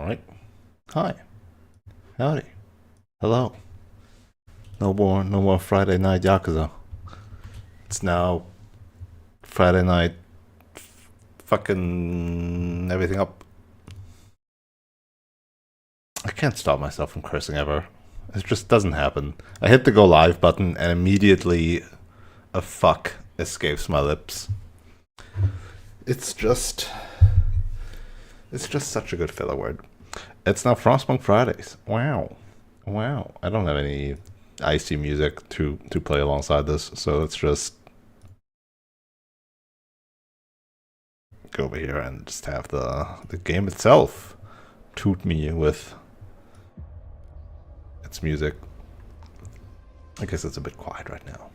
Alright. Hi. Howdy. Hello. No more Friday night Yakuza. It's now Friday night fucking everything up. I can't stop myself from cursing ever. It just doesn't happen. I hit the go live button and immediately a fuck escapes my lips. It's just such a good filler word. It's now Frostpunk Fridays. Wow. I don't have any icy music to play alongside this, so let's just go over here and just have the game itself toot me with its music. I guess it's a bit quiet right now.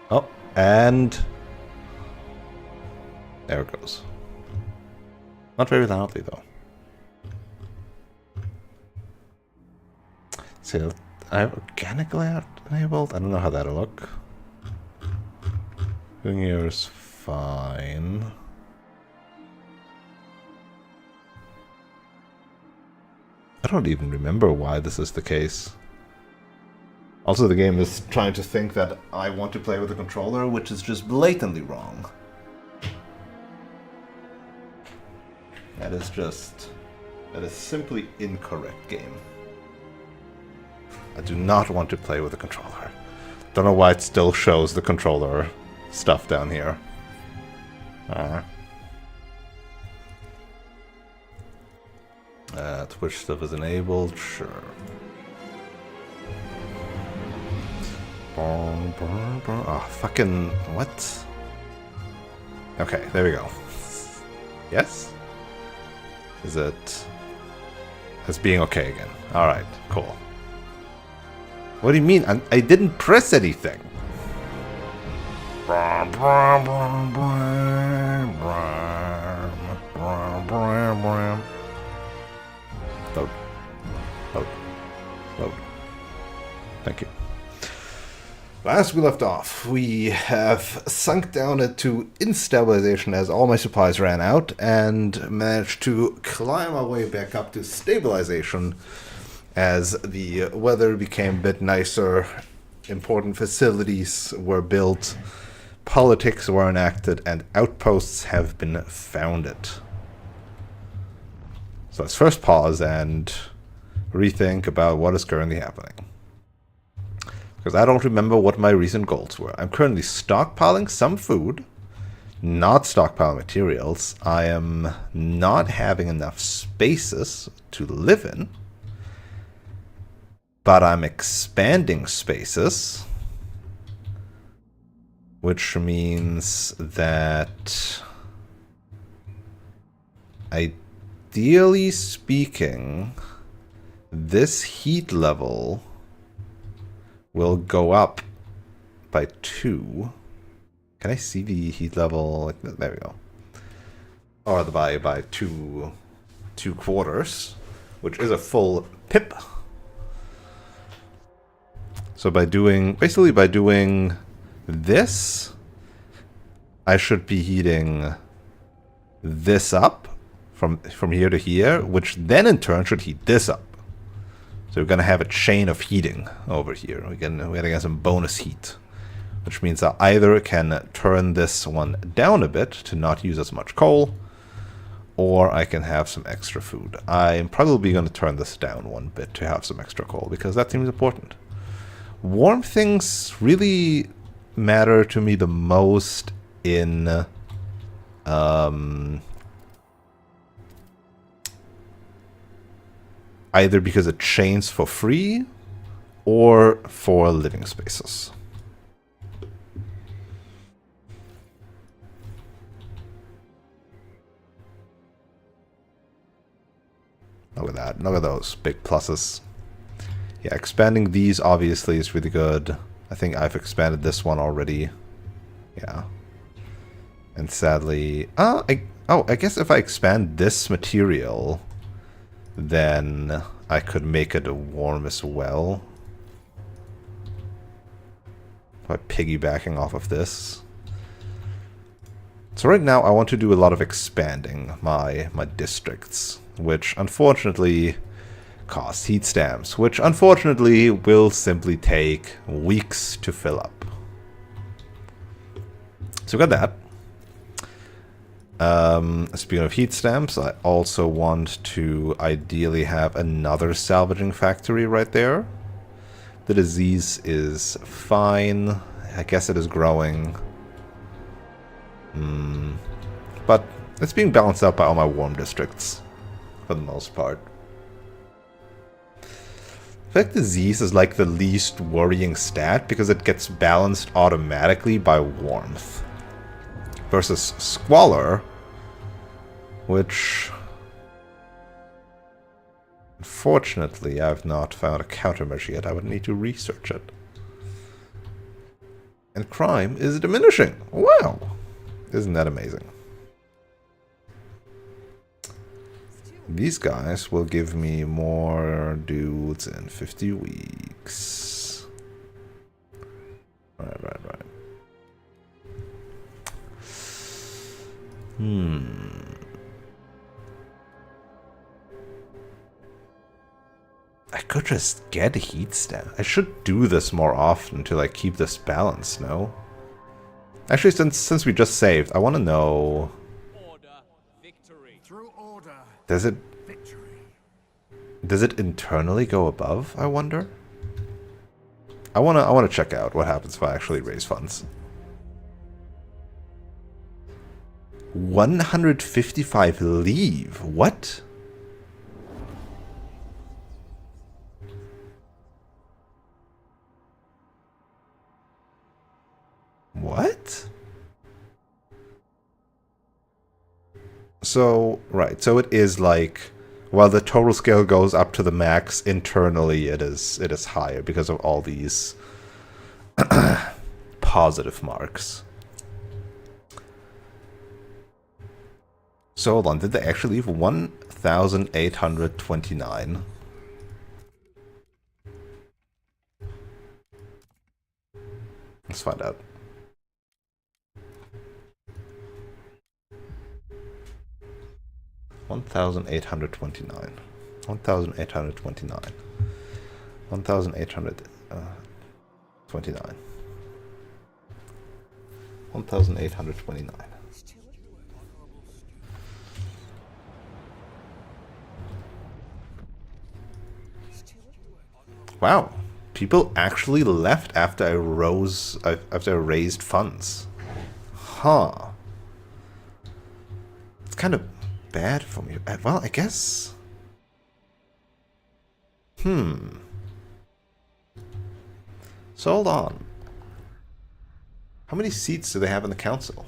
Oh, and there it goes. Not very loudly though. See, I have organic layout enabled. I don't know how that'll look. Doing here is fine. I don't even remember why this is the case. Also, the game is trying to think that I want to play with a controller, which is just blatantly wrong. That is simply incorrect, game. I do not want to play with a controller. Don't know why it still shows the controller stuff down here. Twitch stuff is enabled, sure. Oh, fucking what? Okay, there we go. Yes? Is it... It's being okay again. Alright, cool. What do you mean? I didn't press anything. Load. Load. Thank you. Last we left off, we have sunk down into instabilization as all my supplies ran out and managed to climb our way back up to stabilization as the weather became a bit nicer, important facilities were built, politics were enacted, and outposts have been founded. So let's first pause and rethink about what is currently happening. Because I don't remember what my recent goals were. I'm currently stockpiling some food, not stockpiling materials. I am not having enough spaces to live in, but I'm expanding spaces, which means that, ideally speaking, this heat level will go up by 2. Can I see the heat level? There we go. Or by two quarters, which is a full pip. So by doing this, I should be heating this up from here to here, which then in turn should heat this up. So we're gonna have a chain of heating over here. We're gonna get some bonus heat, which means I either can turn this one down a bit to not use as much coal, or I can have some extra food. I'm probably gonna turn this down one bit to have some extra coal because that seems important. Warm things really matter to me the most in either because it chains for free or for living spaces. Look at that. Look at those big pluses. Yeah, expanding these obviously is really good. I think I've expanded this one already. Yeah. And sadly... I guess if I expand this material, then I could make it warm as well. By piggybacking off of this. So right now I want to do a lot of expanding my districts, which unfortunately costs heat stamps, which unfortunately will simply take weeks to fill up. So we got that. Speaking of heat stamps, I also want to ideally have another salvaging factory right there. The disease is fine. I guess it is growing. But it's being balanced out by all my warm districts, for the most part. I feel like disease is like the least worrying stat because it gets balanced automatically by warmth. Versus squalor, which unfortunately I've not found a countermeasure yet. I would need to research it. And crime is diminishing. Wow! Isn't that amazing? These guys will give me more dudes in 50 weeks. Right. I could just get a heat stamp. I should do this more often to like keep this balance, no? Actually, since we just saved, I want to know. Does it internally go above, I wonder? I wanna check out what happens if I actually raise funds. 155 leave. What? What? So, right, so it is like, while the total scale goes up to the max, internally it is higher because of all these positive marks. So hold on, did they actually leave 1,829? Let's find out. $1,829. 1,829. 1,829. 1,829. Wow, people actually left after I raised funds. Huh. It's kind of bad for me. Well, I guess. So hold on. How many seats do they have in the council?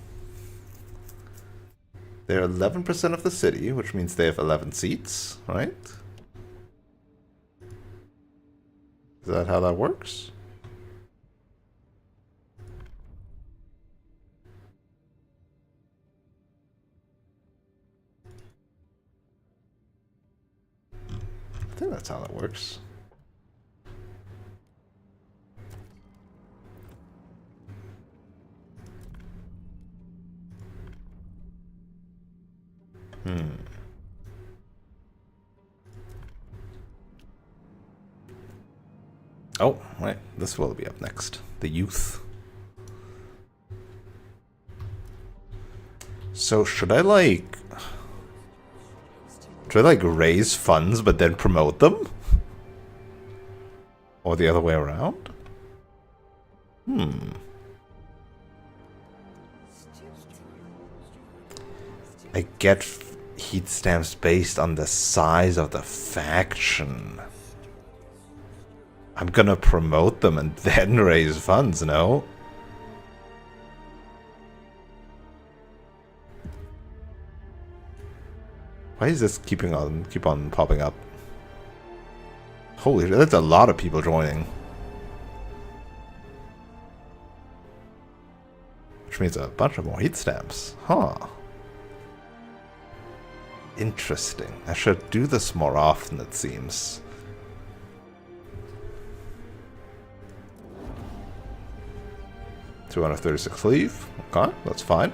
They're 11% of the city, which means they have 11 seats, right? Is that how that works? I think that's how that works. Oh, right. This will be up next. The youth. So should I like raise funds but then promote them? Or the other way around? I get heat stamps based on the size of the faction. I'm gonna promote them and then raise funds, no? Why is this keep on popping up? Holy shit, that's a lot of people joining. Which means a bunch of more heat stamps. Huh. Interesting. I should do this more often, it seems. $236 leave. Okay, that's fine.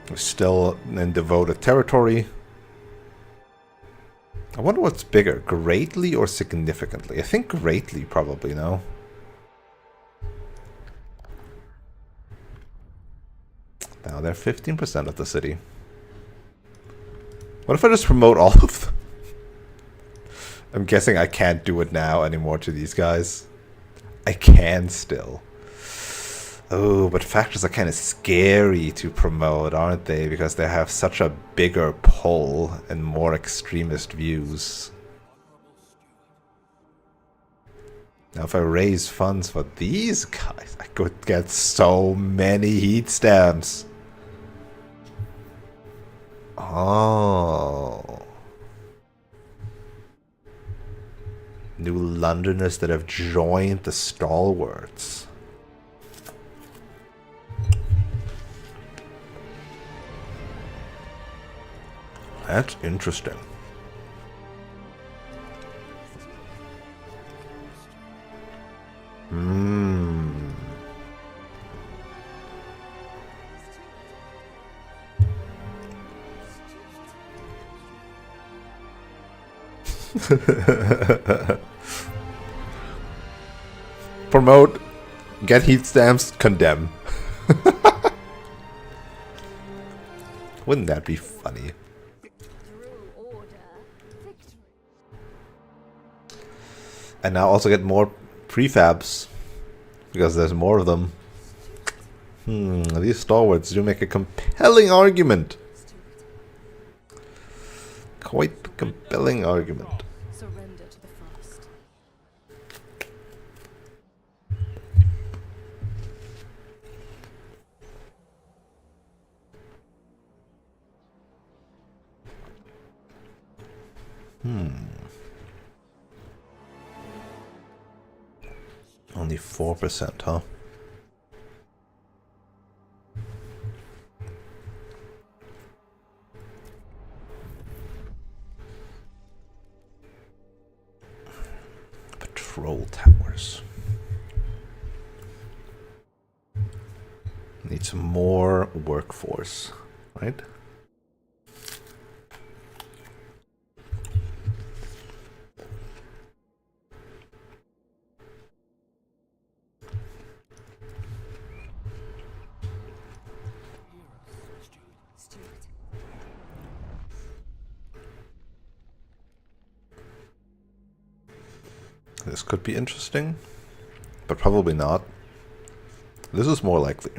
We're still in devoted territory. I wonder what's bigger, greatly or significantly? I think greatly, probably, no? Now they're 15% of the city. What if I just promote all of them? I'm guessing I can't do it now anymore to these guys. I can still. Oh, but factions are kind of scary to promote, aren't they? Because they have such a bigger pull and more extremist views. Now if I raise funds for these guys, I could get so many heat stamps. Oh. New Londoners that have joined the stalwarts. That's interesting. Promote, get heat stamps, condemn. Wouldn't that be funny? And now also get more prefabs, because there's more of them. These stalwarts do make a compelling argument. Quite compelling argument. Surrender to the frost. Only 4%, huh? Patrol towers. Need some more workforce, right? This could be interesting, but probably not. This is more likely.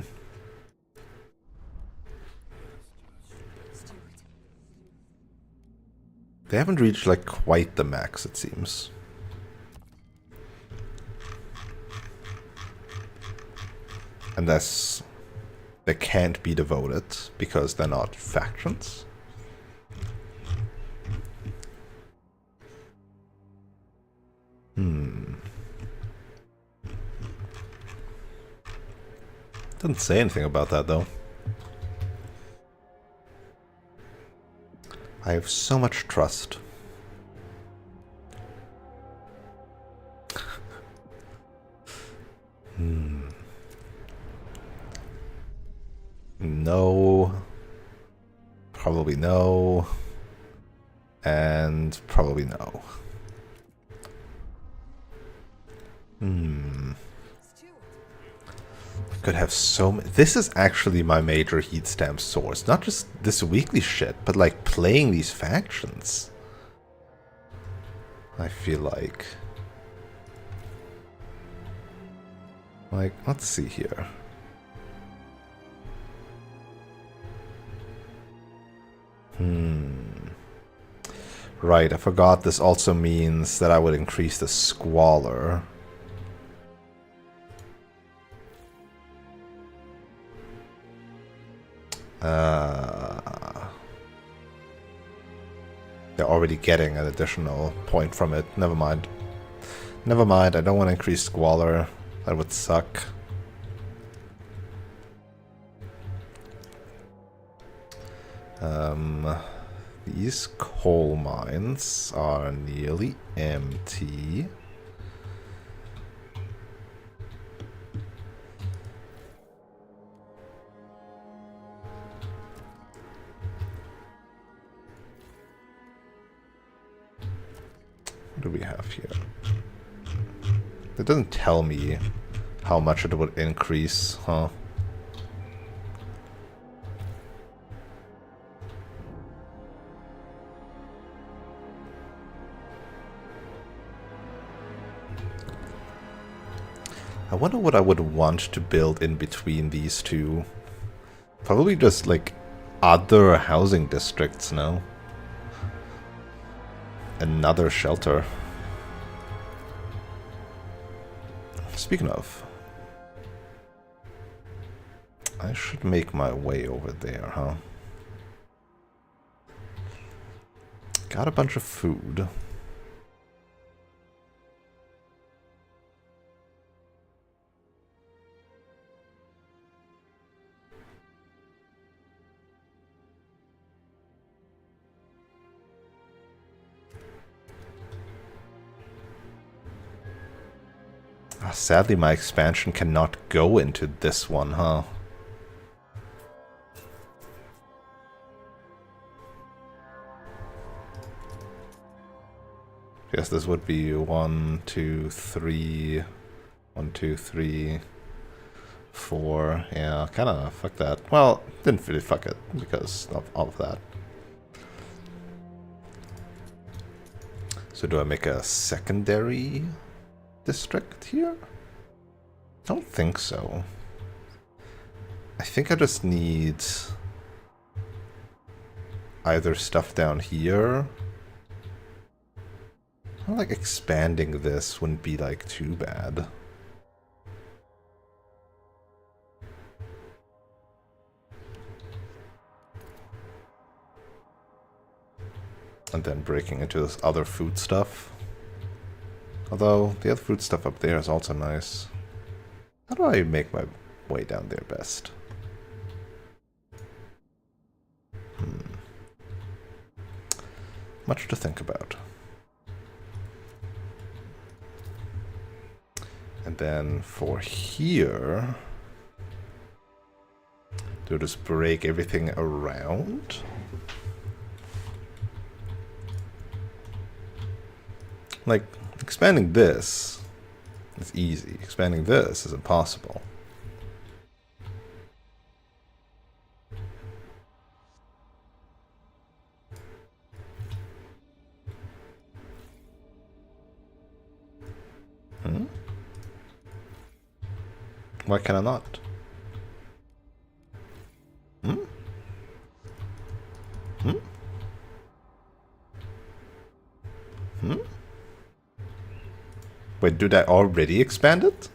They haven't reached like quite the max, it seems. Unless they can't be devoted because they're not factions. Doesn't say anything about that though. I have so much trust. No. Probably no. And probably no. Could have so many. This is actually my major heat stamp source. Not just this weekly shit, but like playing these factions. I feel like. Let's see here. Right, I forgot this also means that I would increase the squalor. They're already getting an additional point from it. Never mind. Never mind, I don't want to increase squalor. That would suck. These coal mines are nearly empty. do we have here? It doesn't tell me how much it would increase, huh? I wonder what I would want to build in between these two. Probably just like other housing districts, no? Another shelter. Speaking of, I should make my way over there, huh? Got a bunch of food. Sadly, my expansion cannot go into this one, huh? Guess this would be 1, 2, 3. 1, 2, 3, 4. Yeah, kinda fuck that. Well, didn't really fuck it because of all of that. So do I make a secondary district here? I don't think so. I think I just need either stuff down here. I feel like expanding this wouldn't be like too bad. And then breaking into this other food stuff. Although, the other food stuff up there is also nice. How do I make my way down there best? Much to think about. And then for here, do I just break everything around? Like, expanding this is easy. Expanding this is impossible. Why can I not? Wait, did I already expand it?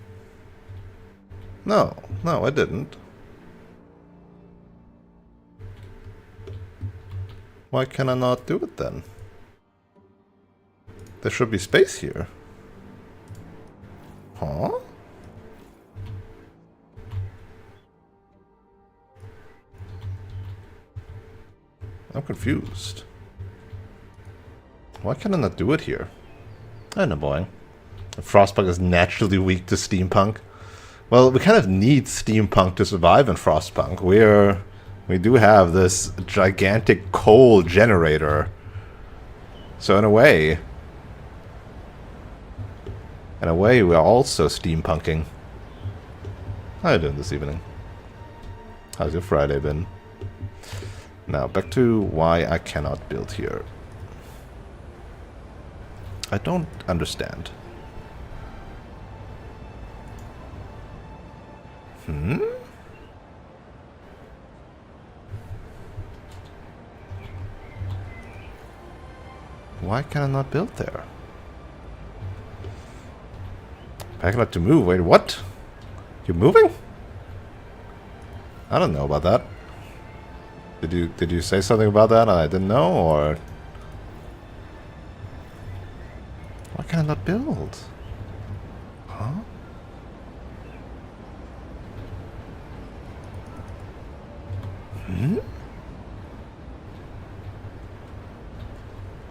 No, I didn't. Why can I not do it then? There should be space here. Huh? I'm confused. Why can I not do it here? I don't know, boy. Frostpunk is naturally weak to steampunk. Well, we kind of need steampunk to survive in Frostpunk. We do have this gigantic coal generator. So in a way, we're also steampunking. How are you doing this evening? How's your Friday been? Now, back to why I cannot build here. I don't understand. Why can I not build there? Packing up to move. Wait, what? You're moving? I don't know about that. Did you say something about that and I didn't know, or why can I not build? Huh?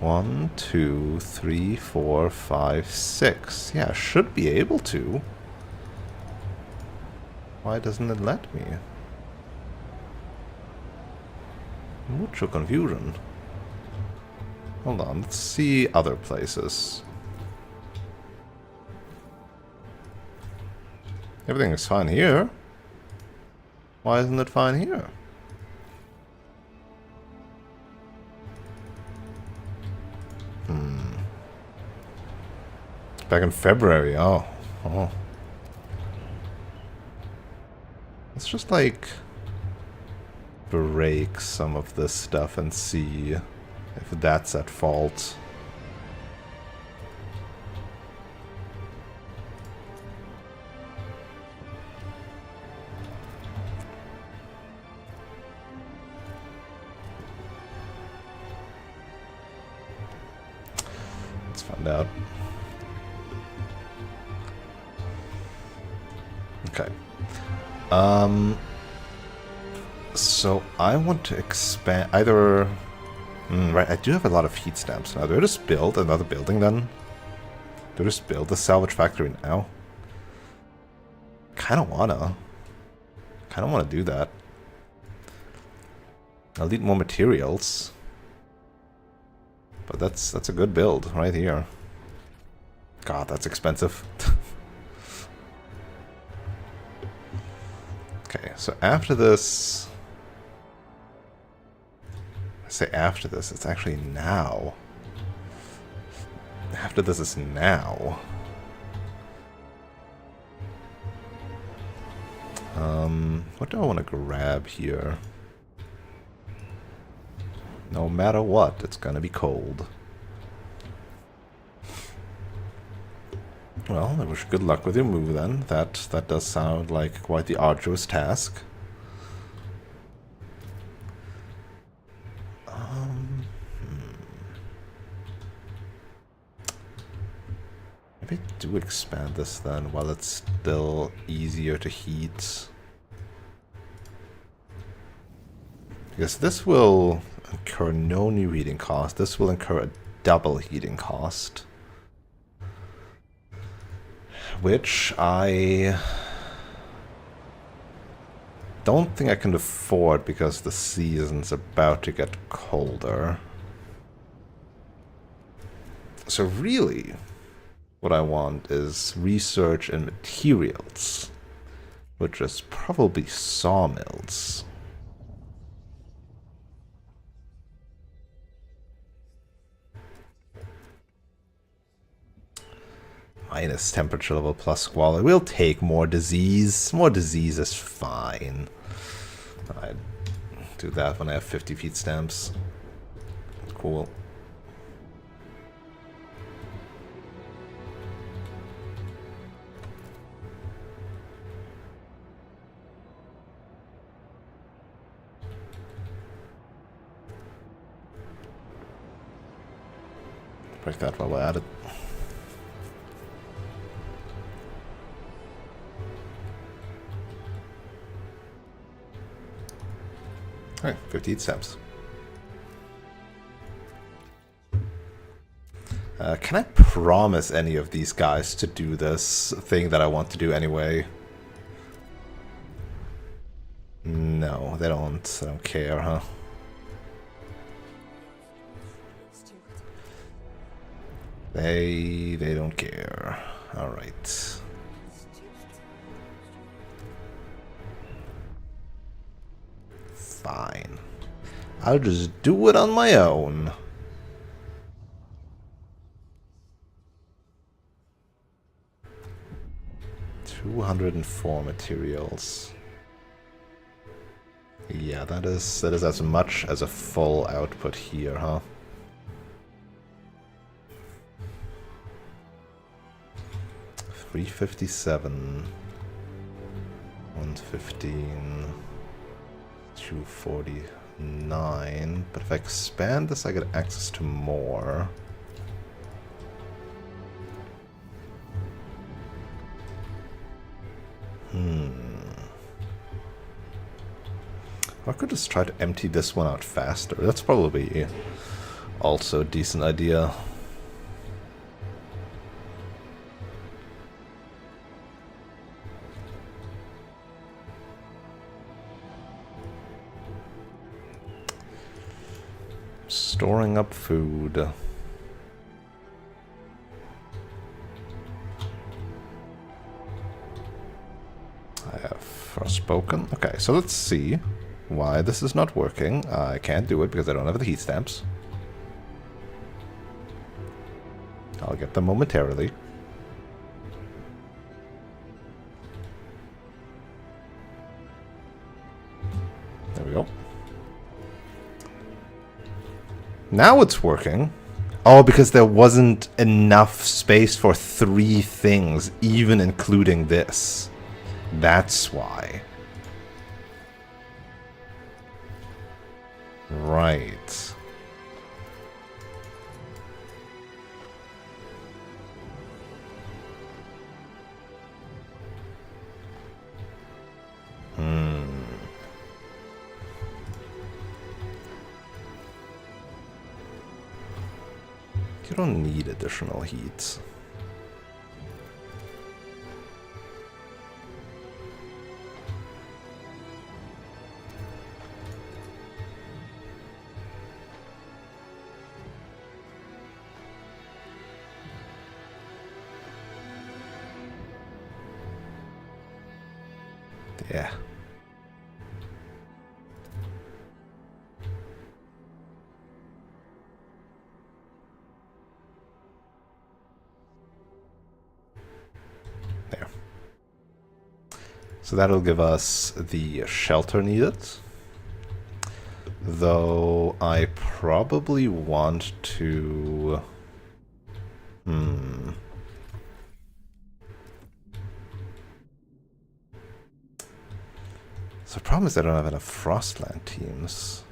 One, 2, 3, 4, 5, 6. Yeah, I should be able to. Why doesn't it let me? Mucho confusion. Hold on, let's see other places. Everything is fine here. Why isn't it fine here? Back in February, oh. Let's just like break some of this stuff and see if that's at fault. Let's find out. Okay. So I want to expand either... right, I do have a lot of heat stamps now. Do I just build another building then? Do I just build the salvage factory now? Kinda wanna do that. I'll need more materials. But that's a good build right here. God, that's expensive. Okay, so after this... I say after this, it's actually now. After this is now. What do I want to grab here? No matter what, it's gonna be cold. Well, I wish you good luck with your move then. That does sound like quite the arduous task. Maybe do expand this then while it's still easier to heat. Because this will incur no new heating cost. This will incur a double heating cost. Which I don't think I can afford because the season's about to get colder. So really, what I want is research in materials, which is probably sawmills. Minus temperature level plus squalor. We'll take more disease. More disease is fine. I do that when I have 50 feet stamps. Cool. Break that while we're at it. Alright, 58 steps. Can I promise any of these guys to do this thing that I want to do anyway? No, they don't. I don't care, huh? They don't care. Alright. Fine. I'll just do it on my own. $204 materials. Yeah, that is as much as a full output here, huh? $357, $115, $249. But if I expand this, I get access to more. I could just try to empty this one out faster. That's probably also a decent idea. Storing up food. Forspoken. Okay, so let's see why this is not working. I can't do it because I don't have the heat stamps. I'll get them momentarily. There we go. Now it's working. Oh, because there wasn't enough space for 3 things, even including this. That's why. Right. You don't need additional heat. Yeah. There. So that'll give us the shelter needed. Though I probably want to... So the problem is I don't have enough Frostland teams.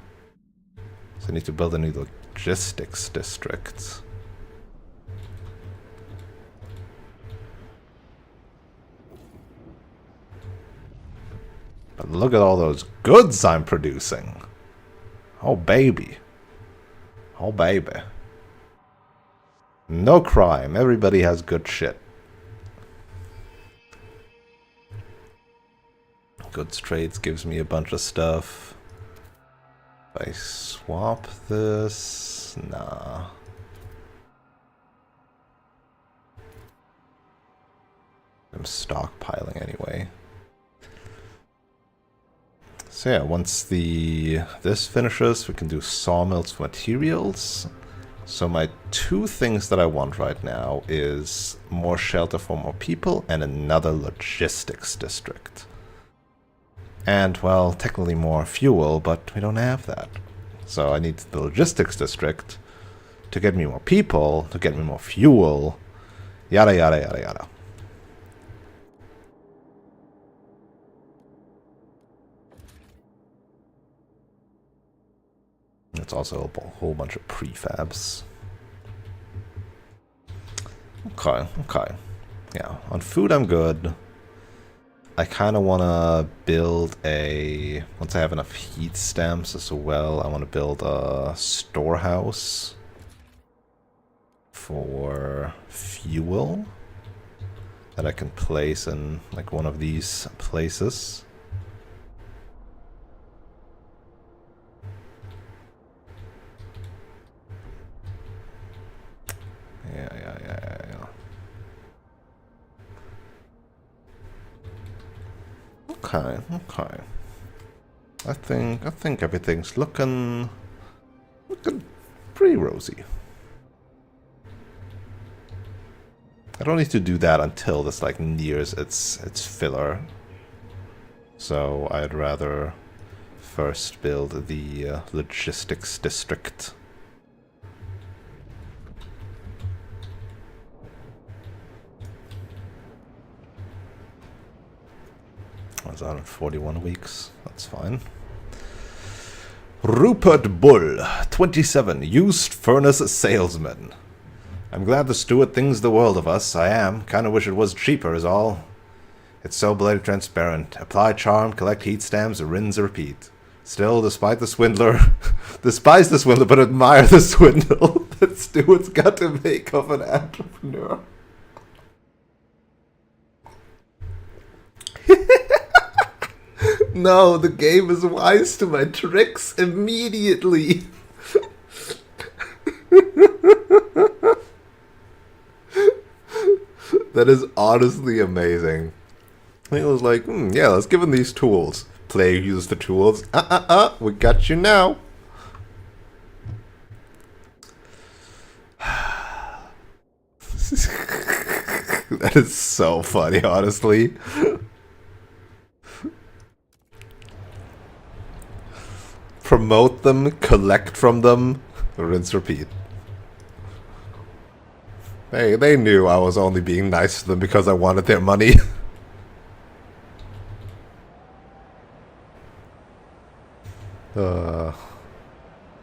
So I need to build a new logistics district. But look at all those goods I'm producing. Oh, baby. Oh, baby. No crime. Everybody has good shit. Goods trades gives me a bunch of stuff. If I swap this... Nah. I'm stockpiling anyway. So yeah, once this finishes, we can do sawmills for materials. So my 2 things that I want right now is more shelter for more people and another logistics district. And, well, technically more fuel, but we don't have that. So I need the logistics district to get me more people, to get me more fuel, yada yada yada yada. It's also a whole bunch of prefabs. Okay, okay. Yeah, on food I'm good. I kind of want to build a... Once I have enough heat stamps as well, I want to build a storehouse for fuel that I can place in like one of these places. Yeah. Okay. I think everything's looking pretty rosy. I don't need to do that until this like nears its filler. So I'd rather first build the logistics district. That's 141 weeks. That's fine. Rupert Bull, 27, used furnace salesman. I'm glad the steward thinks the world of us. I am. Kinda wish it was cheaper is all. It's so bloody transparent. Apply charm, collect heat stamps, rinse, repeat. Still, despite the swindler, despise the swindler, but admire the swindle that steward's got to make of an entrepreneur. No, the game is wise to my tricks immediately. That is honestly amazing. He was like, yeah, let's give him these tools. Player uses the tools. We got you now. That is so funny, honestly. Promote them, collect from them, rinse, repeat. They knew I was only being nice to them because I wanted their money.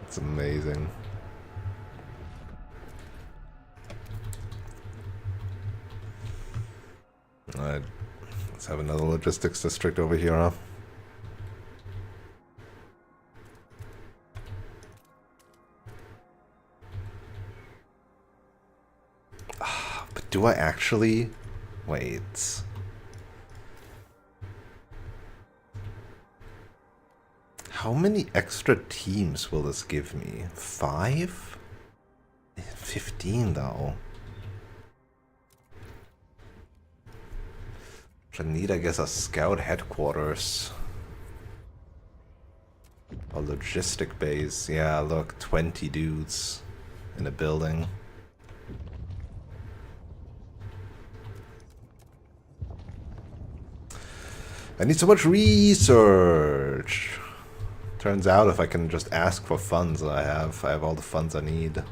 It's amazing. Alright, let's have another logistics district over here, huh? But do I actually? Wait. How many extra teams will this give me? 5? 15 though. I need, I guess, a scout headquarters. A logistic base. Yeah, look, 20 dudes in a building. I need so much research. Turns out if I can just ask for funds that I have all the funds I need.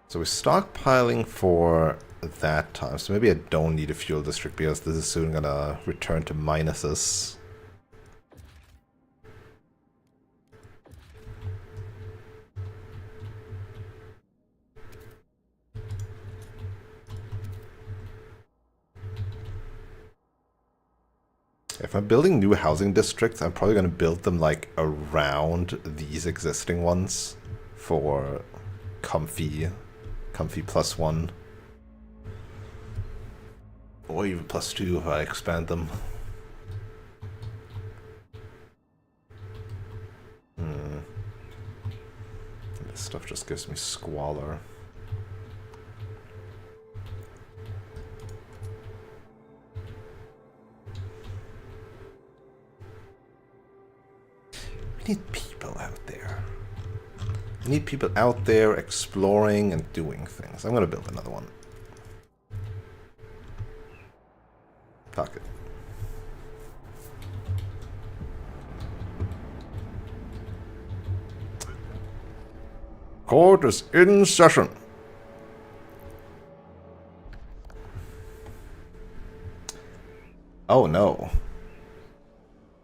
So we're stockpiling for that time. So maybe I don't need a fuel district because this is soon gonna return to minuses. If I'm building new housing districts, I'm probably going to build them like around these existing ones for comfy +1. Or even +2 if I expand them. This stuff just gives me squalor. We need people out there. We need people out there exploring and doing things. I'm gonna build another one. Fuck it. Court is in session. Oh no.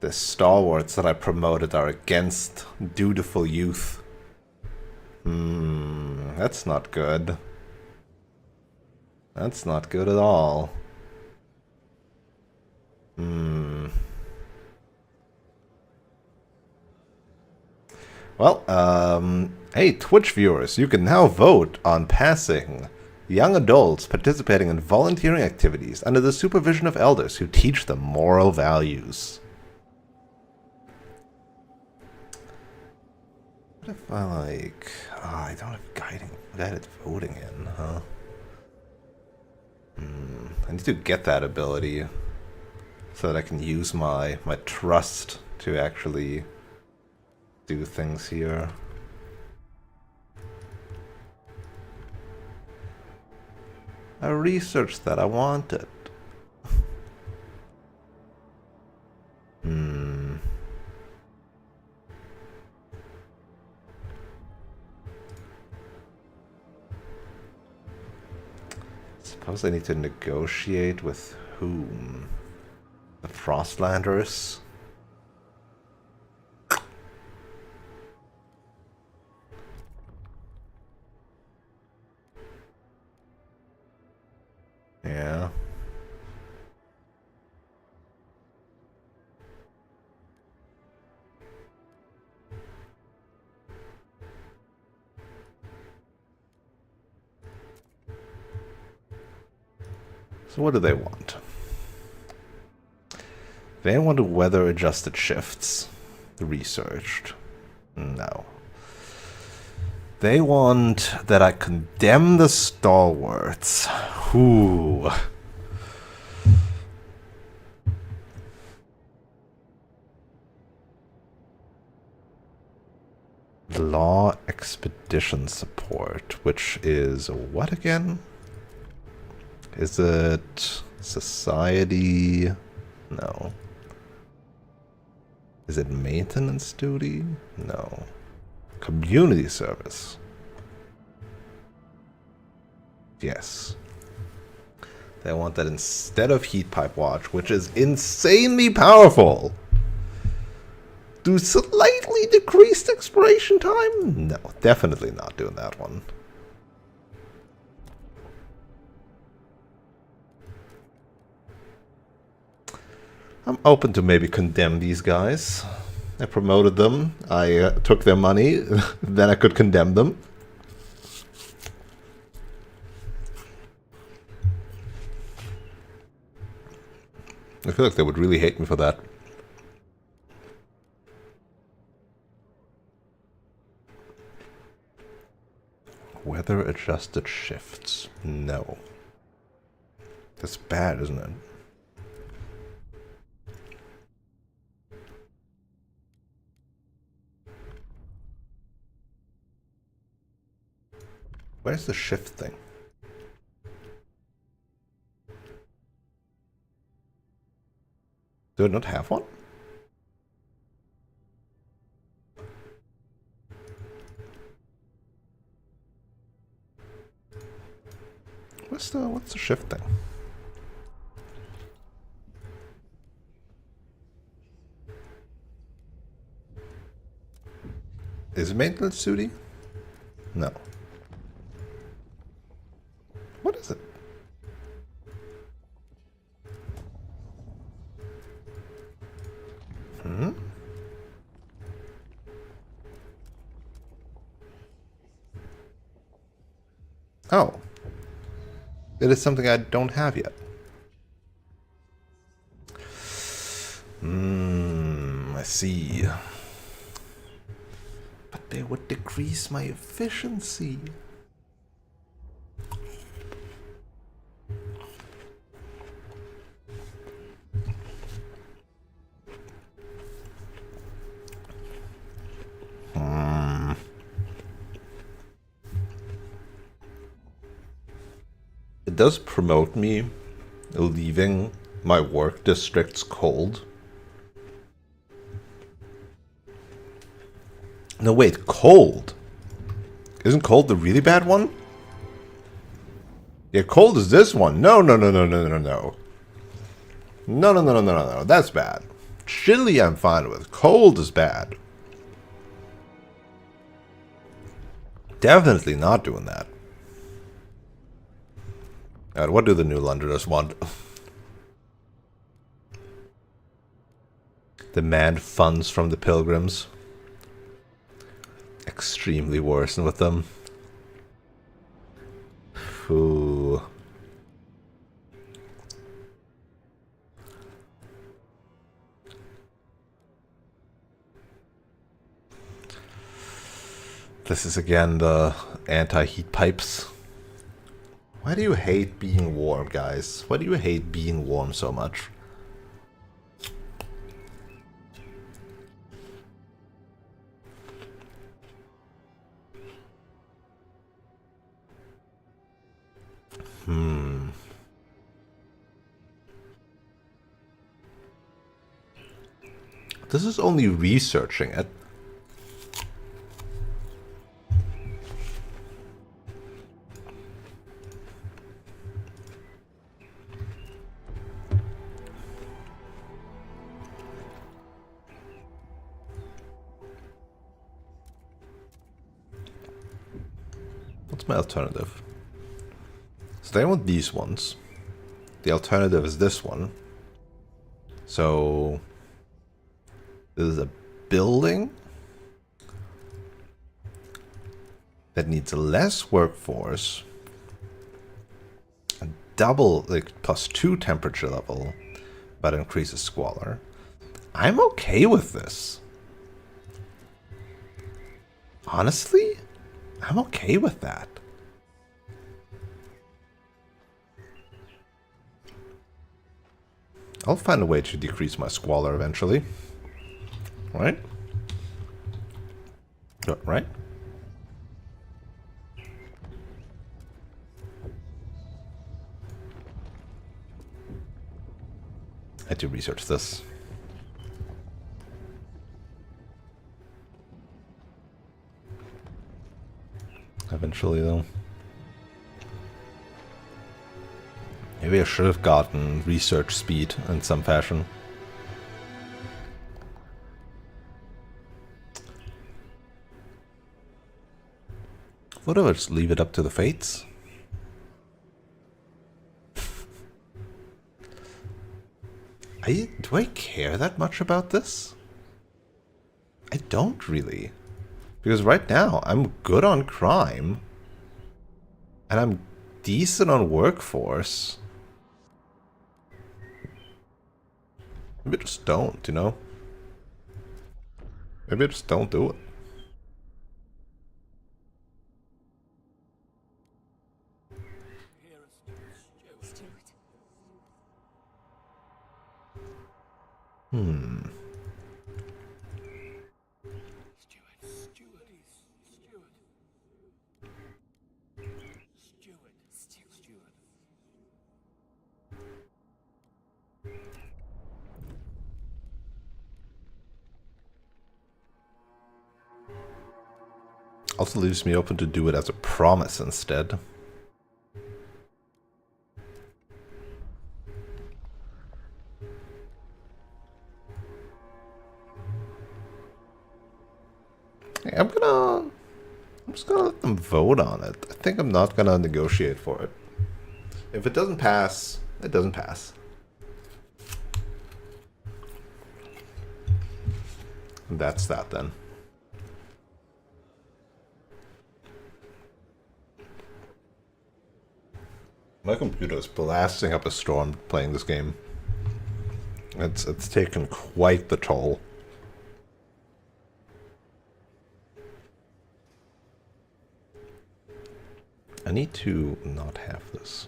The stalwarts that I promoted are against dutiful youth. That's not good. That's not good at all. Well, hey, Twitch viewers, you can now vote on passing young adults participating in volunteering activities under the supervision of elders who teach them moral values. What if I like... Oh, I don't have guided voting in, huh? I need to get that ability so that I can use my trust to actually do things here. I researched that, I want it. Suppose I need to negotiate with whom? The Frostlanders? Yeah. So what do they want? They want weather-adjusted shifts. Researched. No. They want that I condemn the stalwarts. Whew. Law expedition support, which is what again? Is it society? No. Is it maintenance duty? No. Community service. Yes. They want that instead of heat pipe watch, which is insanely powerful. Do slightly decreased expiration time? No, definitely not doing that one. I'm open to maybe condemn these guys. I promoted them. I took their money. Then I could condemn them. I feel like they would really hate me for that. Weather adjusted shifts. No. That's bad, isn't it? Where's the shift thing? Do I not have one? What's the shift thing? Is it maintenance duty? No. What is it? Hmm? Oh. It is something I don't have yet. I see. But they would decrease my efficiency. It does promote me leaving my work districts cold. No, wait, cold? Isn't cold the really bad one? Yeah, cold is this one. No, no, no, no, no, no, no. No, no, no, no, no, no, no. That's bad. Chilly I'm fine with. Cold is bad. Definitely not doing that. Alright, what do the New Londoners want? Demand funds from the Pilgrims. Extremely worsen with them. Ooh. This is again the anti-heat pipes. Why do you hate being warm, guys? Why do you hate being warm so much? This is only researching it. What's my alternative? So they want these ones. The alternative is this one. So this is a building that needs less workforce, a double, like +2 temperature level, but increases squalor. I'm okay with this. Honestly? I'm okay with that. I'll find a way to decrease my squalor eventually. Right? Right? I had to research this. Eventually, though. Maybe I should have gotten research speed in some fashion. What if I just leave it up to the fates? Do I care that much about this? I don't really. Because right now, I'm good on crime. And I'm decent on workforce. Maybe I just don't, you know? Maybe I just don't do it. Also leaves me open to do it as a promise instead. Hey, I'm just gonna let them vote on it. I think I'm not gonna negotiate for it. If it doesn't pass, it doesn't pass. And that's that then. My computer is blasting up a storm playing this game. It's taken quite the toll. I need to not have this.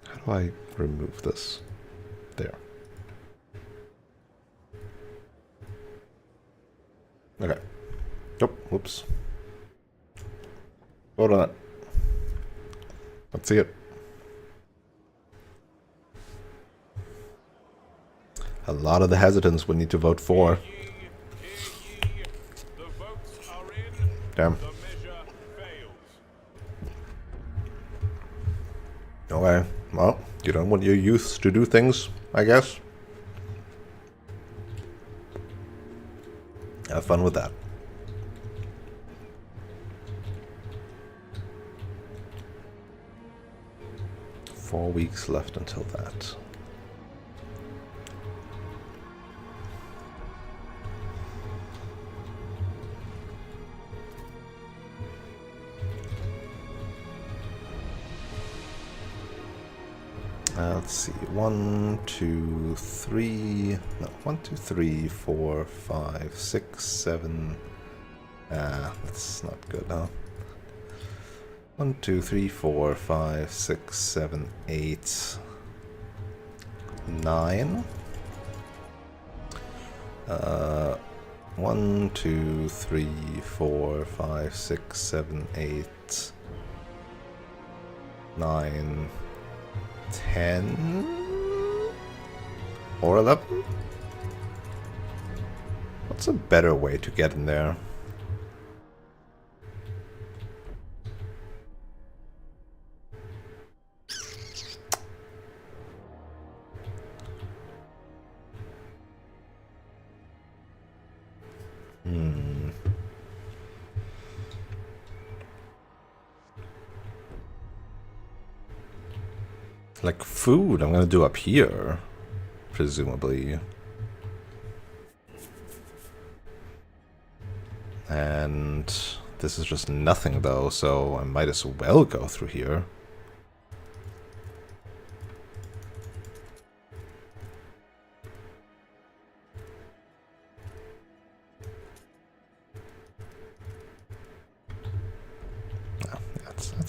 How do I remove this? There. Okay. Oh, whoops. Hold on. Let's see it. A lot of the hesitants would need to vote for. Damn. Okay. Well, you don't want your youths to do things, I guess. Have fun with that. Four weeks left until that. Let's see. 1, 2, 3. No, 1, 2, 3, 4, 5, 6, 7. That's not good, huh? 1, 2, 3, 4, 5, 6, 7, 8, 9. 1, 2, 3, 4, 5, 6, 7, 8, 9, 10 or 11? What's a better way to get in there? Like food, I'm gonna do up here, presumably. And this is just nothing though, so I might as well go through here.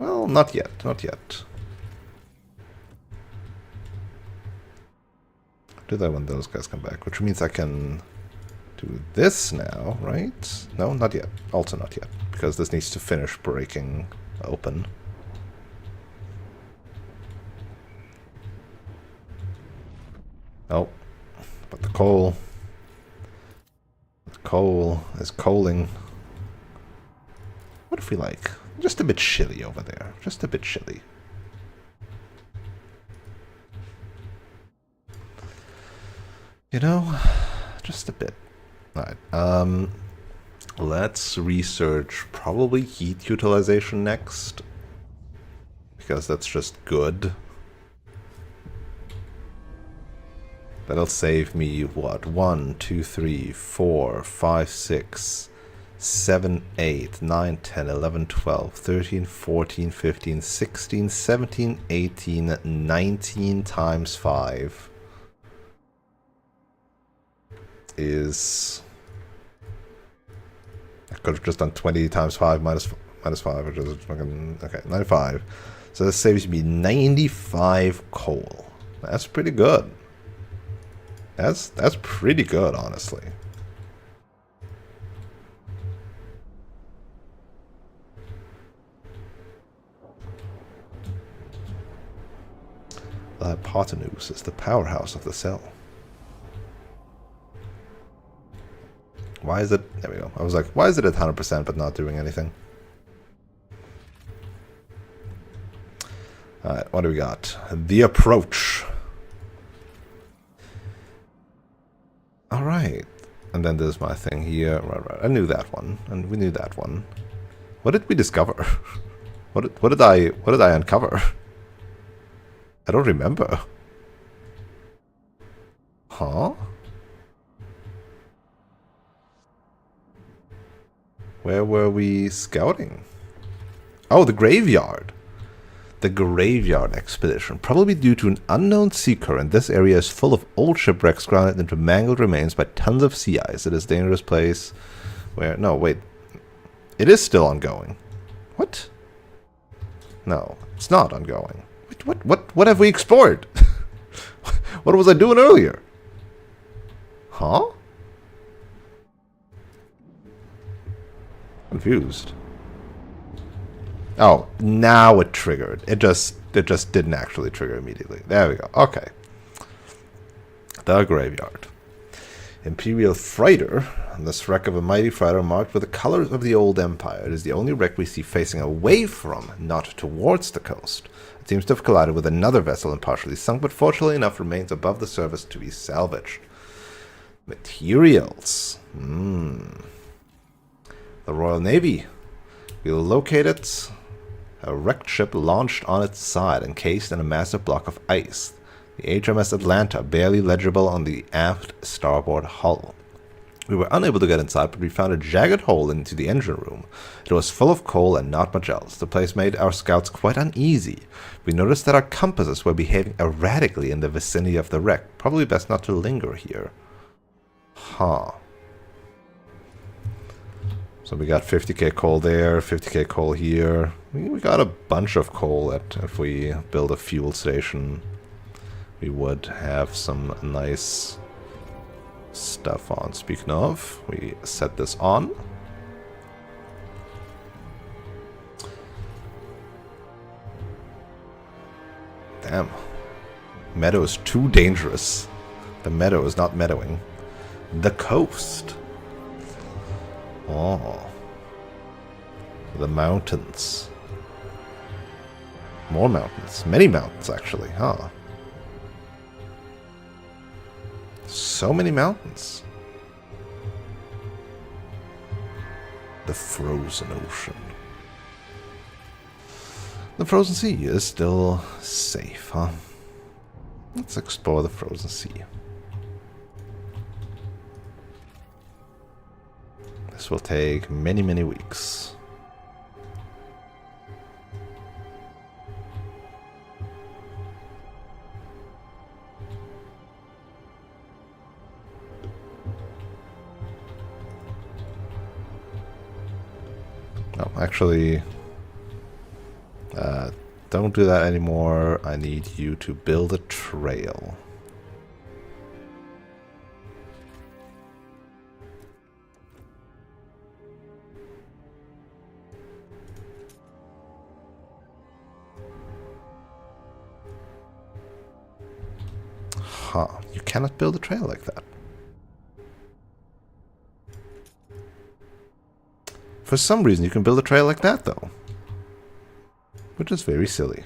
Well, not yet, not yet. Do that when those guys come back, which means I can do this now, right? No, not yet. Also not yet, because this needs to finish breaking open. Oh, but the coal is coaling. What if we like just a bit chilly over there? Just a bit chilly. You know, just a bit. Alright, let's research probably heat utilization next. Because that's just good. That'll save me, what? 1, 2, 3, 4, 5, 6, 7, 8, 9, 10, 11, 12, 13, 14, 15, 16, 17, 18, 19 times 5 is... I could have just done 20 times 5 minus 5, which is fucking... Okay, 95. So this saves me 95 coal. That's pretty good. That's pretty good, honestly. The hypotenuse is the powerhouse of the cell. Why is it... There we go. I was like, why is it at 100% but not doing anything? Alright, what do we got? The approach. Alright. And then there's my thing here. Right. I knew that one. And we knew that one. What did we discover? What did I uncover? I don't remember. Huh? Where were we scouting? Oh, the graveyard. The graveyard expedition. Probably due to an unknown sea current, this area is full of old shipwrecks grounded into mangled remains by tons of sea ice. It is a dangerous place where... No, wait. It is still ongoing. What? No, it's not ongoing. What have we explored? What was I doing earlier? Huh? Confused. Oh, now it triggered. It just didn't actually trigger immediately. There we go. Okay. The graveyard. Imperial freighter. This wreck of a mighty freighter marked with the colors of the old empire. It is the only wreck we see facing away from, not towards the coast. It seems to have collided with another vessel and partially sunk, but fortunately enough remains above the surface to be salvaged. Materials. The Royal Navy. We located a wrecked ship launched on its side, encased in a massive block of ice. The HMS Atlanta, barely legible on the aft starboard hull. We were unable to get inside, but we found a jagged hole into the engine room. It was full of coal and not much else. The place made our scouts quite uneasy. We noticed that our compasses were behaving erratically in the vicinity of the wreck. Probably best not to linger here. Huh. So we got 50k coal there, 50k coal here. We got a bunch of coal that if we build a fuel station, we would have some nice stuff on. Speaking of, we set this on. Damn. Meadow is too dangerous. The meadow is not meadowing. The coast. Oh. The mountains. More mountains. Many mountains, actually, huh? So many mountains. The frozen ocean. The frozen sea is still safe, huh? Let's explore the frozen sea. This will take many, many weeks. Oh, actually, don't do that anymore. I need you to build a trail. Huh, you cannot build a trail like that. For some reason you can build a trail like that though. Which is very silly.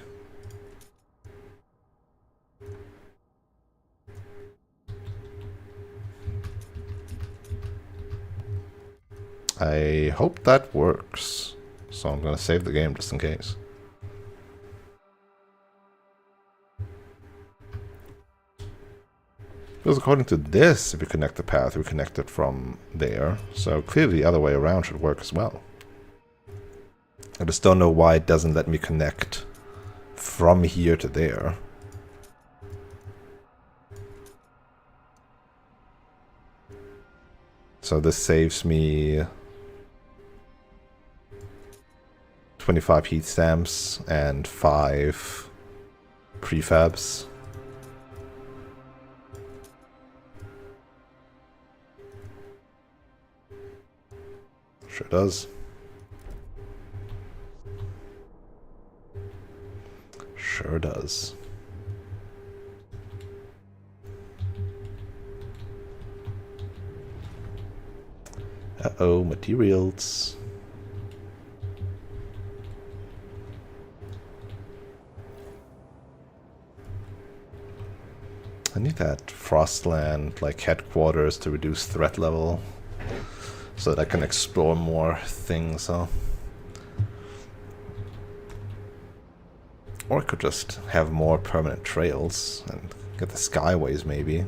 I hope that works. So I'm gonna save the game just in case. Because according to this, if we connect the path, we connect it from there. So clearly the other way around should work as well. I just don't know why it doesn't let me connect from here to there. So this saves me 25 heat stamps and 5 prefabs. Sure does. Sure does. Uh-oh, materials. I need that Frostland, like, headquarters to reduce threat level. So that I can explore more things, huh? Or I could just have more permanent trails and get the skyways, maybe.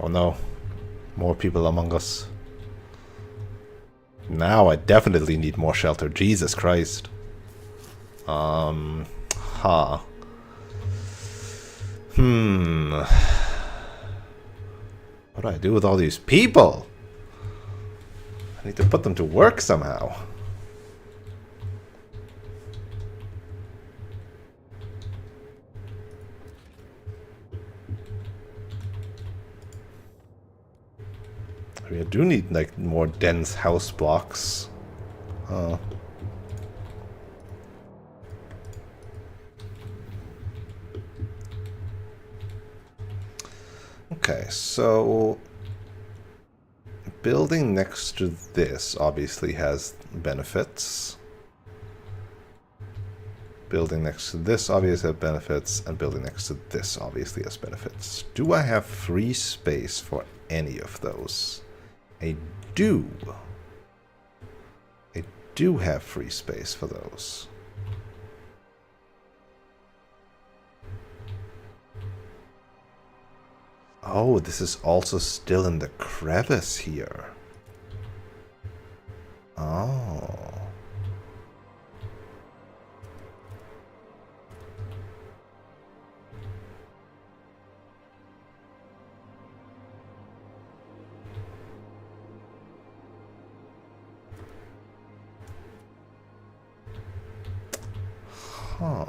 Oh no. More people among us. Now I definitely need more shelter. Jesus Christ. Huh. What do I do with all these people? I need to put them to work somehow. I mean, I do need, like, more dense house blocks. Okay, so building next to this obviously has benefits. Building next to this obviously has benefits, and building next to this obviously has benefits. Do I have free space for any of those? I do. I do have free space for those. Oh, this is also still in the crevice here. Oh. Huh.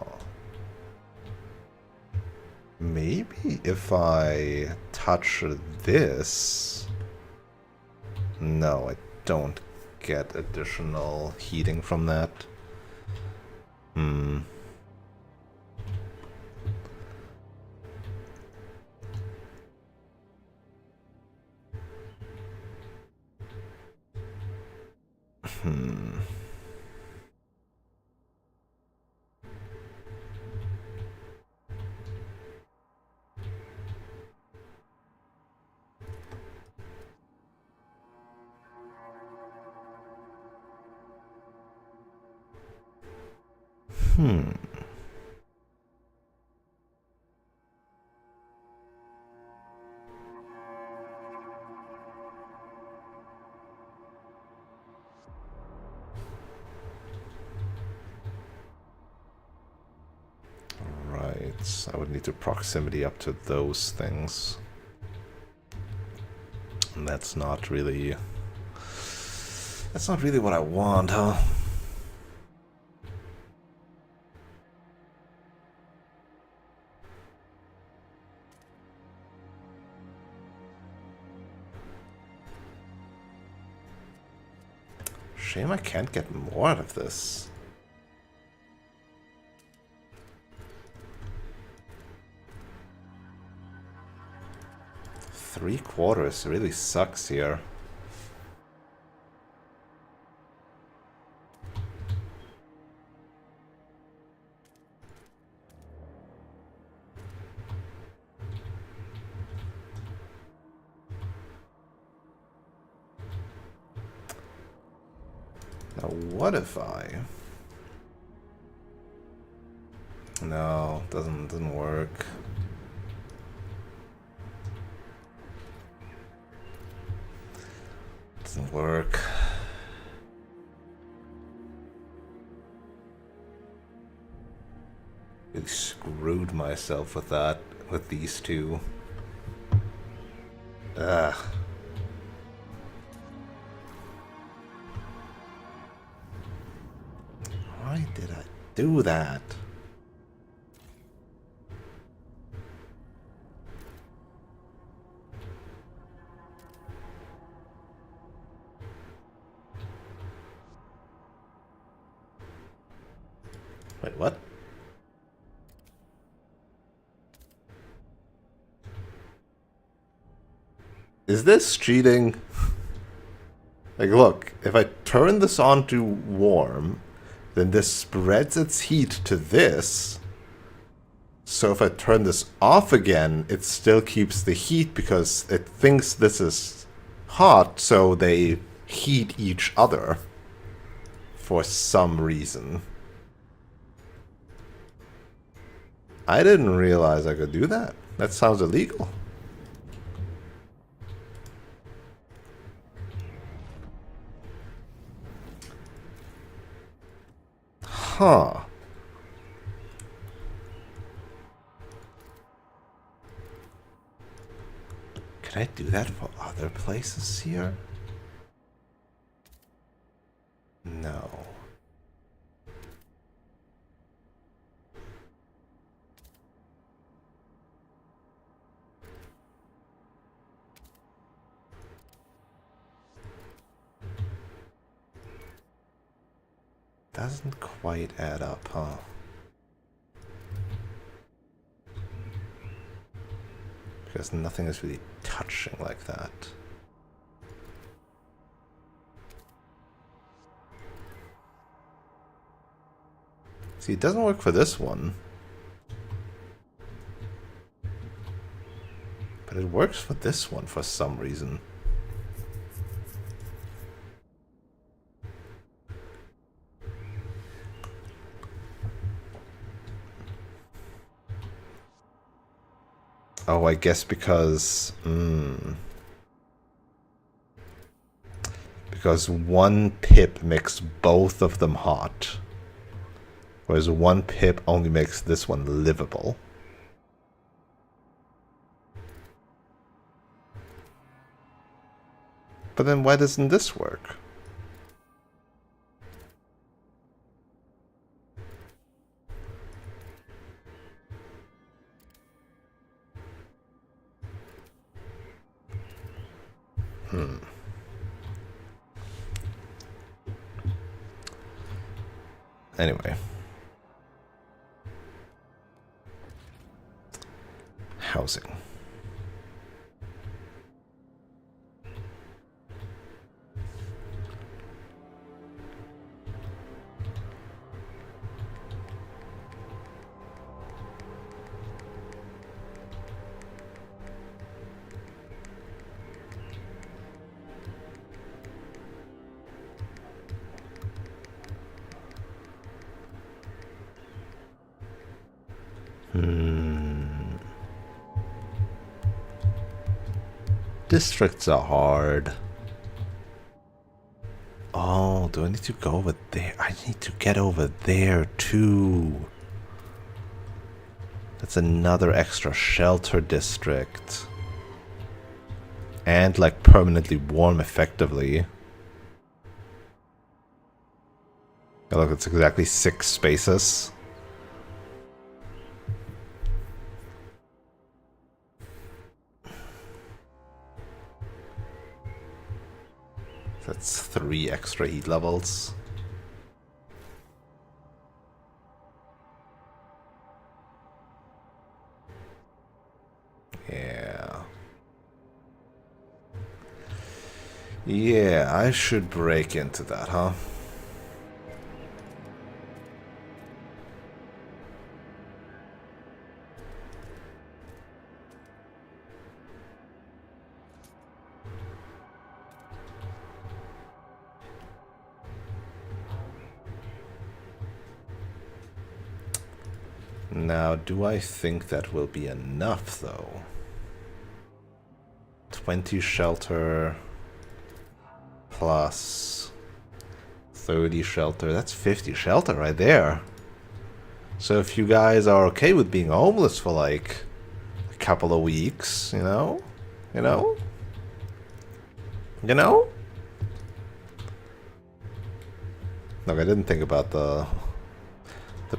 Maybe if I touch this... No, I don't get additional heating from that. Hmm. So I would need to proximity up to those things. And that's not really what I want, huh? Shame I can't get more out of this. Three-quarters really sucks here. Now what if I... No, doesn't work. Doesn't work. Really screwed myself with that, with these two. Ugh. Why did I do that? Wait, what? Is this cheating? Like, look, if I turn this on to warm, then this spreads its heat to this. So if I turn this off again, it still keeps the heat because it thinks this is hot, so they heat each other for some reason. I didn't realize I could do that. That sounds illegal. Huh. Can I do that for other places here? No. Doesn't quite add up, huh? Because nothing is really touching like that. See, it doesn't work for this one. But it works for this one for some reason. Oh, I guess because... Because one pip makes both of them hot. Whereas one pip only makes this one livable. But then why doesn't this work? Anyway. Housing. Districts are hard. Oh, do I need to go over there? I need to get over there too. That's another extra shelter district. And like permanently warm effectively. Oh, look, it's exactly 6 spaces. That's 3 extra heat levels. Yeah. Yeah, I should break into that, huh? Now, do I think that will be enough, though? 20 shelter plus 30 shelter. That's 50 shelter right there. So if you guys are okay with being homeless for like a couple of weeks, you know? You know? You know? Look, I didn't think about the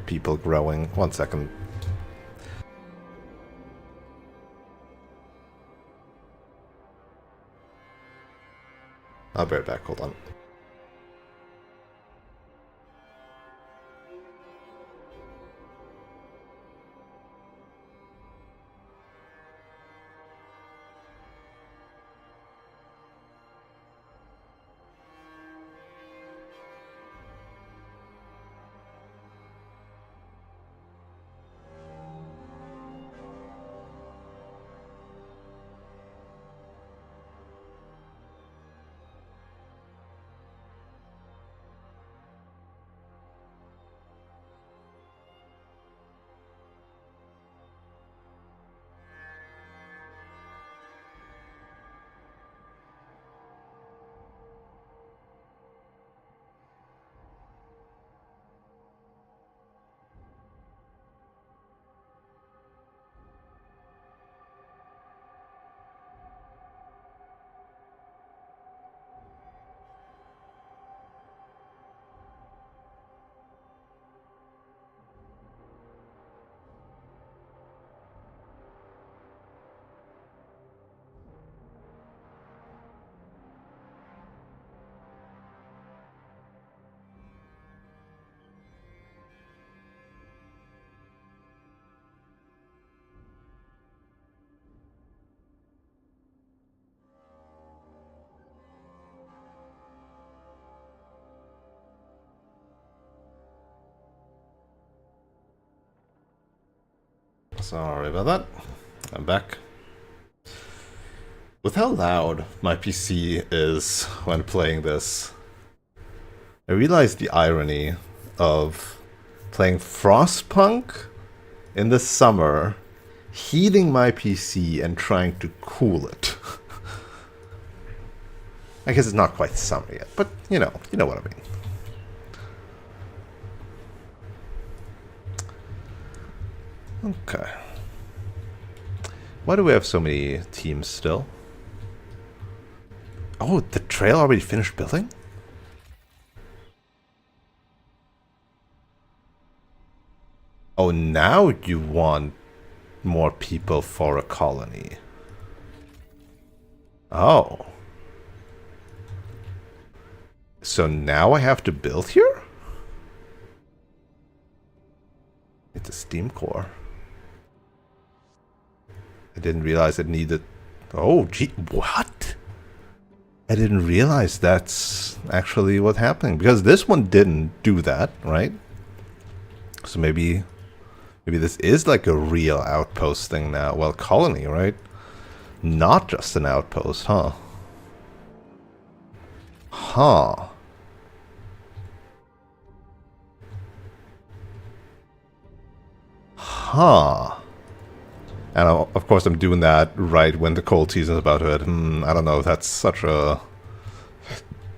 people growing. 1 second. I'll be right back, hold on. Sorry about that. I'm back. With how loud my PC is when playing this, I realized the irony of playing Frostpunk in the summer, heating my PC and trying to cool it. I guess it's not quite summer yet, but you know what I mean. Okay. Why do we have so many teams still? Oh, the trail already finished building? Oh, now you want more people for a colony. Oh. So now I have to build here? It's a steam core. I didn't realize it needed... Oh, gee, what? I didn't realize that's actually what's happening. Because this one didn't do that, right? So maybe this is like a real outpost thing now. Well, colony, right? Not just an outpost, huh? Huh. Huh. And of course I'm doing that right when the cold season is about to hit. I don't know if that's such a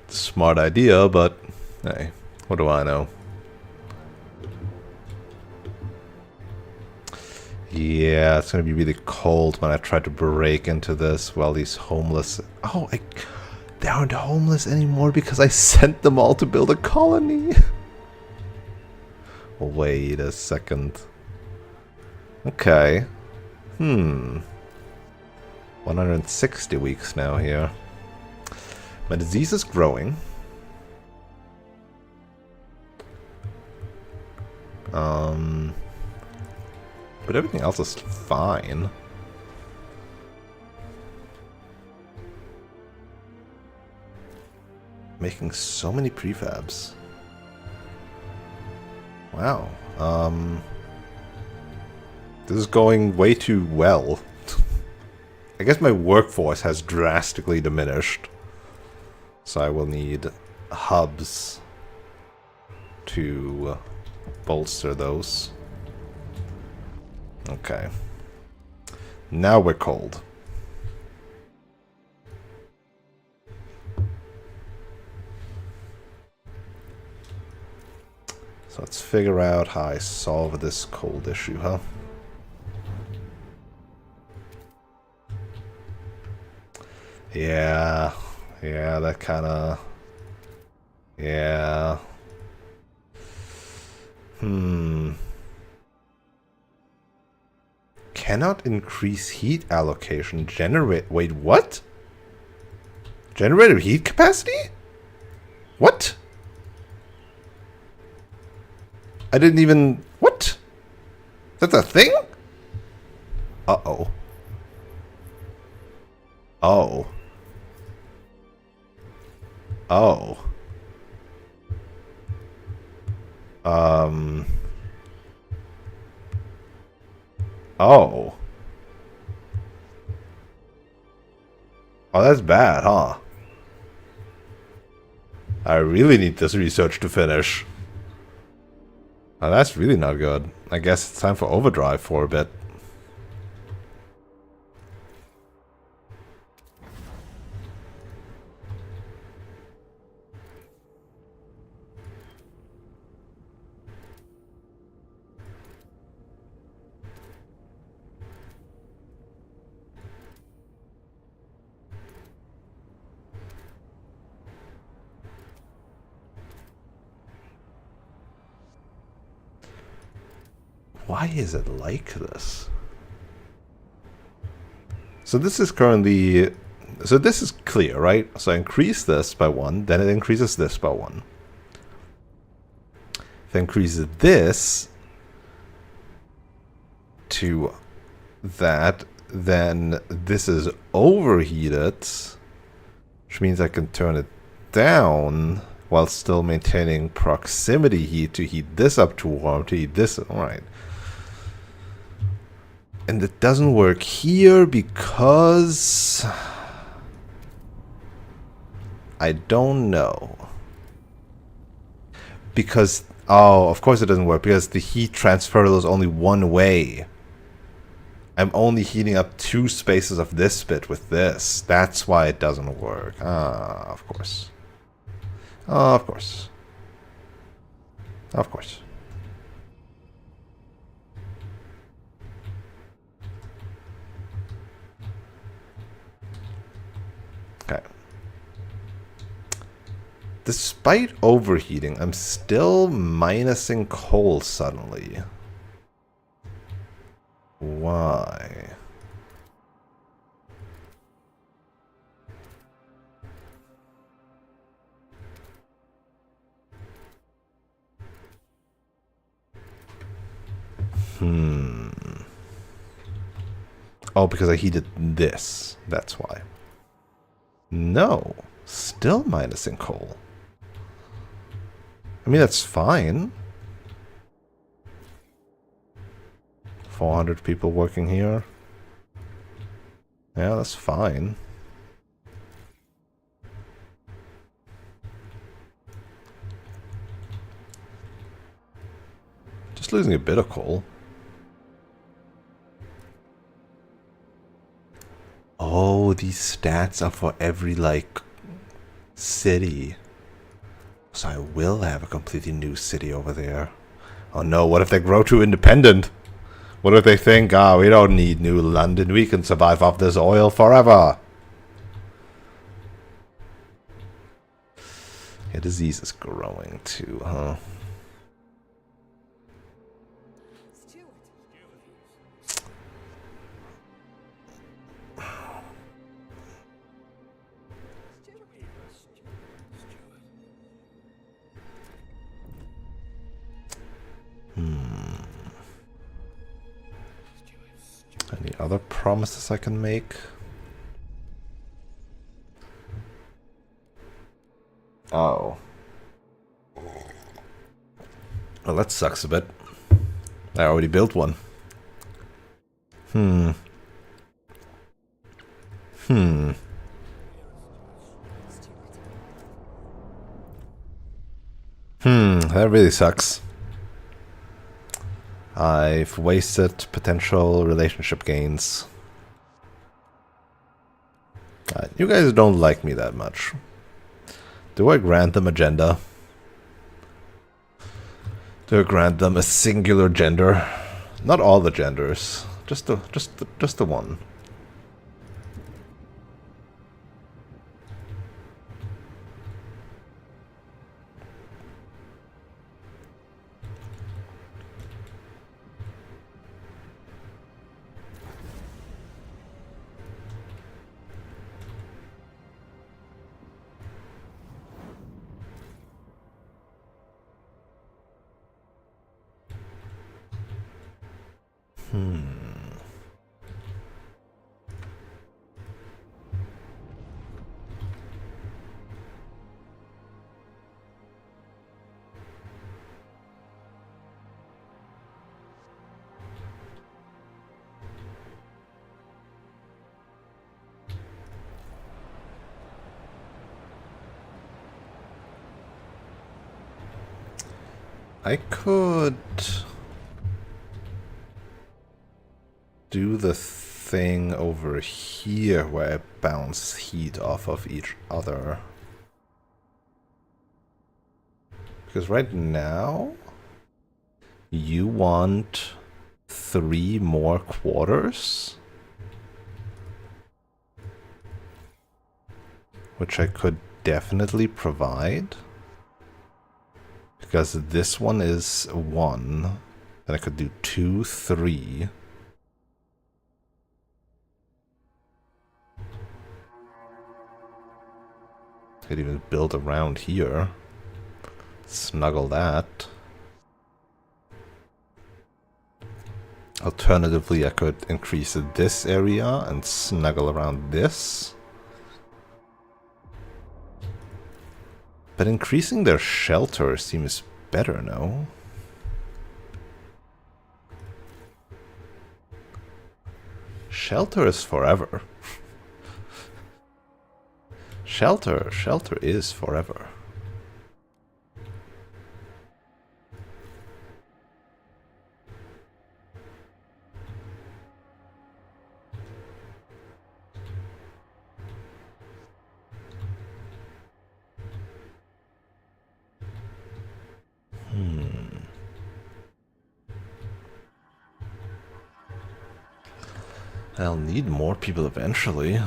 smart idea, but hey, what do I know? Yeah, it's gonna be really cold when I try to break into this while these homeless... Oh, they aren't homeless anymore because I sent them all to build a colony. Wait a second. Okay. 160 weeks now here. My disease is growing. But everything else is fine. Making so many prefabs. Wow. This is going way too well. I guess my workforce has drastically diminished. So I will need hubs to bolster those. Okay. Now we're cold. So let's figure out how I solve this cold issue, huh? Yeah, that kind of... Yeah. Cannot increase heat allocation. Wait, what? Generator heat capacity? What? I didn't even... What? That's a thing? Uh-oh. Oh. Oh. Oh. Oh, that's bad, huh? I really need this research to finish. Oh, that's really not good. I guess it's time for overdrive for a bit. Why is it like this? So this is currently... So this is clear, right? So I increase this by 1, then it increases this by 1. If I increase this to that, then this is overheated, which means I can turn it down while still maintaining proximity heat to heat this up to warm, to heat this. Alright. And it doesn't work here because... I don't know. Because... Oh, of course it doesn't work, because the heat transfer is only one way. I'm only heating up 2 spaces of this bit with this. That's why it doesn't work. Ah, of course. Oh, of course. Of course. Okay. Despite overheating, I'm still minusing coal suddenly. Why? Oh, because I heated this. That's why. No. Still minusing coal. I mean, that's fine. 400 people working here. Yeah, that's fine. Just losing a bit of coal. Oh, these stats are for every, like, city. So I will have a completely new city over there. Oh no, what if they grow too independent? What do they think? Ah, we don't need New London. We can survive off this oil forever. Yeah, disease is growing too, huh? Any other promises I can make? Oh. Well, that sucks a bit. I already built one. That really sucks. I've wasted potential relationship gains. You guys don't like me that much. Do I grant them a gender? Do I grant them a singular gender? Not all the genders, just the one. I could do the thing over here where I bounce heat off of each other. Because right now, you want 3 more quarters? Which I could definitely provide. Because this one is 1. Then I could do 2, 3. Could even build around here. Snuggle that. Alternatively, I could increase this area and snuggle around this. But increasing their shelter seems better, no? Shelter is forever. Shelter is forever. I'll need more people eventually.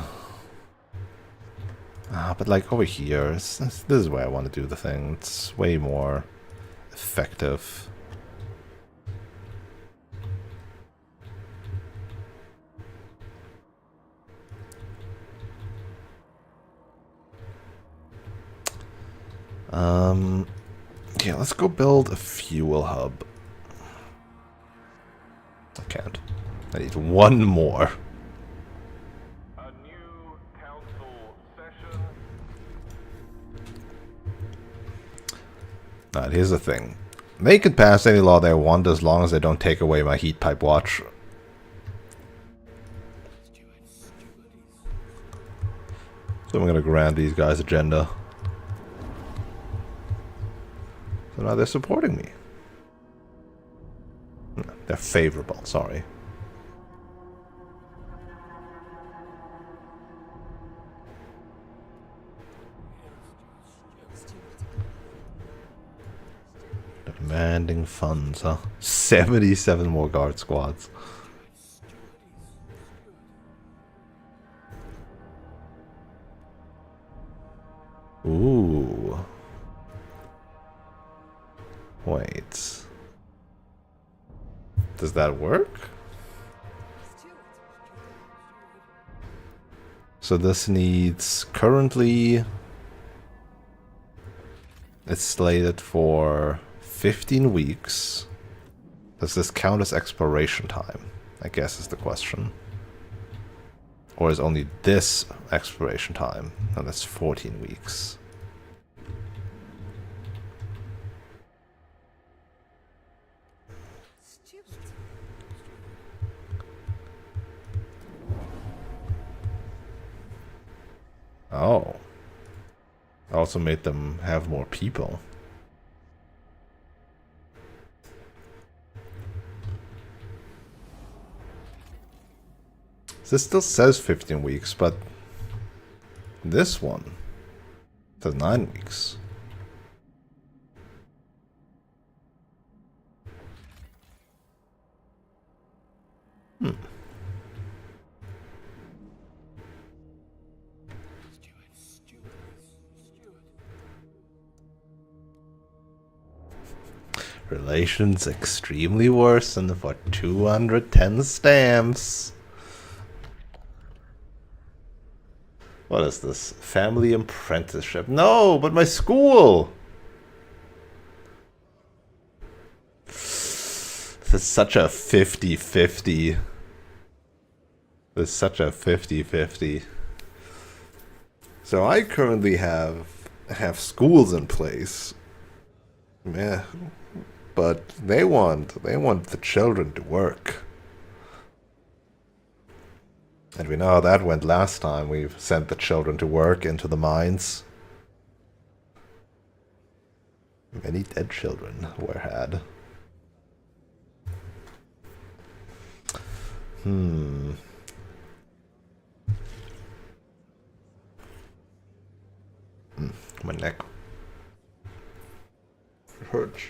But like over here, this is where I want to do the thing. It's way more effective. Yeah, let's go build a fuel hub. I can't. I need 1 more. A new council session. Alright, here's the thing. They can pass any law they want as long as they don't take away my heat pipe watch. So I'm gonna grant these guys agenda. So now they're supporting me. No, they're favorable, sorry. Demanding funds, huh? 77 more guard squads. Ooh. Wait. Does that work? So this needs currently it's slated for 15 weeks. Does this count as exploration time? I guess is the question. Or is only this exploration time? And that's 14 weeks. Oh. Also made them have more people. This still says 15 weeks, but this one says 9 weeks. Hmm. Relations extremely worsened for 210 stamps. What is this? Family apprenticeship. No, but my school! This is such a 50-50. This is such a 50-50. So I currently have schools in place. Yeah. But they want the children to work. And we know how that went last time we sent the children to work into the mines. Many dead children were had. My neck. It hurts.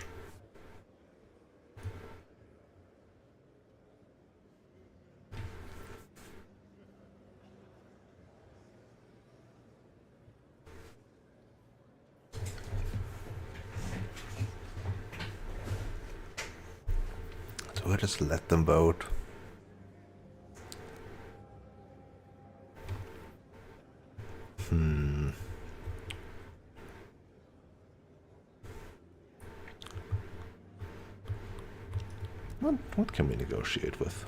Do I just let them vote? What can we negotiate with?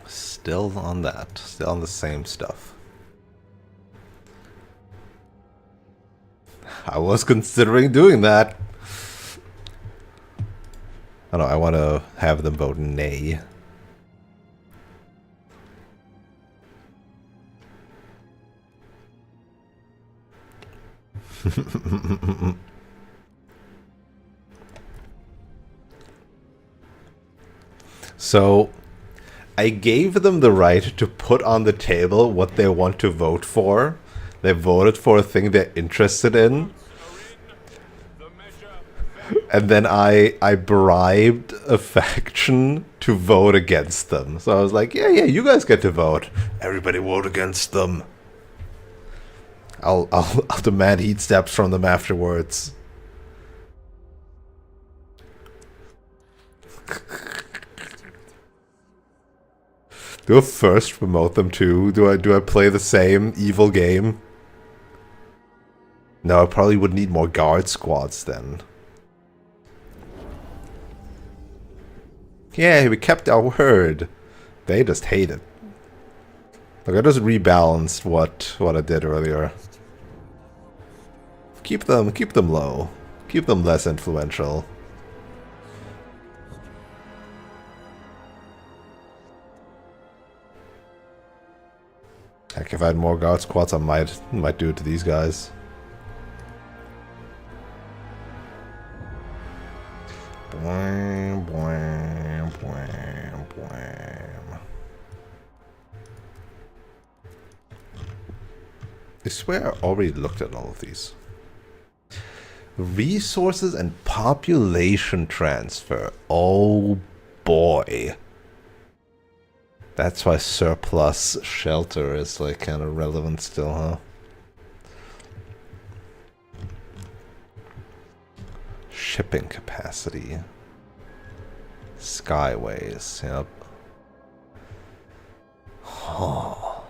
Still on that. Still on the same stuff. I was considering doing that. I don't know, I want to have them vote nay. So, I gave them the right to put on the table what they want to vote for. They voted for a thing they're interested in. And then I bribed a faction to vote against them. So I was like, yeah, you guys get to vote. Everybody vote against them. I'll demand heat steps from them afterwards. Do I first promote them too? Do I play the same evil game? No, I probably would need more guard squads then. Yeah, we kept our word. They just hate it. Look, I just rebalanced what I did earlier. Keep them low. Keep them less influential. Heck, if I had more guard squads, I might do it to these guys. Bwam, bwam, bwam, bwam. I swear I already looked at all of these. Resources and population transfer. Oh boy. That's why surplus shelter is like kind of relevant still, huh? Shipping capacity. Skyways, yep. Oh.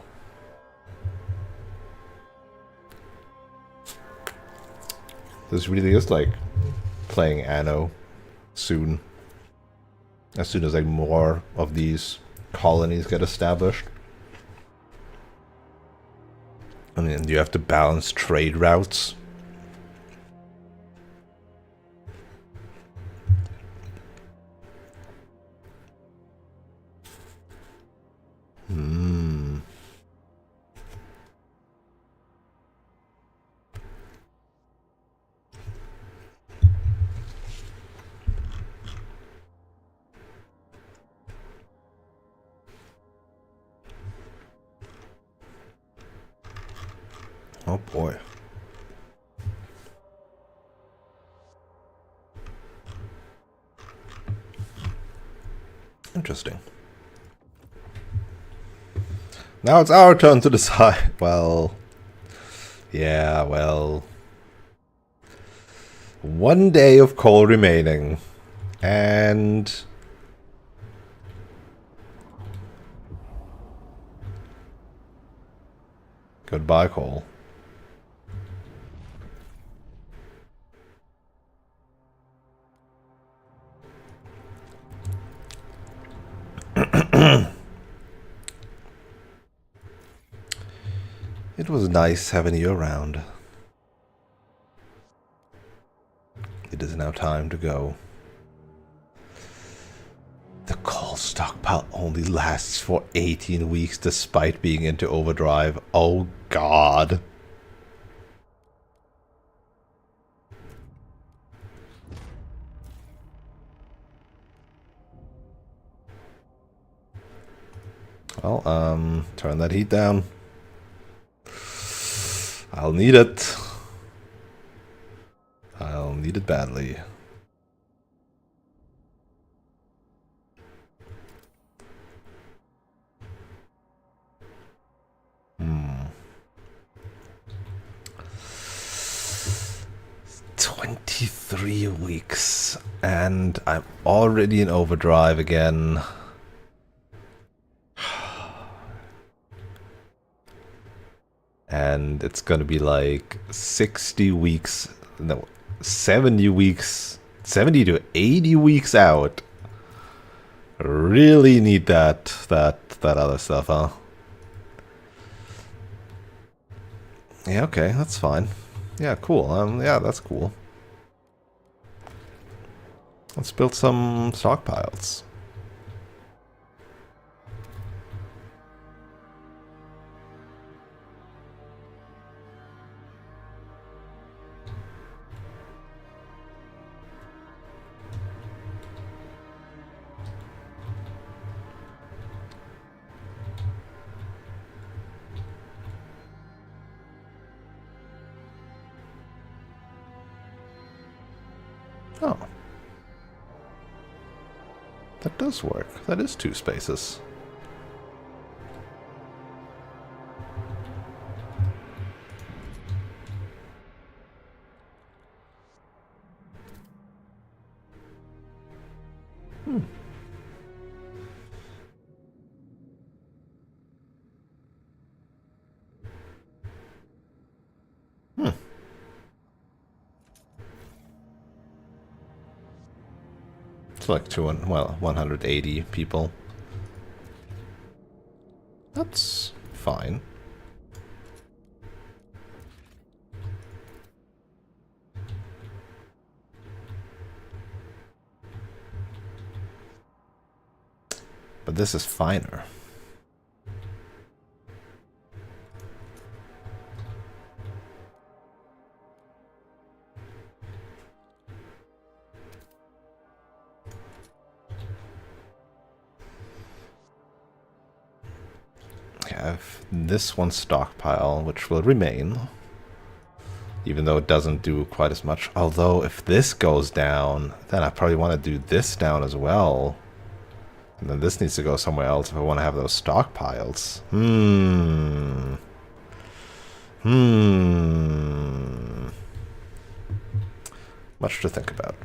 This really is like playing Anno soon. As soon as like more of these colonies get established. I mean, you have to balance trade routes. Oh boy. Interesting. Now it's our turn to decide. Well, yeah, well. One day of coal remaining. And goodbye, coal. It was nice having you around. It is now time to go. The coal stockpile only lasts for 18 weeks despite being into overdrive. Oh god. Well, turn that heat down. I'll need it. I'll need it badly. Hmm. 23 weeks. And I'm already in overdrive again. And it's gonna be like 60 weeks, no, 70 weeks, 70 to 80 weeks out. Really need that other stuff, huh? Yeah, okay, that's fine. Yeah, cool. Yeah, that's cool. Let's build some stockpiles. Oh. That does work. That is 2 spaces. It's like 180 people. That's fine. But this is finer. have this one stockpile, which will remain. Even though it doesn't do quite as much. Although, if this goes down, then I probably want to do this down as well. And then this needs to go somewhere else if I want to have those stockpiles. Much to think about.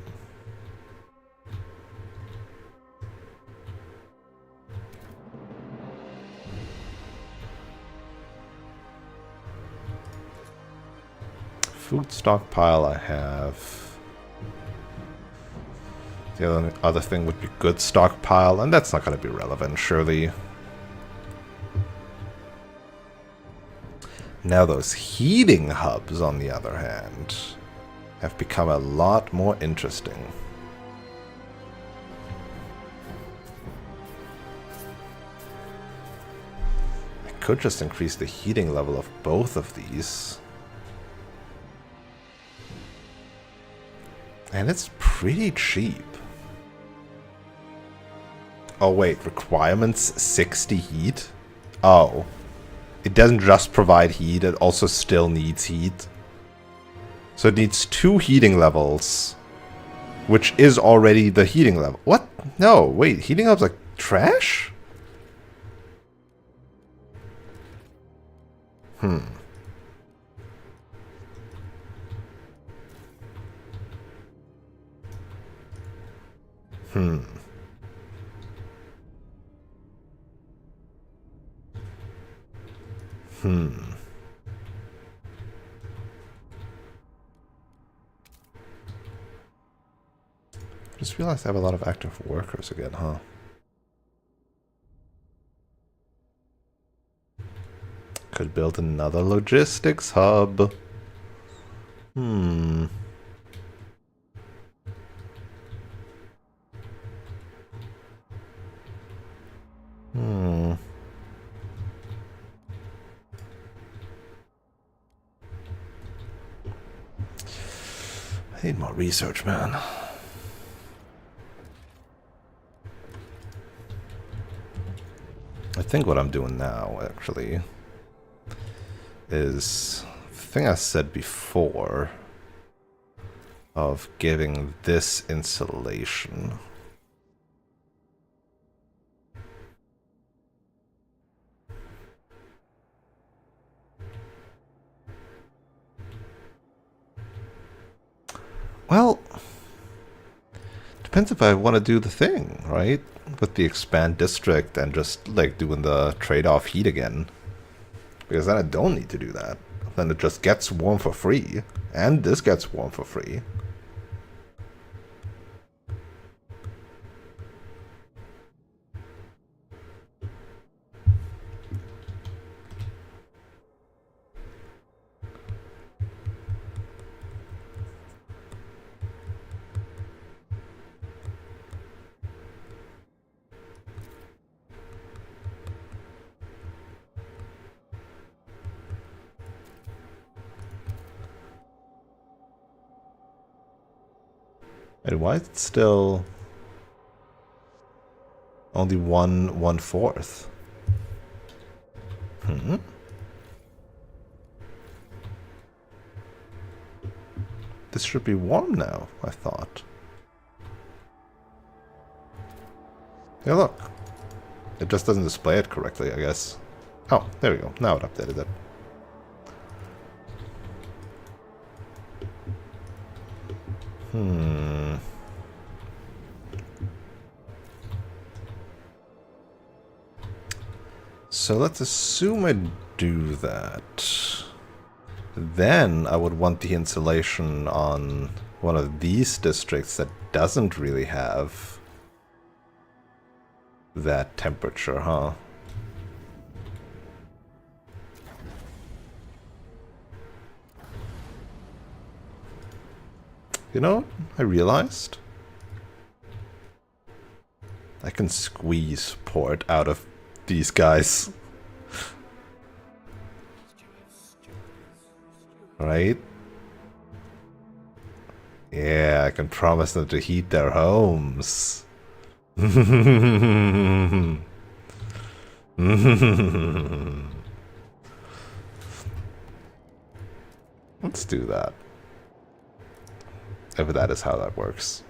Food stockpile I have. The other thing would be good stockpile, and that's not going to be relevant, surely. Now those heating hubs, on the other hand, have become a lot more interesting. I could just increase the heating level of both of these. And it's pretty cheap. Oh wait, requirements 60 heat? Oh. It doesn't just provide heat, it also still needs heat. So it needs 2 heating levels. Which is already the heating level. What? No, wait, heating levels are trash? Just realized I have a lot of active workers again, huh? Could build another logistics hub. I need more research, man. I think what I'm doing now, actually, is the thing I said before of giving this insulation. Well, depends if I want to do the thing, right? With the expand district and just like doing the trade-off heat again. Because then I don't need to do that. Then it just gets warm for free. And this gets warm for free. And why is it still only 1/4? This should be warm now, I thought. Yeah, look. It just doesn't display it correctly, I guess. Oh, there we go. Now it updated it. So let's assume I do that. Then I would want the insulation on one of these districts that doesn't really have that temperature, huh? You know, I realized I can squeeze port out of these guys. Right? Yeah, I can promise them to heat their homes. Let's do that. If that is how that works.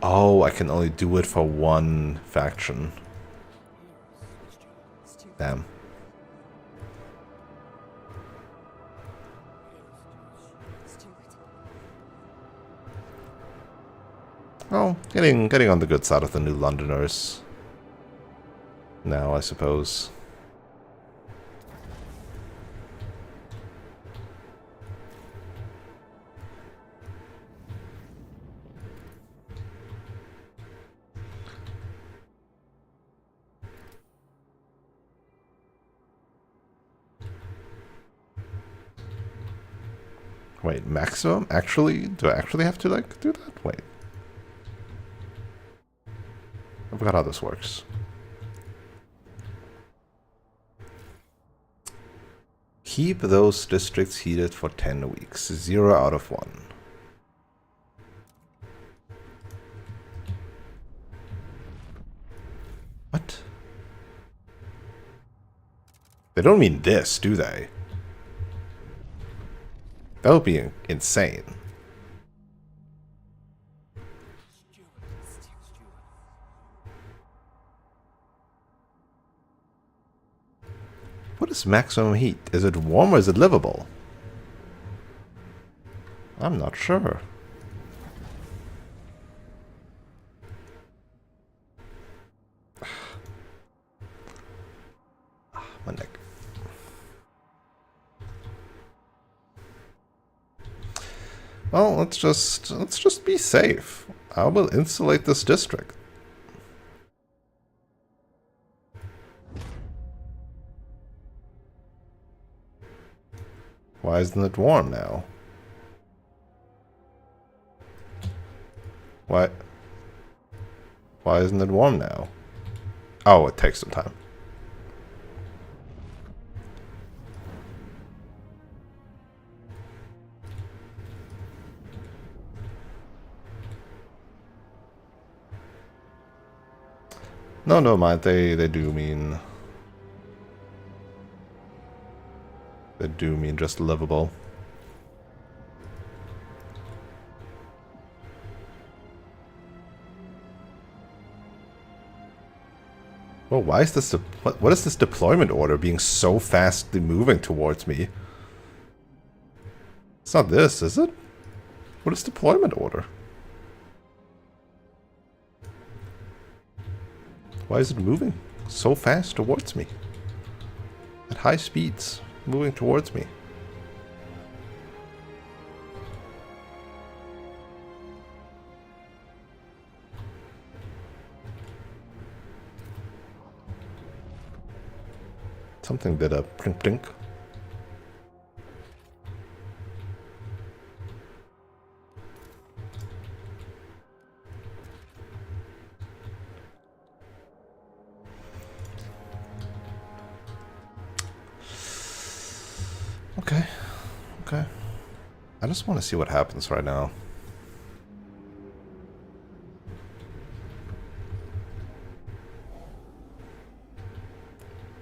Oh, I can only do it for one faction. Damn. Well, getting on the good side of the New Londoners. Now, I suppose. Wait, maximum? Actually? Do I actually have to, like, do that? Wait. I forgot how this works. Keep those districts heated for 10 weeks. 0 out of 1. What? They don't mean this, do they? That would be insane. What is maximum heat? Is it warm or is it livable? I'm not sure. My neck. Well, let's just be safe. I will insulate this district. Why isn't it warm now? Why isn't it warm now? Oh, it takes some time. No, no, mind. They do mean... They do mean just livable. Well, why is this... What is this deployment order being so fastly moving towards me? It's not this, is it? What is deployment order? Why is it moving so fast towards me? At high speeds, moving towards me. Something did a plink plink. Okay. Okay. I just want to see what happens right now.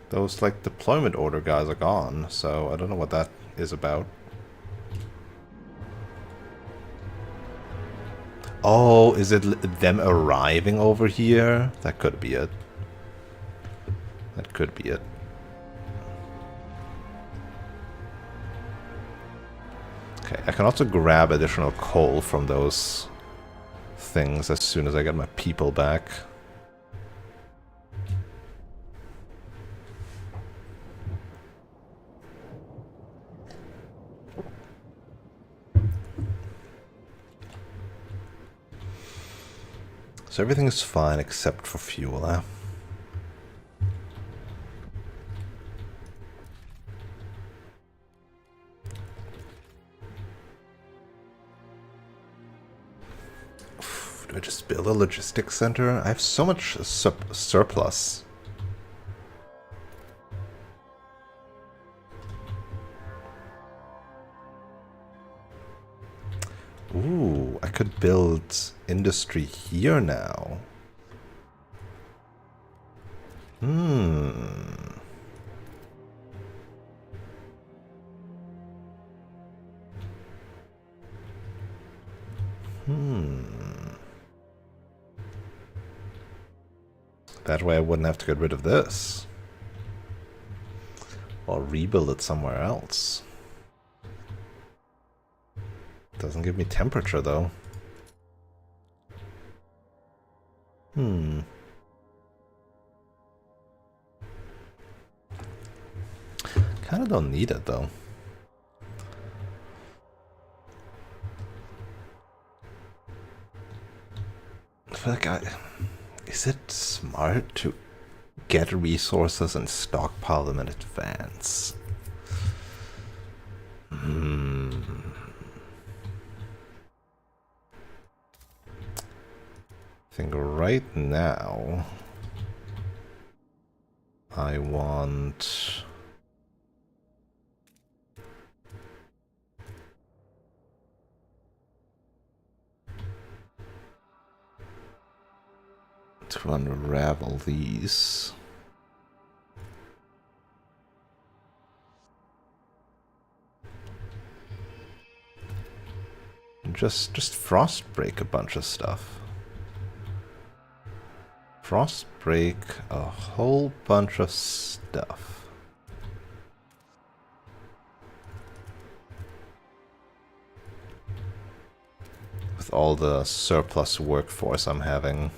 Those, like, deployment order guys are gone, so I don't know what that is about. Oh, is it them arriving over here? That could be it. That could be it. Okay, I can also grab additional coal from those things as soon as I get my people back. So everything is fine except for fuel, huh? Do I just build a logistics center? I have so much surplus. Ooh, I could build industry here now. Hmm. That way I wouldn't have to get rid of this. Or rebuild it somewhere else. Doesn't give me temperature though. Kinda don't need it though. I feel like is it smart to get resources and stockpile them in advance? I think right now I want to unravel these. Just frost break a bunch of stuff. Frost break a whole bunch of stuff. With all the surplus workforce I'm having.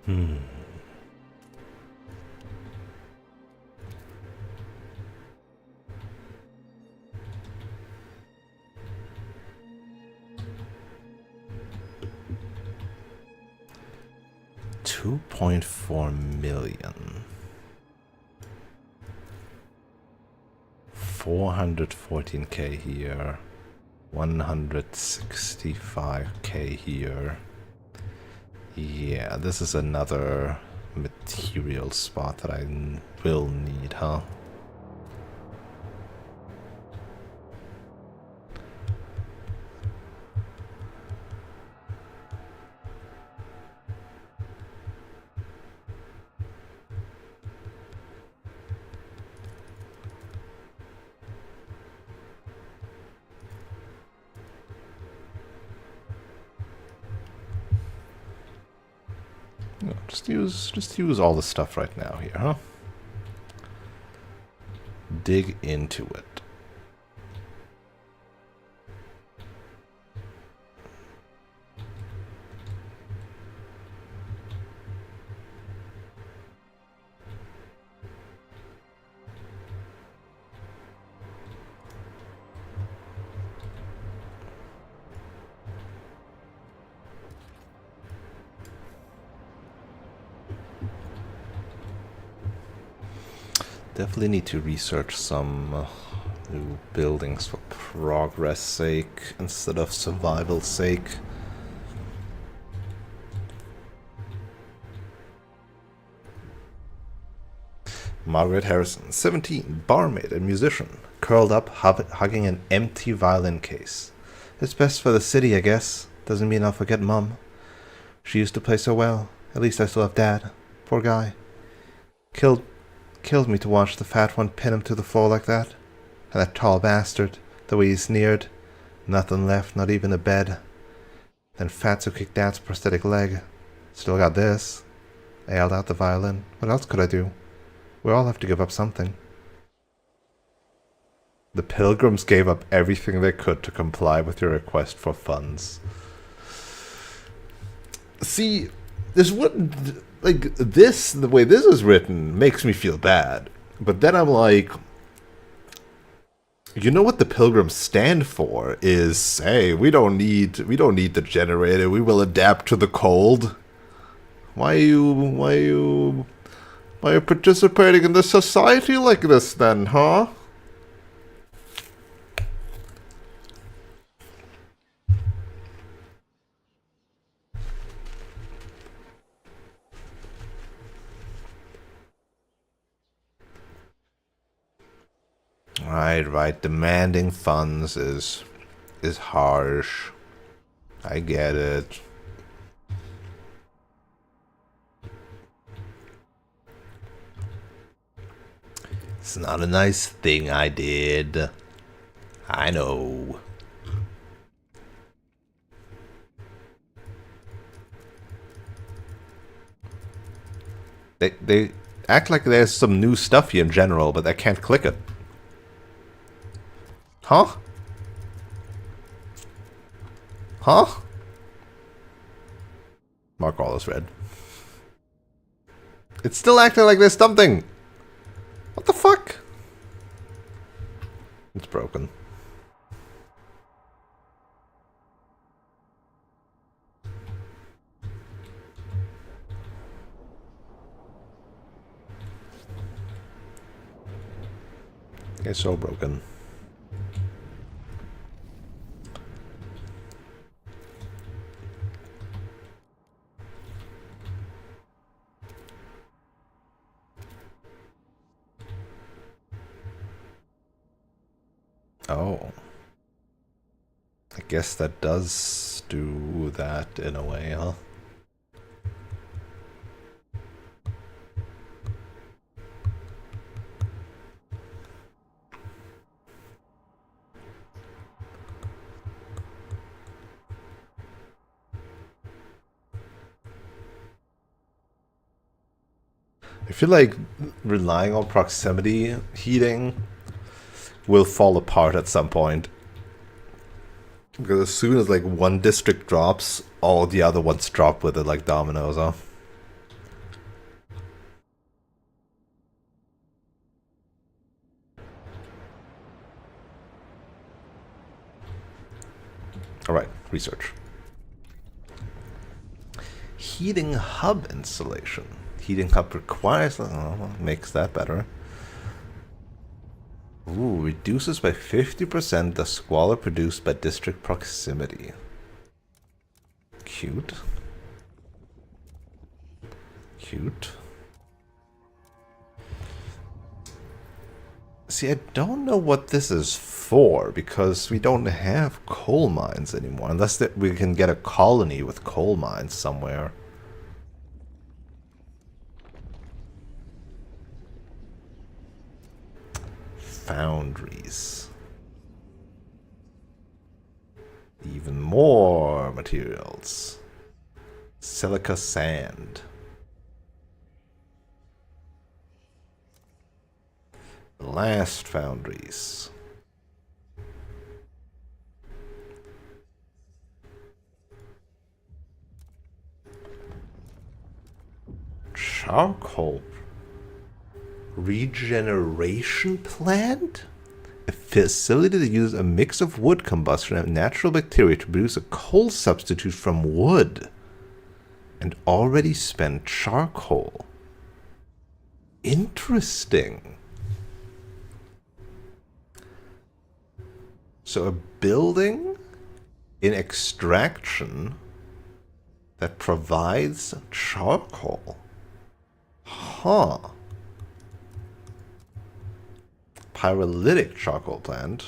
Hmm. $2.4 million. 414k here. 165k here. Yeah, this is another material spot that I will need, huh? No, just use all the stuff right now here, huh? Dig into it. Definitely need to research some new buildings for progress sake instead of survival sake. Margaret Harrison, 17, barmaid and musician, curled up hugging an empty violin case. It's best for the city, I guess. Doesn't mean I'll forget Mum. She used to play so well. At least I still have Dad. Poor guy. Killed me to watch the fat one pin him to the floor like that. And that tall bastard, the way he sneered. Nothing left, not even a bed. Then Fatso kicked Dad's prosthetic leg. Still got this. I held out the violin. What else could I do? We all have to give up something. The pilgrims gave up everything they could to comply with your request for funds. See, this wouldn't... Like, this, the way this is written, makes me feel bad. But then I'm like... You know what the pilgrims stand for is, hey, we don't need the generator, we will adapt to the cold. Why are you participating in this society like this then, huh? Right. Demanding funds is harsh. I get it. It's not a nice thing I did. I know. They act like there's some new stuff here in general, but I can't click it. Huh? Huh? Mark all is red. It's still acting like there's something. What the fuck? It's broken. It's so broken. Oh. I guess that does do that in a way, huh? I feel like relying on proximity heating will fall apart at some point. Because as soon as like one district drops, all the other ones drop with it like dominoes, huh? Alright, research. Heating hub installation. Heating hub requires... makes that better. Ooh, reduces by 50% the squalor produced by district proximity. Cute. Cute. See, I don't know what this is for, because we don't have coal mines anymore. Unless that we can get a colony with coal mines somewhere. Foundries. Even more materials. Silica sand. Last foundries. Charcoal regeneration plant? A facility that uses a mix of wood combustion and natural bacteria to produce a coal substitute from wood and already spent charcoal. Interesting. So a building in extraction that provides charcoal. Huh. Pyrolytic charcoal plant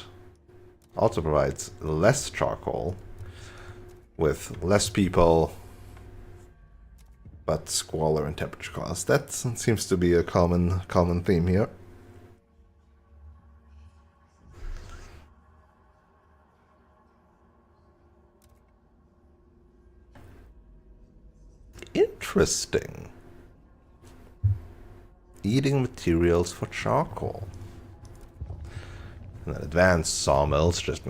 also provides less charcoal. with less people, but squalor and temperature cost. That seems to be a common theme here. Interesting. Eating materials for charcoal. And then advanced sawmills just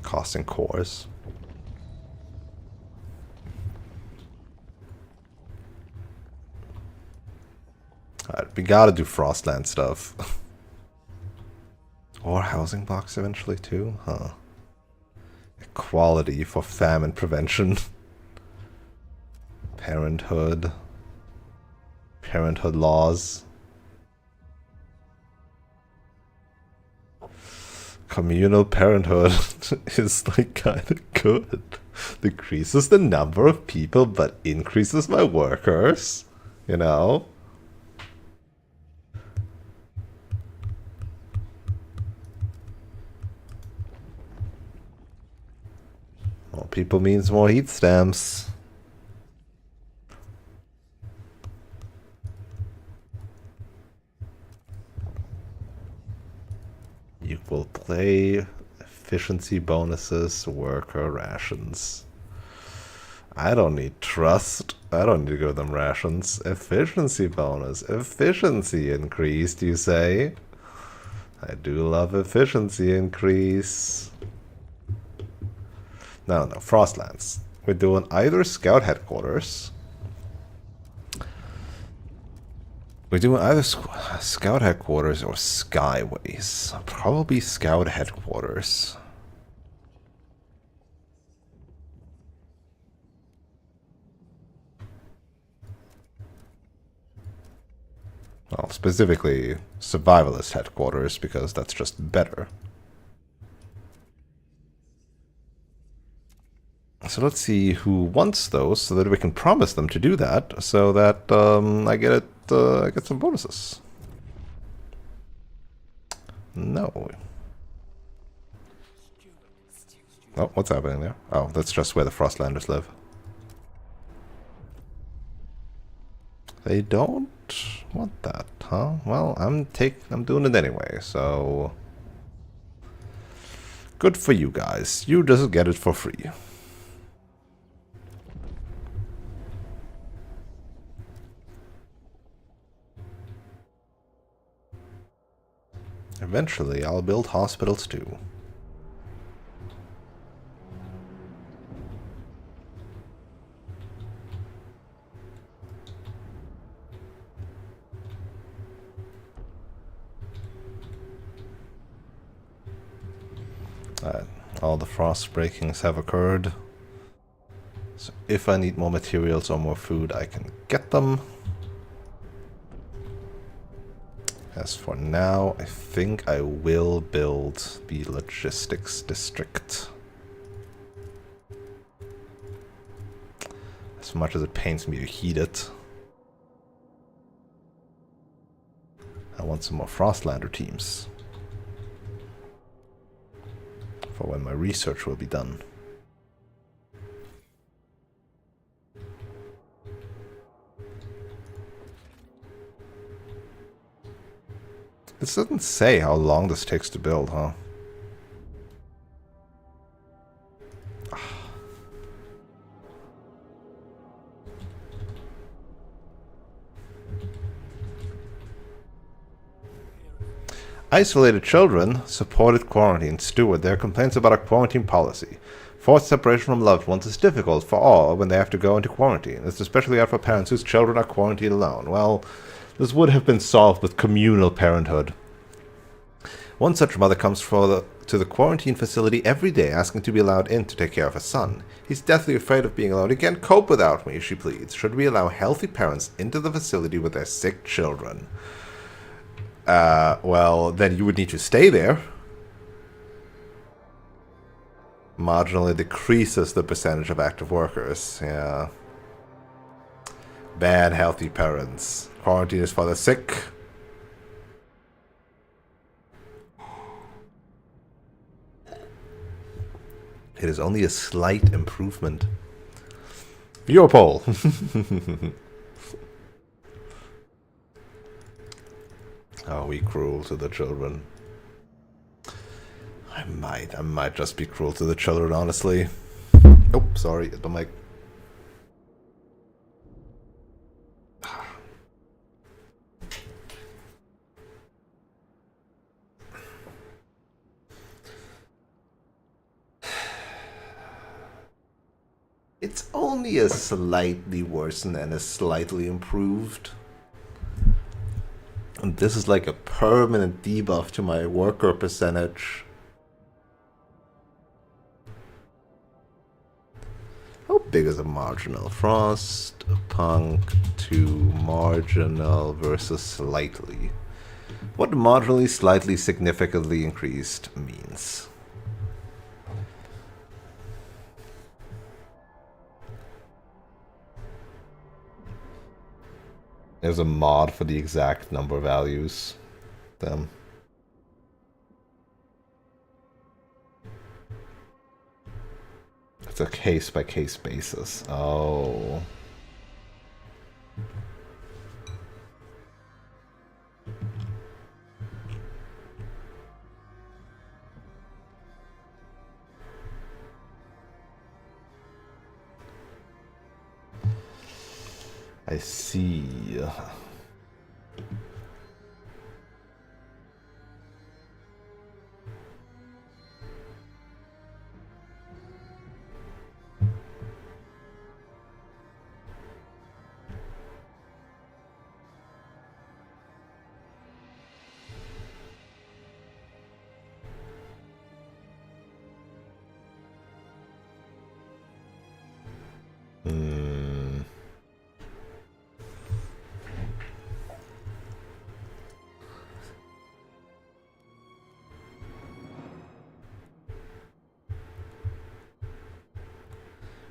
costing cores. Alright, we gotta do Frostland stuff. Or housing blocks eventually too, huh? Equality for famine prevention. Parenthood. Parenthood laws. Communal parenthood is like kind of good. Decreases the number of people but increases my workers. You know? More people means more heat stamps. Equal play, efficiency bonuses, worker rations. I don't need trust. I don't need to give them rations. Efficiency bonus. Efficiency increased, you say? I do love efficiency increase. No, Frostlands. We're doing either Scout Headquarters. We're doing either Scout Headquarters or Skyways. Probably Scout Headquarters. Well, specifically Survivalist Headquarters, because that's just better. So let's see who wants those, so that we can promise them to do that, so that I get some bonuses. No. Oh, what's happening there? Oh, that's just where the Frostlanders live. They don't want that, huh? Well, I'm doing it anyway, so good for you guys. You just get it for free. Eventually, I'll build hospitals too. All the frost breakings have occurred. So if I need more materials or more food, I can get them. As for now, I think I will build the logistics district. As much as it pains me to heat it. I want some more Frostlander teams. For when my research will be done. This doesn't say how long this takes to build, huh? Isolated children supported quarantine steward their complaints about a quarantine policy. Forced separation from loved ones is difficult for all when they have to go into quarantine. It's especially hard for parents whose children are quarantined alone. Well, this would have been solved with communal parenthood. One such mother comes to the quarantine facility every day asking to be allowed in to take care of her son. He's deathly afraid of being alone. He can't cope without me, she pleads. Should we allow healthy parents into the facility with their sick children? Well, then you would need to stay there. Marginally decreases the percentage of active workers, yeah. Bad healthy parents. Quarantine is for the sick. It is only a slight improvement. Viewer poll. Are we cruel to the children? I might just be cruel to the children, honestly. Oh, sorry, the mic. It's only a slightly worsened and a slightly improved. And this is like a permanent debuff to my worker percentage. How big is a marginal? Frostpunk to marginal versus slightly. What marginally, slightly, significantly increased means. There's a mod for the exact number values. Damn. It's a case-by-case basis. Oh. I see.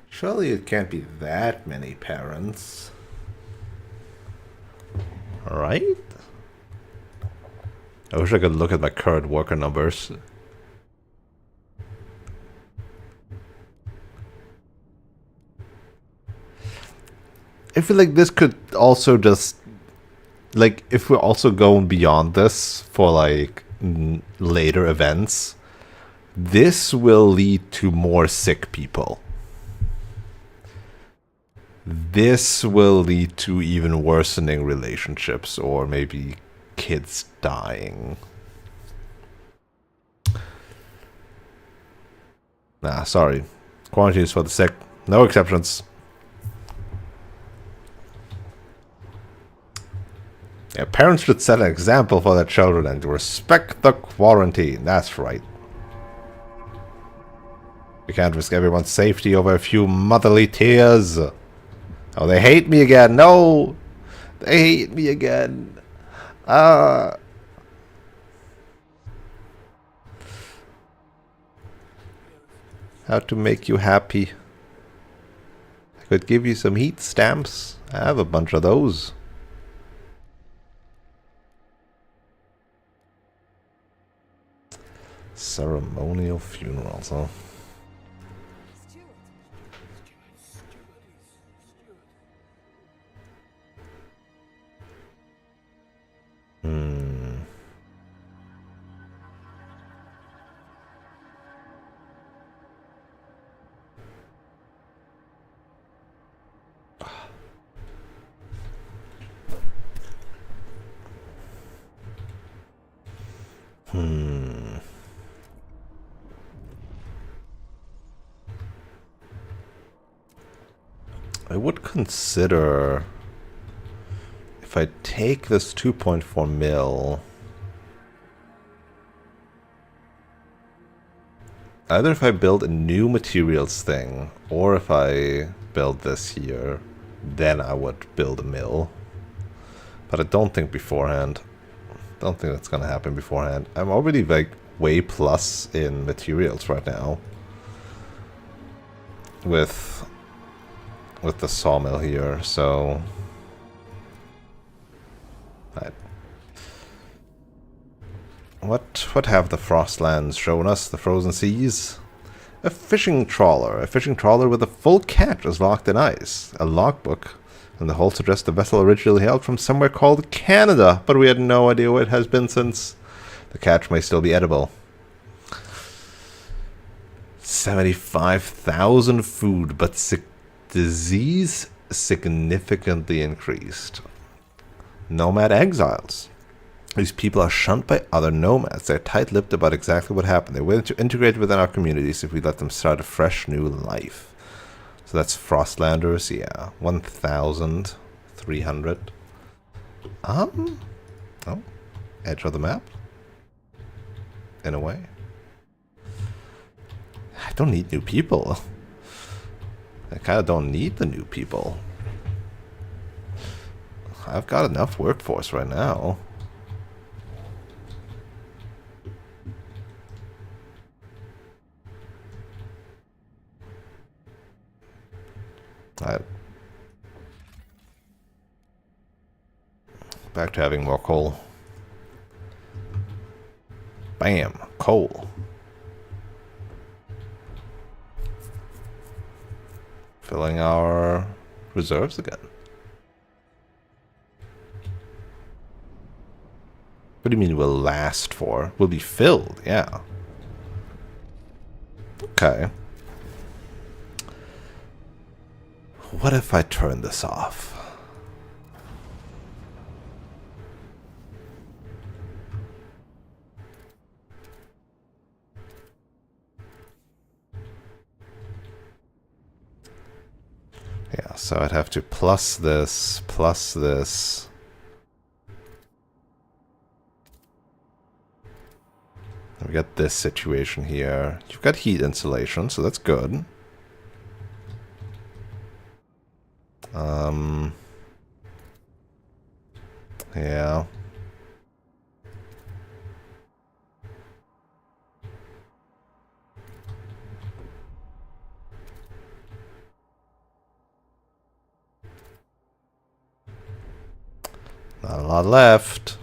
Surely it can't be that many parents. Right? I wish I could look at my current worker numbers. I feel like this could also just... Like, if we're also going beyond this for, like, later events, this will lead to more sick people. This will lead to even worsening relationships, or maybe kids dying. Nah, sorry. Quarantine is for the sick. No exceptions. Yeah, parents should set an example for their children and respect the quarantine. That's right. We can't risk everyone's safety over a few motherly tears. Oh, they hate me again. No! They hate me again. How to make you happy. I could give you some heat stamps. I have a bunch of those. Ceremonial funerals, huh? I would consider if I take this 2.4 mil, either if I build a new materials thing or if I build this here, then I would build a mill. But I don't think beforehand. Don't think that's gonna happen beforehand. I'm already like way plus in materials right now with the sawmill here, so what have the Frostlands shown us? The frozen seas? A fishing trawler. A fishing trawler with a full catch is locked in ice. A logbook. And the hull suggests the vessel originally hailed from somewhere called Canada, but we had no idea where it has been since. The catch may still be edible. 75,000 food, but disease significantly increased. Nomad exiles. These people are shunned by other nomads. They're tight-lipped about exactly what happened. They're willing to integrate within our communities if we let them start a fresh new life. So that's Frostlanders, yeah. 1,300. Oh, edge of the map. In a way. I don't need new people. I kind of don't need the new people. I've got enough workforce right now. Back to having more coal. Bam, coal. Filling our reserves again. What do you mean will last for? Will be filled, yeah. Okay. What if I turn this off? Yeah, so I'd have to plus this, plus this. We got this situation here. You've got heat insulation, so that's good. Yeah. Not a lot left.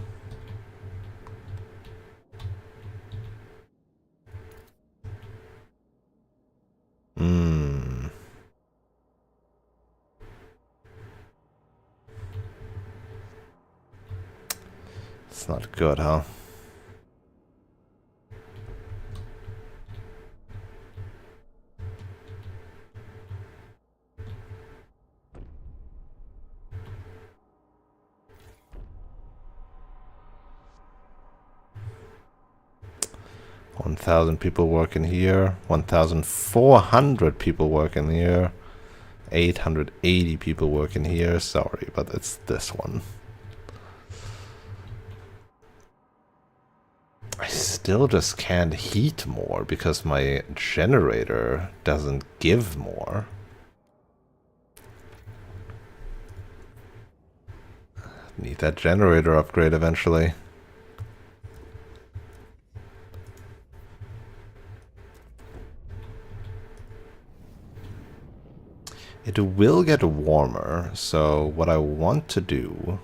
It's not good, huh? $1,000 people working here. 1,400 people working here. 880 people working here. Sorry, but it's this one. I still just can't heat more because my generator doesn't give more. Need that generator upgrade eventually. It will get warmer, so what I want to do...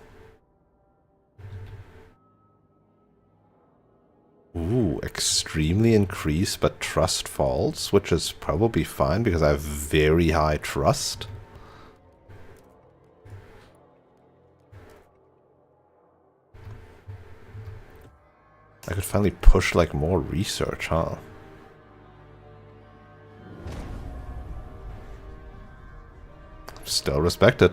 Ooh, extremely increased, but trust falls, which is probably fine because I have very high trust. I could finally push like more research, huh? Still respect it.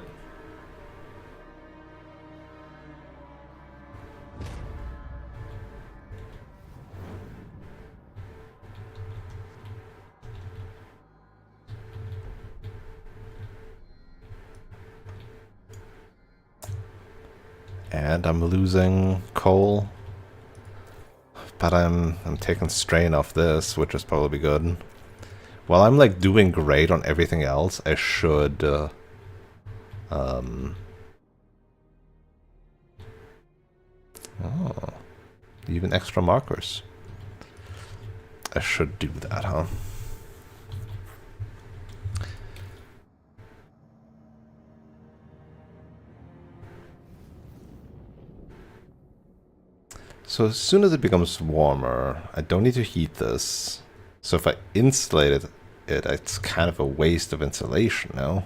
And I'm losing coal. But I'm taking strain off this, which is probably good. While I'm like doing great on everything else, I should oh, even extra markers. I should do that, huh? So as soon as it becomes warmer, I don't need to heat this. So if I insulate it It's kind of a waste of insulation, no?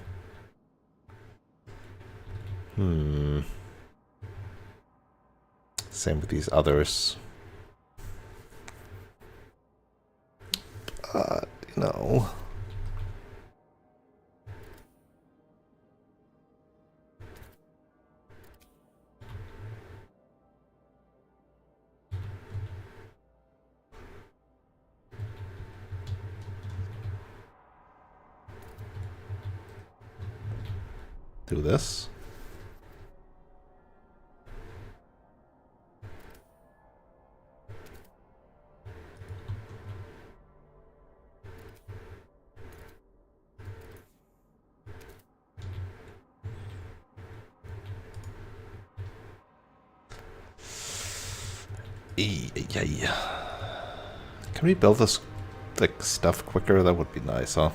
Same with these others. You know. Do this. Yeah. Can we build this like stuff quicker? That would be nice, huh?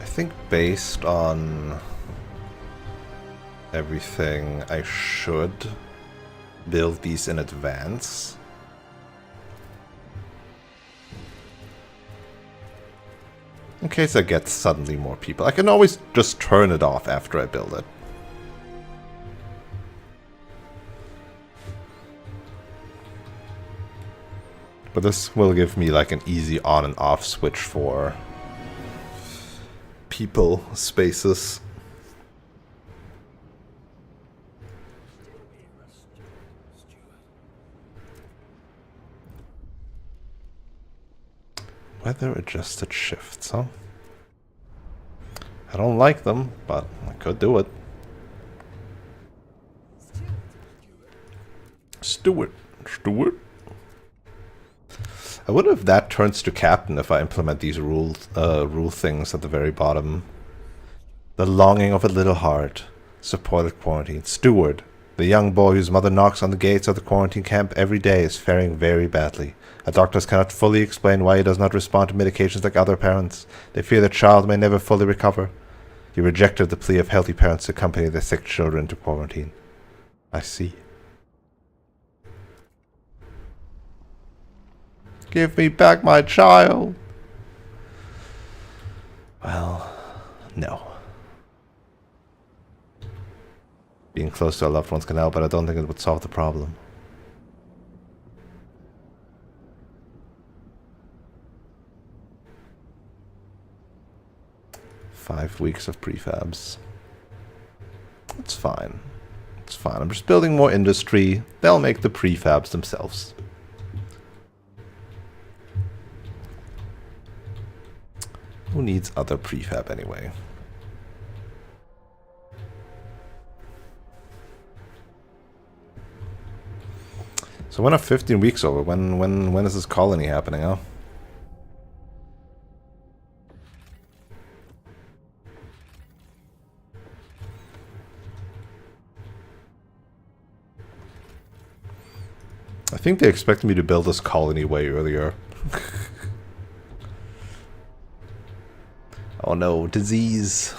I think based on everything, I should build these in advance. In case I get suddenly more people. I can always just turn it off after I build it. But this will give me like an easy on and off switch for people spaces. Weather adjusted shifts, huh? I don't like them, but I could do it. Steward. I wonder if that turns to captain if I implement these rule things at the very bottom. The longing of a little heart. Supported quarantine. Steward. The young boy whose mother knocks on the gates of the quarantine camp every day is faring very badly. Doctors cannot fully explain why he does not respond to medications like other parents. They fear the child may never fully recover. He rejected the plea of healthy parents to accompany their sick children to quarantine. I see. Give me back my child! Well, no. Being close to our loved ones can help, but I don't think it would solve the problem. "5 weeks of prefabs. It's fine. It's fine. I'm just building more industry. They'll make the prefabs themselves. Who needs other prefab anyway? So when are 15 weeks over? When is this colony happening, huh? I think they expected me to build this colony way earlier. Oh no, disease.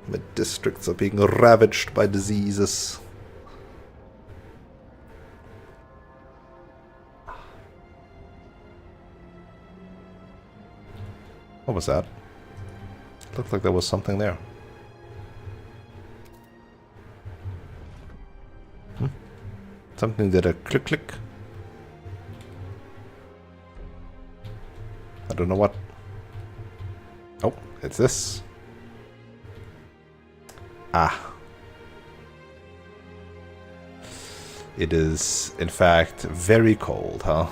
My districts are being ravaged by diseases. What was that? Looked like there was something there. Something did a click click. I don't know what. Oh, it's this. Ah. It is, in fact, very cold, huh?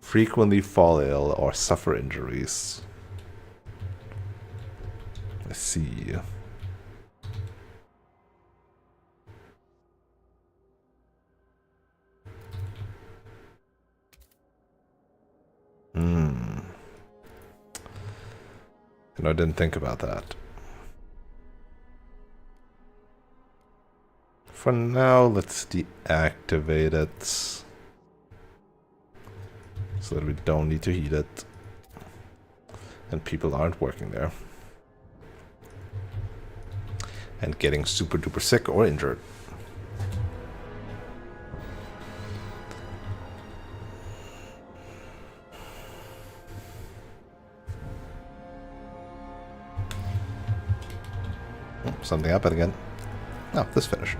Frequently fall ill or suffer injuries. Let's see. I didn't think about that. For now, let's deactivate it. So that we don't need to heat it. And people aren't working there. And getting super duper sick or injured. Oh, something happened again. Oh, this finished.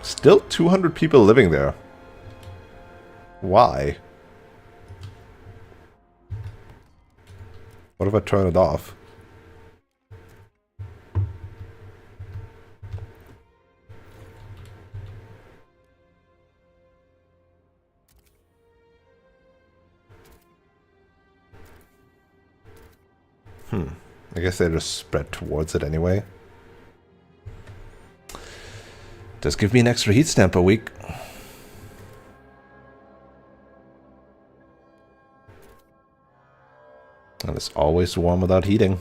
Still 200 people living there. Why? What if I turn it off? I guess they just spread towards it anyway. Does give me an extra heat stamp a week. And it's always warm without heating.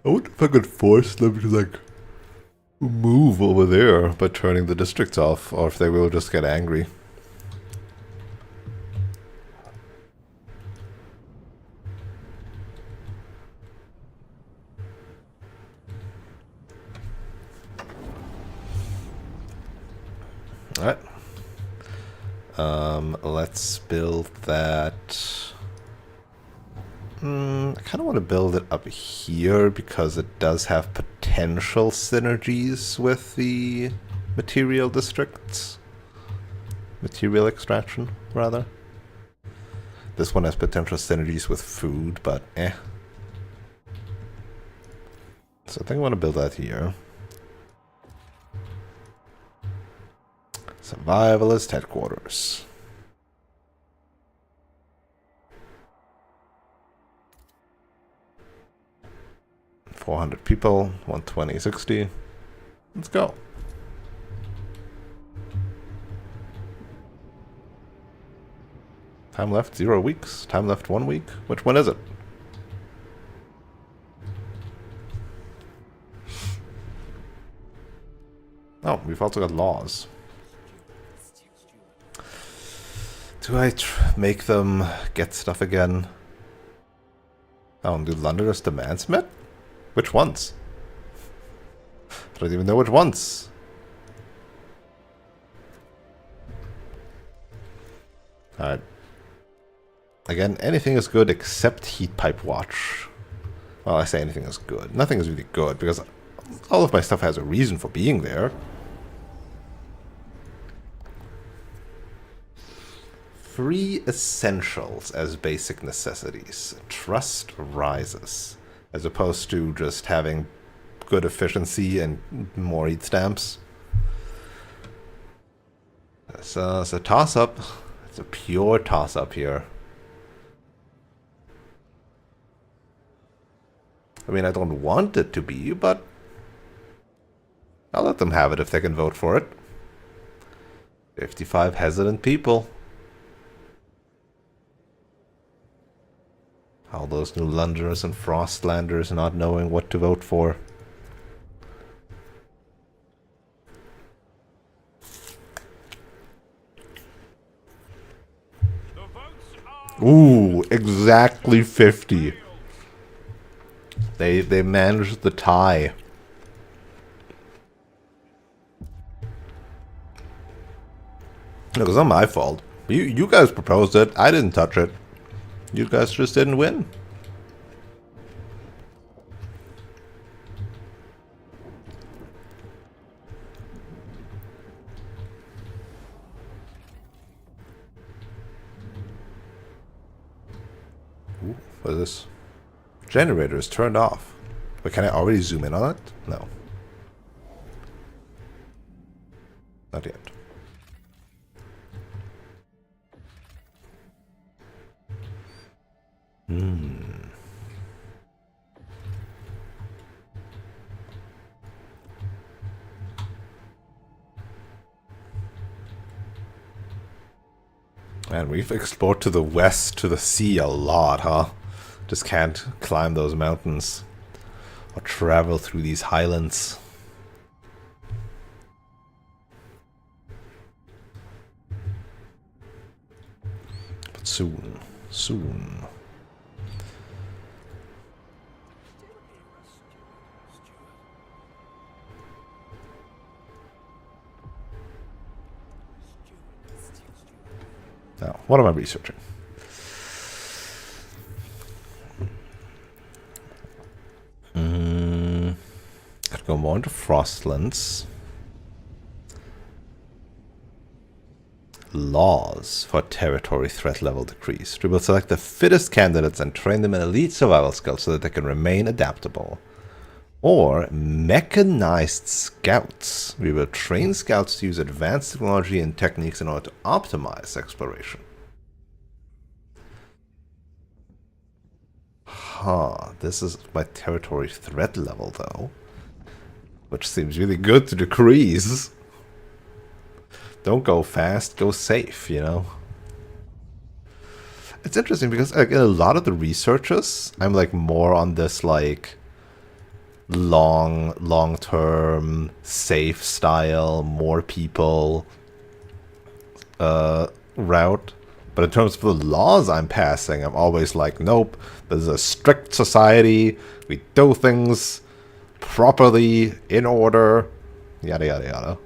I wonder if I could force them to, like, move over there by turning the districts off, or if they will just get angry. Alright. Let's build that. I kind of want to build it up here because it does have potential synergies with the material districts. Material extraction, rather. This one has potential synergies with food, but eh. So I think I want to build that here. Survivalist headquarters. $400 people, 120, 60. Let's go. Time left 0 weeks. Time left 1 week. Which one is it? Oh, we've also got laws. Do I make them get stuff again? Oh, and do Londoners demands met? Which ones? I don't even know which ones. Alright. Again, anything is good except Heat Pipe Watch. Well, I say anything is good. Nothing is really good because all of my stuff has a reason for being there. Three essentials as basic necessities. Trust rises. As opposed to just having good efficiency and more heat stamps. It's a toss-up. It's a pure toss-up here. I mean, I don't want it to be, but I'll let them have it if they can vote for it. 55 hesitant people. All those New Londoners and Frostlanders not knowing what to vote for. Ooh, exactly 50. They managed the tie. It was not my fault. You guys proposed it. I didn't touch it. You guys just didn't win. Ooh, what is this? Generator is turned off. But can I already zoom in on it? No. Not yet. Man, we've explored to the west, to the sea a lot, huh? Just can't climb those mountains or travel through these highlands. But soon, soon. Now, what am I researching? Gotta go more into Frostlands. Laws for territory threat level decrease. We will select the fittest candidates and train them in elite survival skills so that they can remain adaptable. Or mechanized scouts. We will train scouts to use advanced technology and techniques in order to optimize exploration. Huh, this is my territory threat level though. Which seems really good to decrease. Don't go fast, go safe, you know? It's interesting because like, in a lot of the researches, I'm like more on this like long-term, safe style, more people route. But in terms of the laws I'm passing, I'm always like, nope, this is a strict society. We do things properly, in order, yada yada yada.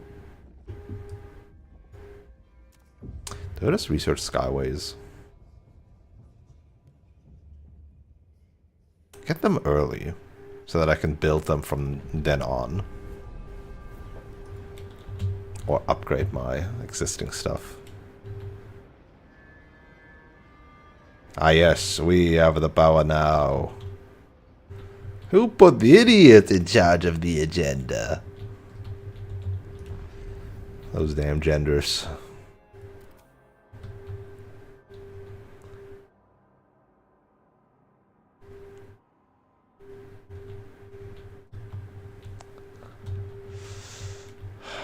Do I just research skyways? Get them early, so that I can build them from then on. Or upgrade my existing stuff. Ah yes, we have the power now. Who put the idiot in charge of the agenda? Those damn genders.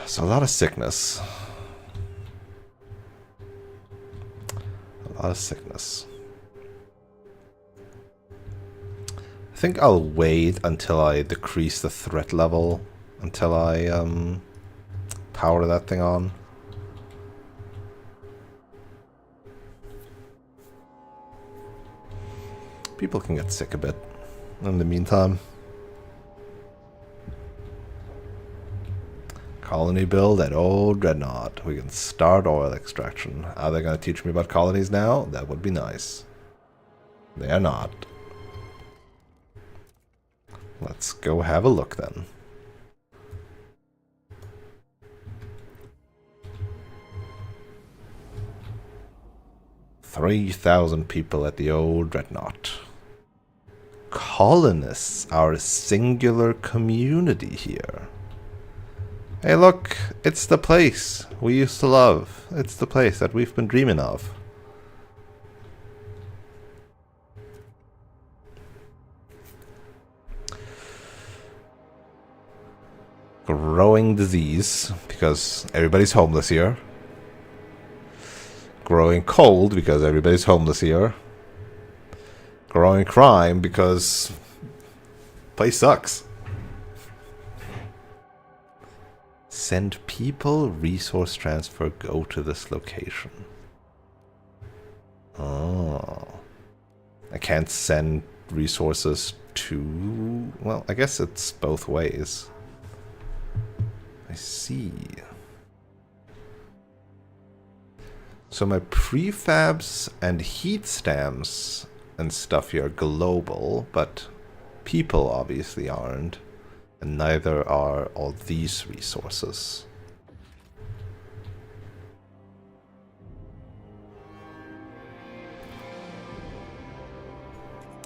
So a lot of sickness. A lot of sickness. I think I'll wait until I decrease the threat level, until I power that thing on. People can get sick a bit in the meantime. Colony build at old Dreadnought. We can start oil extraction. Are they going to teach me about colonies now? That would be nice. They are not. Let's go have a look then. "3,000 people at the old Dreadnought. Colonists are a singular community here. Hey look, it's the place we used to love. It's the place that we've been dreaming of." Growing disease, because everybody's homeless here. Growing cold, because everybody's homeless here. Growing crime, because place sucks. Send people, resource transfer, go to this location. Oh. I can't send resources to... Well, I guess it's both ways. I see. So my prefabs and heat stamps and stuff here are global, but people obviously aren't. And neither are all these resources.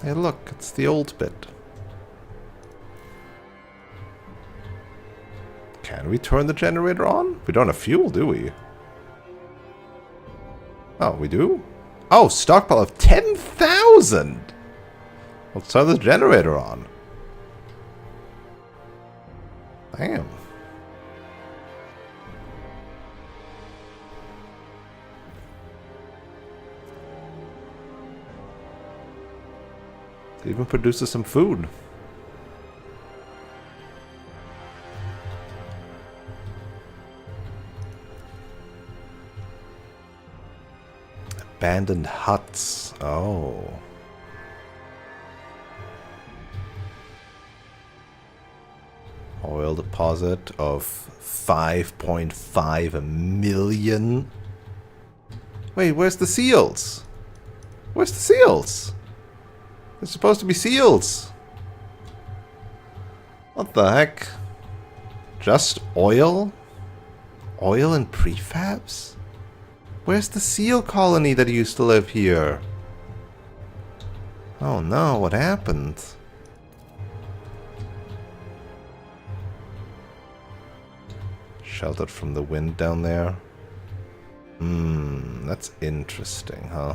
Hey look, it's the old bit. Can we turn the generator on? We don't have fuel, do we? Oh, we do? Oh, stockpile of 10,000! Let's turn the generator on. Damn. even produces some food. Abandoned huts. Oh. Oil deposit of 5.5 million. Wait, where's the seals? Where's the seals? There's supposed to be seals. What the heck? Just oil? Oil and prefabs? Where's the seal colony that used to live here? Oh no, what happened? Sheltered from the wind down there. That's interesting, huh?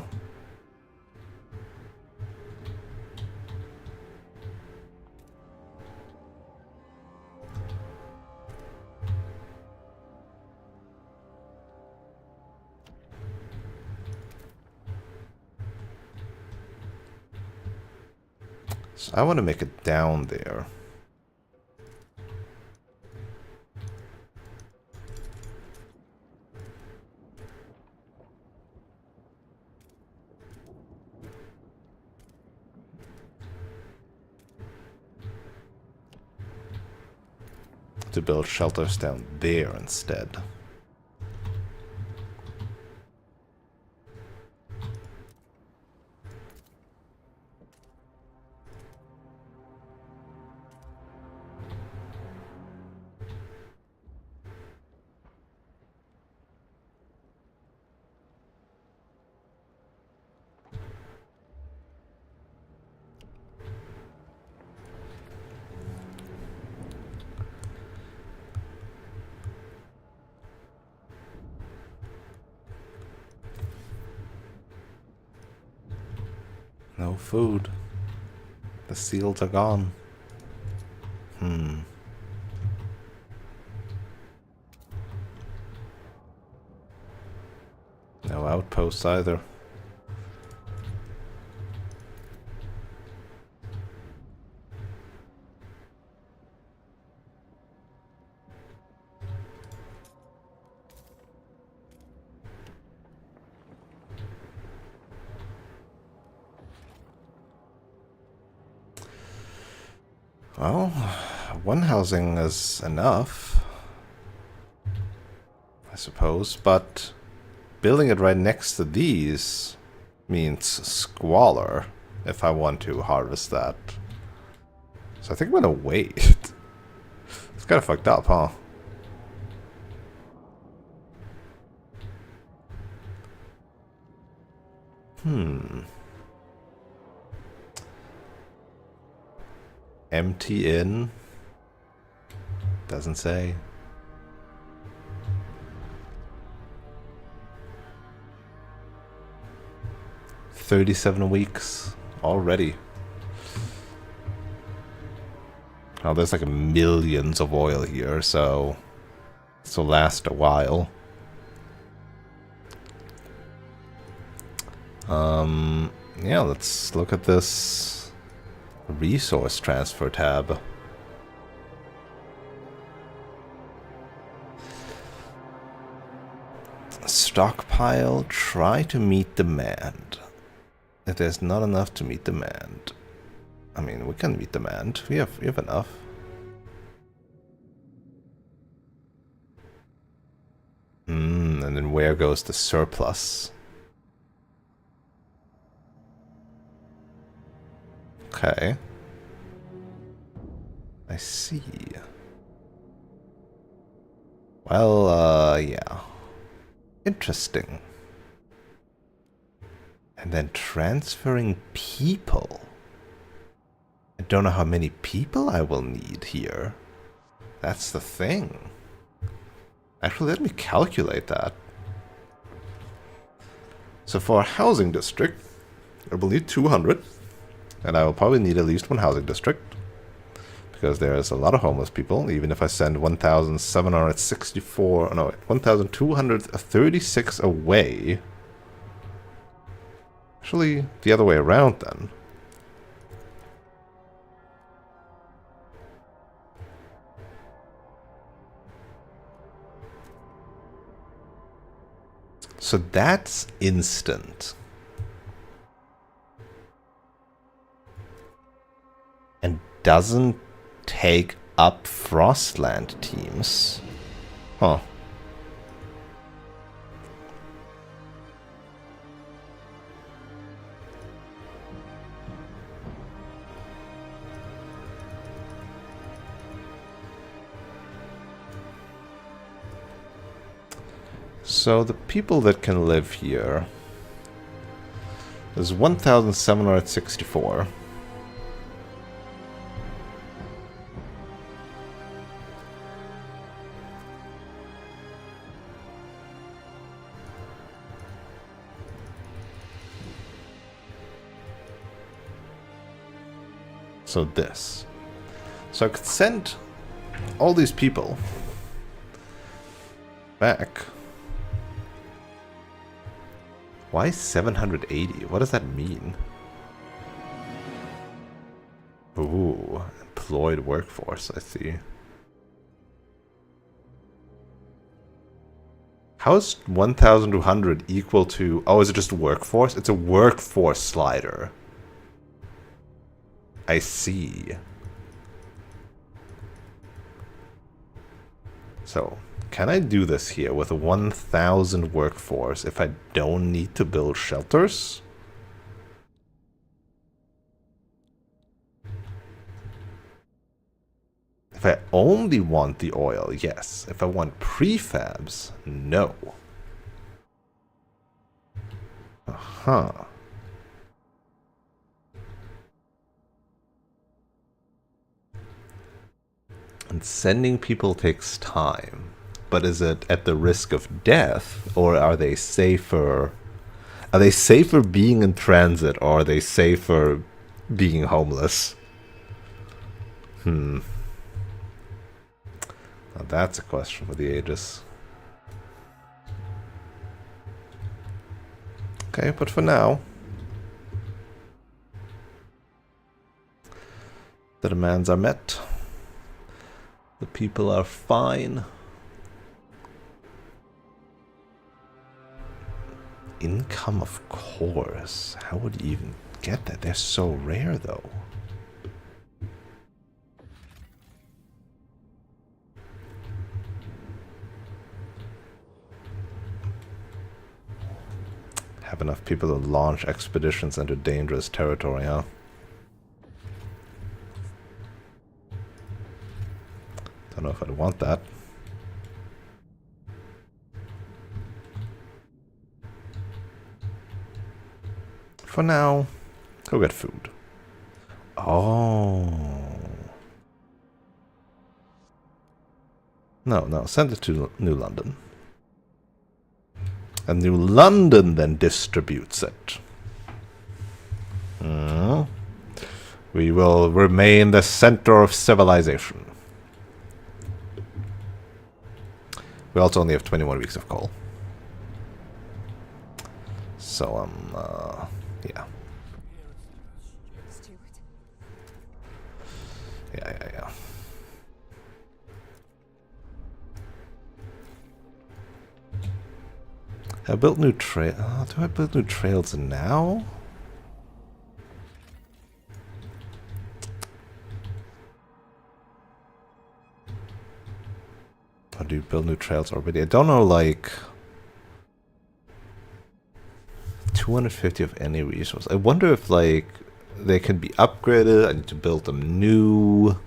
So I want to make it down there. To build shelters down there instead. No food. The seals are gone. No outposts either. Well, one housing is enough, I suppose, but building it right next to these means squalor if I want to harvest that. So I think I'm gonna wait. It's kind of fucked up, huh? Empty inn? Doesn't say. $37 weeks already. Oh, there's like millions of oil here, so this will last a while. Yeah, let's look at this resource transfer tab. Stockpile, try to meet demand. If there's not enough to meet demand. I mean, we can meet demand. We have enough. And then where goes the surplus? Okay. I see. Well, yeah. Interesting. And then transferring people. I don't know how many people I will need here. That's the thing. Actually, let me calculate that. So for a housing district, I will need 200. And I will probably need at least one housing district. Because there's a lot of homeless people, even if I send 1,764... No, 1,236 away. Actually, the other way around then. So that's instant. And doesn't take up Frostland teams. Huh. So the people that can live here is 1,764. So this. So I could send all these people back. Why 780? What does that mean? Ooh, employed workforce, I see. How is 1,200 equal to... Oh, is it just workforce? It's a workforce slider. I see. So, can I do this here with a 1,000 workforce if I don't need to build shelters? If I only want the oil, yes. If I want prefabs, no. Uh-huh. And sending people takes time. But is it at the risk of death? Or are they safer? Are they safer being in transit? Or are they safer being homeless? Now that's a question for the ages. Okay, but for now, the demands are met. The people are fine. Income, of course. How would you even get that? They're so rare, though. Have enough people to launch expeditions into dangerous territory, huh? Don't know if I'd want that. For now, go get food. Oh. No, send it to New London. And New London then distributes it. We will remain the center of civilization. We also only have 21 weeks of coal. So, yeah. Yeah. I built new trail. Do I build new trails now? Or do you build new trails already? I don't know, like 250 of any resource. I wonder if like they can be upgraded. I need to build them new.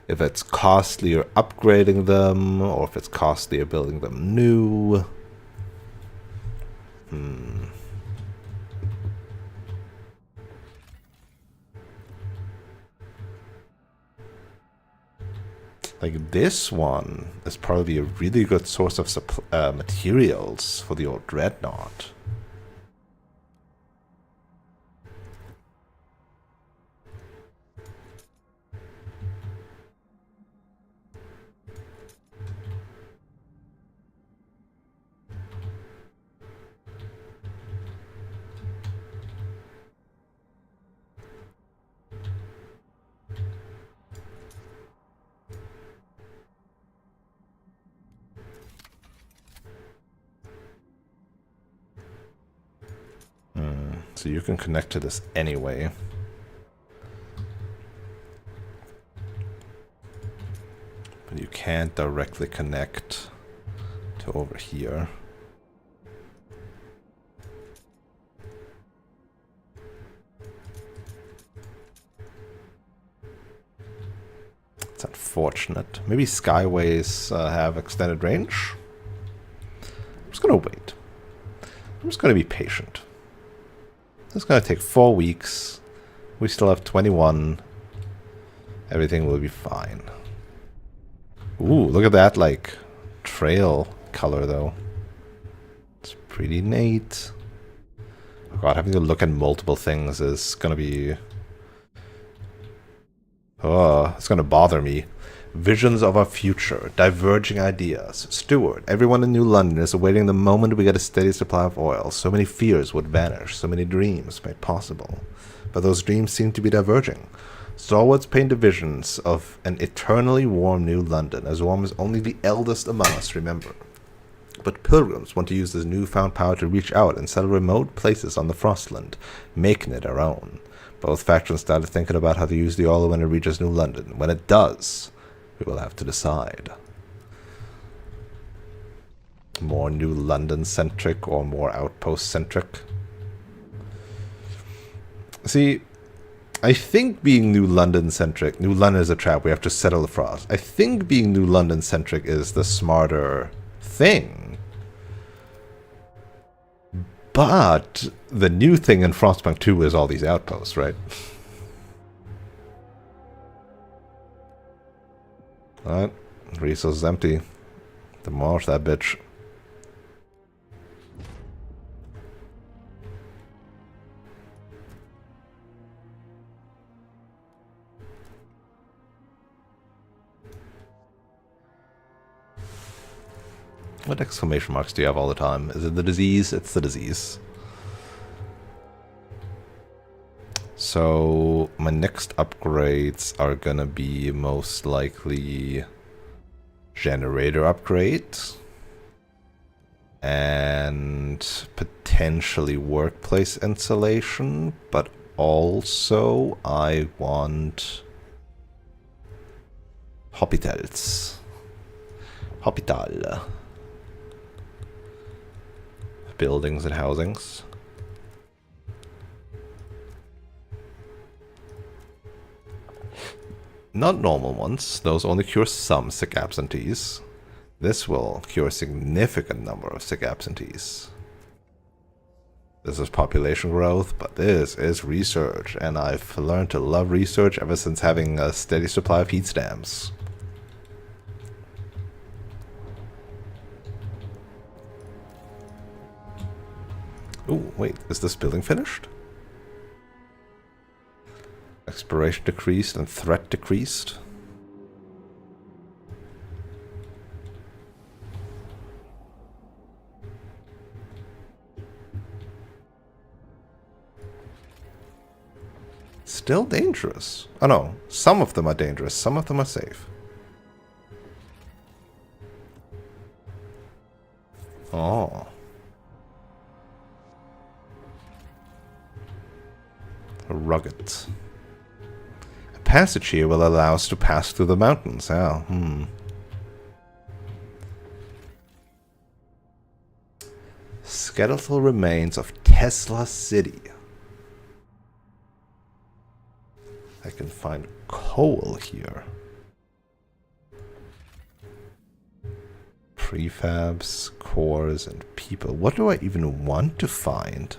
If it's costlier upgrading them, or if it's costlier building them new. Like this one is probably a really good source of materials for the old dreadnought. So you can connect to this anyway. But you can't directly connect to over here. It's unfortunate. Maybe Skyways have extended range? I'm just gonna wait. I'm just gonna be patient. It's gonna take 4 weeks. We still have 21. Everything will be fine. Ooh, look at that, like, trail color, though. It's pretty neat. Oh god, having to look at multiple things is gonna be... Oh, it's gonna bother me. Visions of our future, diverging ideas. Stewart, everyone in New London is awaiting the moment we get a steady supply of oil. So many fears would vanish, so many dreams made possible. But those dreams seem to be diverging. Stalwarts painted visions of an eternally warm New London, as warm as only the eldest among us remember. But pilgrims want to use this newfound power to reach out and settle remote places on the Frostland, making it our own. Both factions started thinking about how to use the oil when it reaches New London. When it does, we will have to decide. More New London-centric or more outpost-centric? See, I think being New London-centric... New London is a trap, we have to settle the frost. I think being New London-centric is the smarter thing. But the new thing in Frostpunk 2 is all these outposts, right? Alright, resource is empty. Demolish that bitch. What exclamation marks do you have all the time? Is it the disease? It's the disease. So my next upgrades are gonna be most likely generator upgrades and potentially workplace insulation, but also I want hospitals. Hospital. Buildings and housings. Not normal ones. Those only cure some sick absentees. This will cure a significant number of sick absentees. This is population growth, but this is research, and I've learned to love research ever since having a steady supply of heat stamps. Ooh, wait, is this building finished? Exploration decreased and threat decreased. Still dangerous. Oh no, some of them are dangerous, some of them are safe. Oh. Rugged. A passage here will allow us to pass through the mountains. Oh, Skeletal remains of Tesla City. I can find coal here. Prefabs, cores, and people. What do I even want to find?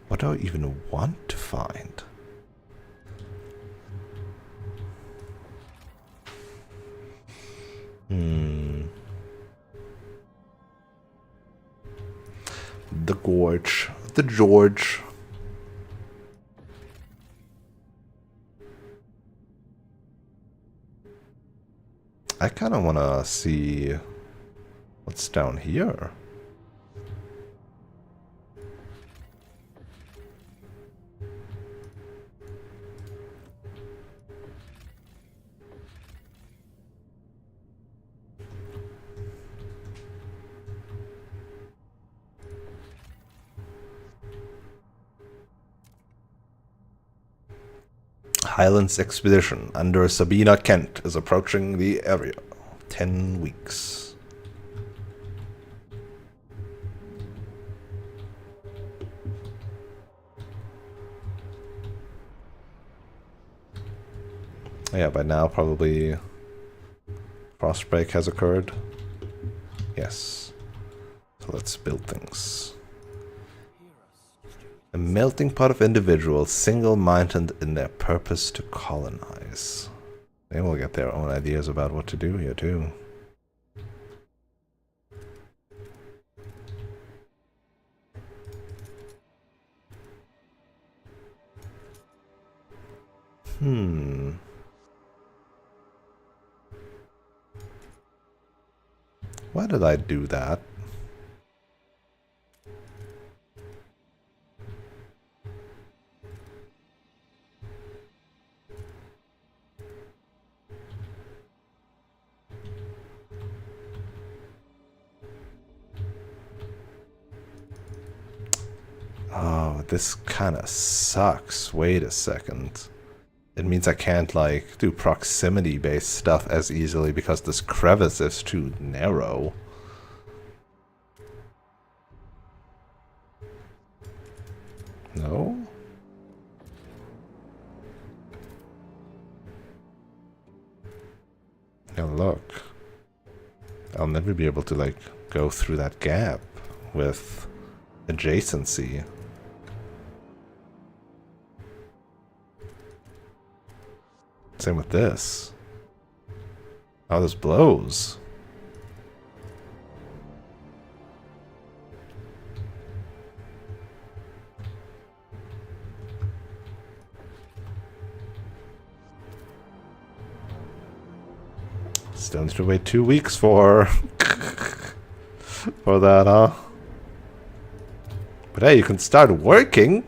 What do I even want to find? The Gorge. The George. I kind of want to see what's down here. Highlands expedition under Sabina Kent is approaching the area. 10 weeks. Yeah, by now probably Frostbreak has occurred. Yes. So let's build things. A melting pot of individuals, single-minded in their purpose to colonize. They will get their own ideas about what to do here too. Why did I do that? Oh, this kind of sucks. Wait a second. It means I can't, like, do proximity-based stuff as easily because this crevice is too narrow. No? Now look. I'll never be able to, like, go through that gap with adjacency. Same with this. Oh, this blows. Still need to wait 2 weeks for for that, huh? But hey, you can start working.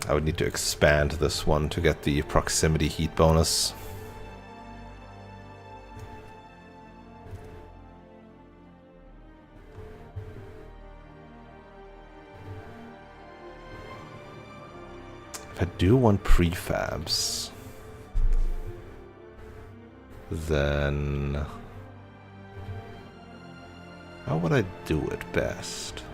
I would need to expand this one to get the proximity heat bonus. If I do want prefabs, then how would I do it best?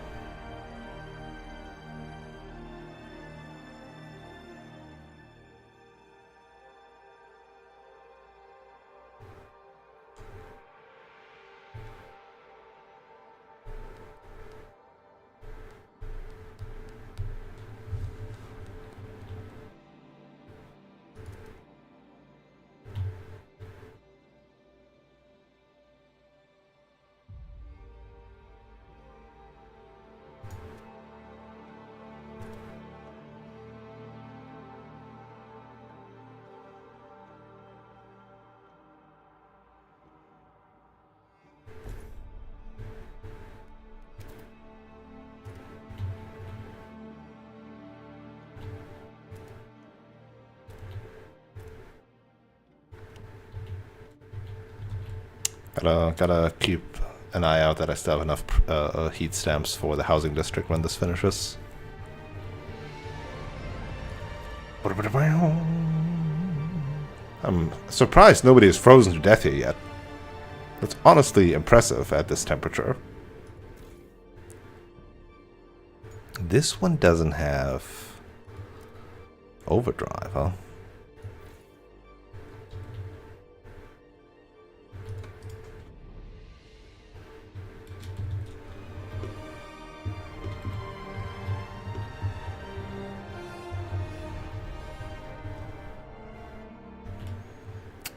Gotta keep an eye out that I still have enough heat stamps for the housing district when this finishes. I'm surprised nobody is frozen to death here yet. That's honestly impressive at this temperature. This one doesn't have overdrive, huh?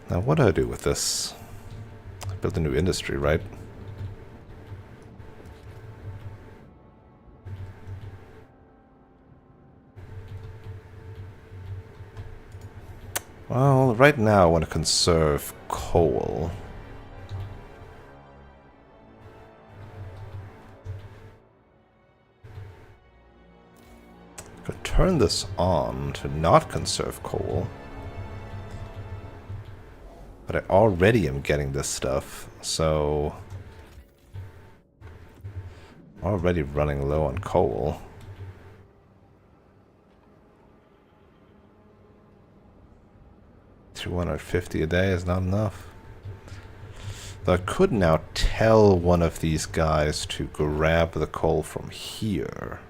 Now, what do I do with this? I built a new industry, right? Well, right now I want to conserve coal. I could turn this on to not conserve coal. But I already am getting this stuff, so Already running low on coal. $250 a day is not enough. Though I could now tell one of these guys to grab the coal from here.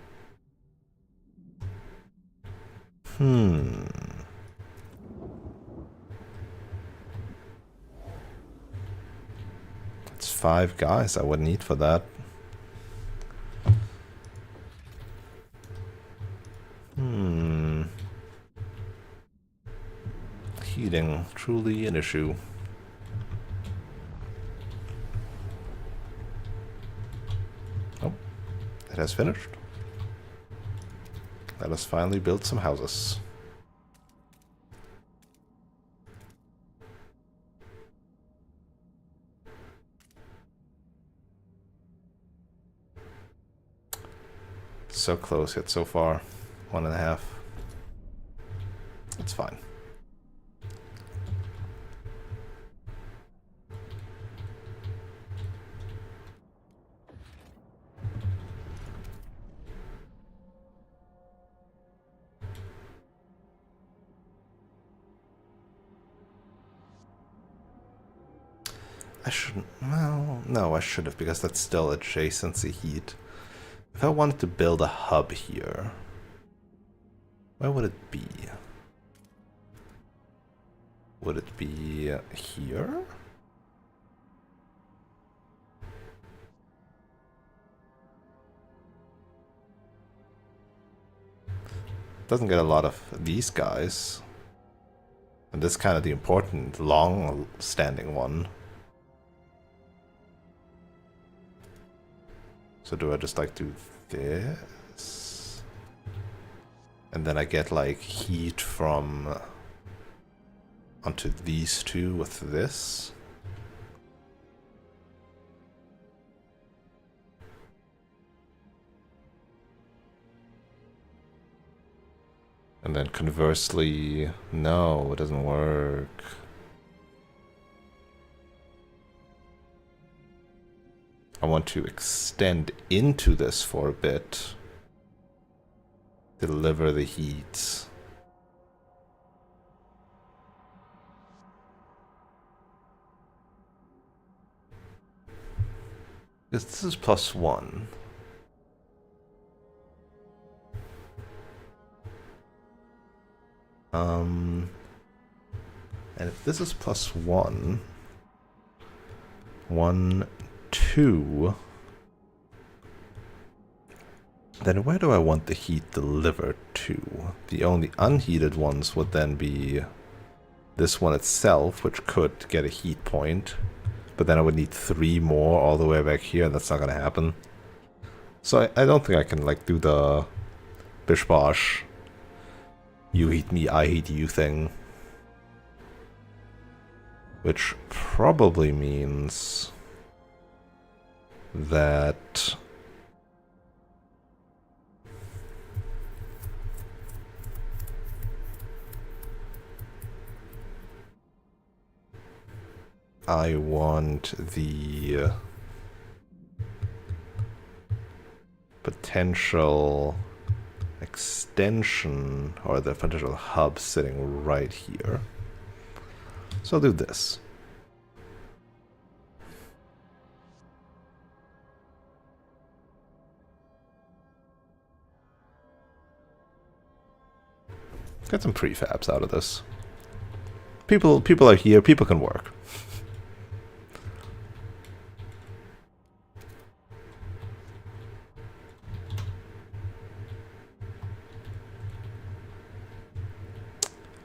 It's 5 guys I would need for that. Heating, truly an issue. Oh, it has finished. Let us finally build some houses. So close yet so far. 1.5. It's fine. I shouldn't. Well, no, I should have, because that's still adjacency heat. If I wanted to build a hub here, where would it be? Would it be here? Doesn't get a lot of these guys. And this is kind of the important, long-standing one. So do I just like do this? And then I get like heat from onto these two with this? And then conversely, no, it doesn't work. I want to extend into this for a bit. Deliver the heat. Because this is +1. And if this is +1, 1, 2, then where do I want the heat delivered to? The only unheated ones would then be this one itself, which could get a heat point, but then I would need 3 more all the way back here, and that's not gonna happen. So I don't think I can like do the bish bosh, you heat me, I heat you thing. Which probably means that I want the potential extension or the potential hub sitting right here. So I'll do this. Get some prefabs out of this. People are here, people can work.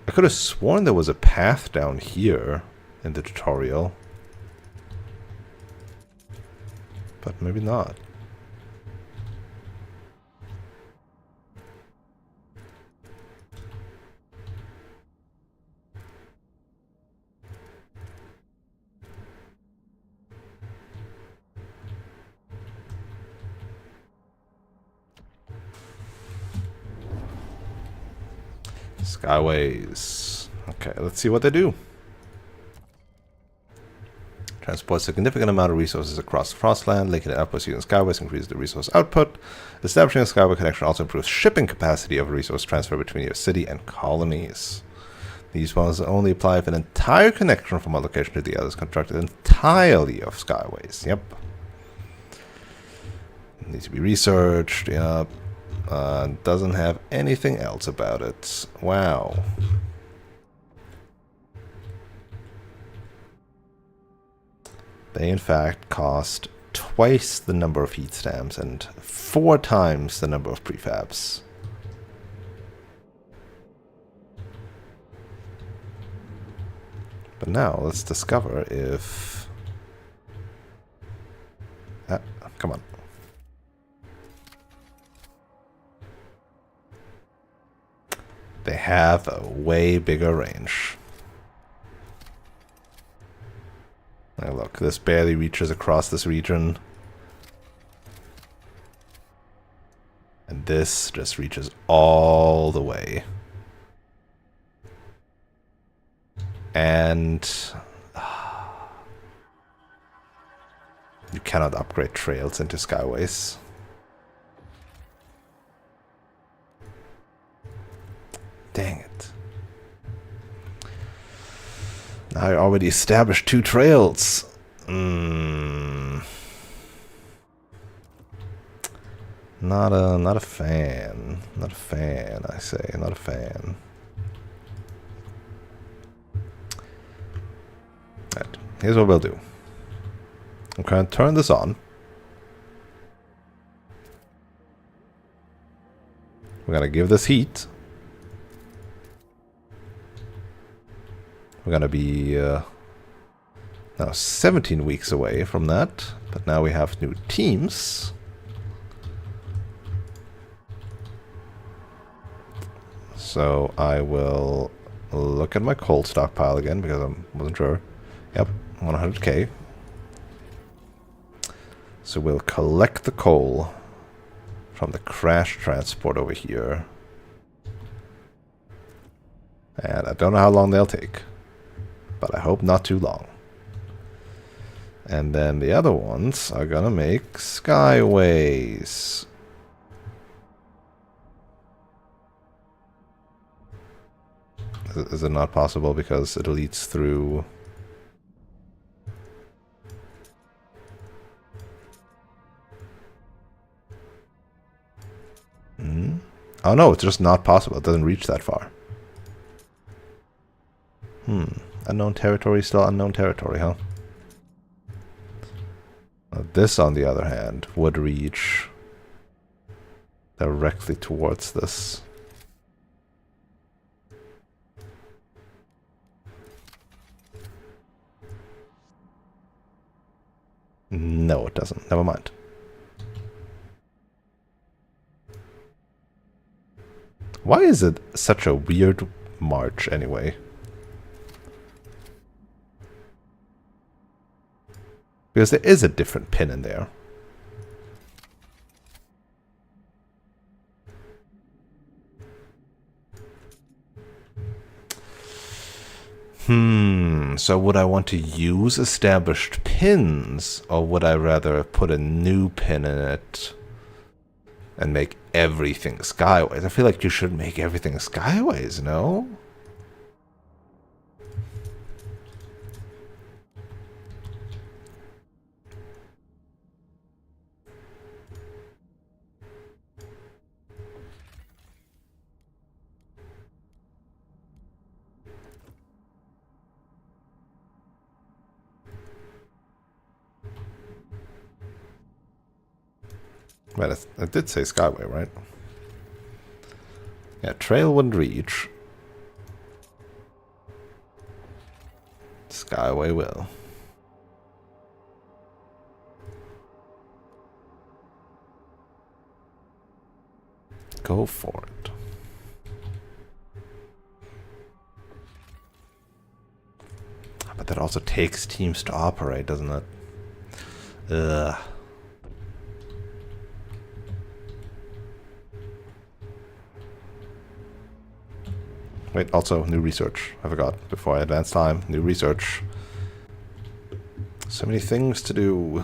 I could have sworn there was a path down here in the tutorial. But maybe not. Skyways. Okay, let's see what they do. Transports a significant amount of resources across the Frostland. Linking it upwards using skyways increases the resource output. Establishing a skyway connection also improves shipping capacity of resource transfer between your city and colonies. These ones only apply if an entire connection from one location to the other is constructed entirely of skyways. Yep. Needs to be researched. Yep. Doesn't have anything else about it. Wow. They in fact cost twice the number of heat stamps and 4 times the number of prefabs. But now let's discover if... come on. They have a way bigger range. Now look, this barely reaches across this region. And this just reaches all the way. And you cannot upgrade trails into skyways. Dang it. Now I already established 2 trails. Not a fan. Not a fan, I say. Not a fan. Right. Here's what we'll do. I'm going to turn this on. We're going to give this heat. We're going to be now 17 weeks away from that. But now we have new teams. So I will look at my coal stockpile again because I wasn't sure. Yep, 100k. So we'll collect the coal from the crash transport over here. And I don't know how long they'll take, but I hope not too long. And then the other ones are gonna make skyways. Is it not possible because it leads through... Oh no, it's just not possible. It doesn't reach that far. Unknown territory, still unknown territory, huh? This, on the other hand, would reach directly towards this. No, it doesn't. Never mind. Why is it such a weird march, anyway? Because there is a different pin in there. So would I want to use established pins, or would I rather put a new pin in it and make everything skyways? I feel like you should make everything skyways, no? Well, it did say skyway, right? Yeah, trail wouldn't reach. Skyway will. Go for it. But that also takes teams to operate, doesn't it? Ugh. Wait, also, new research. I forgot. Before I advance time, new research. So many things to do.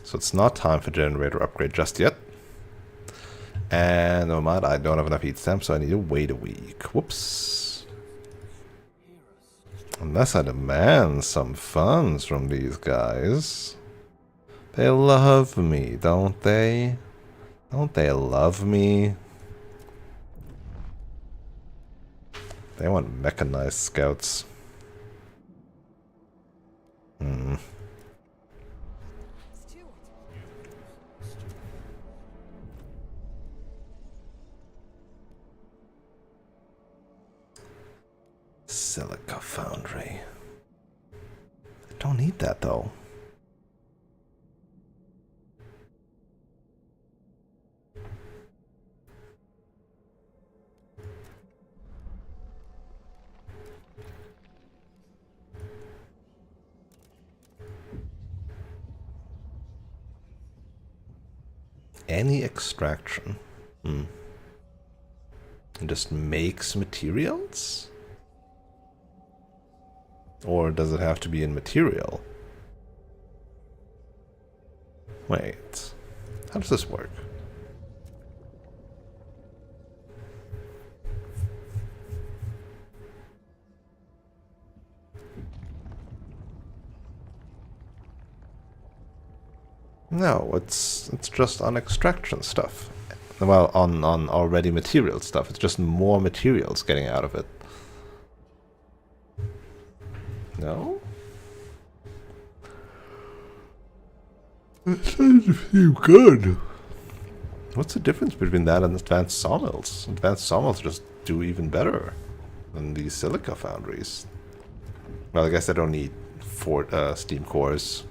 So it's not time for generator upgrade just yet. And oh my, I don't have enough heat stamps, so I need to wait a week. Whoops. Unless I demand some funds from these guys. They love me, don't they? Don't they love me? They want mechanized scouts. Silica foundry. I don't need that though. Any extraction. It just makes materials? Or does it have to be in material? Wait. How does this work? No, it's just on extraction stuff. Well, on already material stuff. It's just more materials getting out of it. No? It doesn't seem good. What's the difference between that and advanced sawmills? Advanced sawmills just do even better than these silica foundries. Well, I guess I don't need steam cores.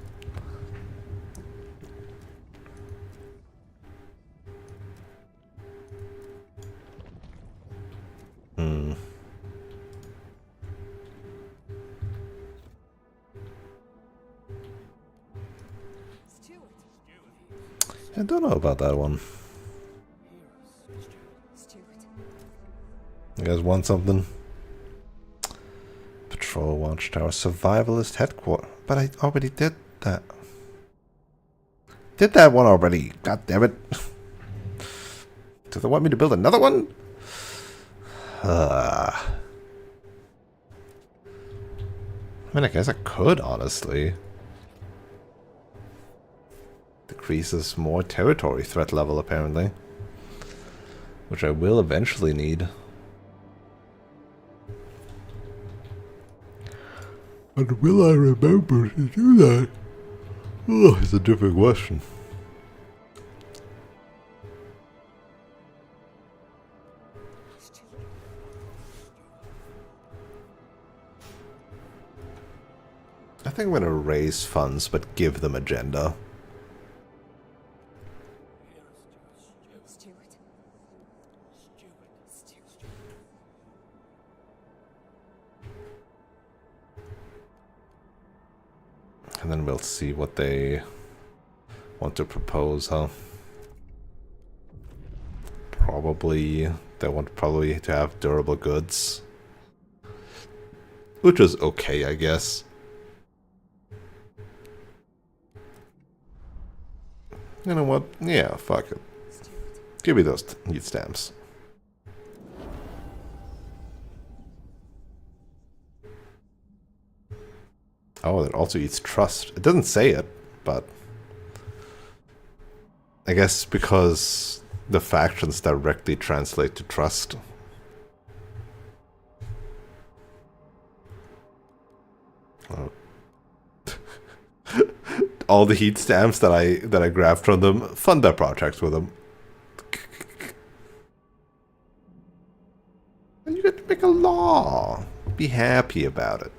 I don't know about that one. You guys want something? Patrol Watchtower, Survivalist Headquarters. But I already did that. Did that one already. God damn it. Do they want me to build another one? I mean, I guess I could, honestly. Decreases more territory threat level, apparently. Which I will eventually need. But will I remember to do that? Oh, it's a different question. I think I'm gonna raise funds, but give them agenda. And then we'll see what they want to propose, huh? Probably, they want probably to have durable goods. Which is okay, I guess. You know what? Yeah, fuck it. Give me those heat stamps. Oh, it also eats trust. It doesn't say it, but I guess because the factions directly translate to trust. Oh. All the heat stamps that I grabbed from them, fund their projects with them. And you get to make a law. Be happy about it.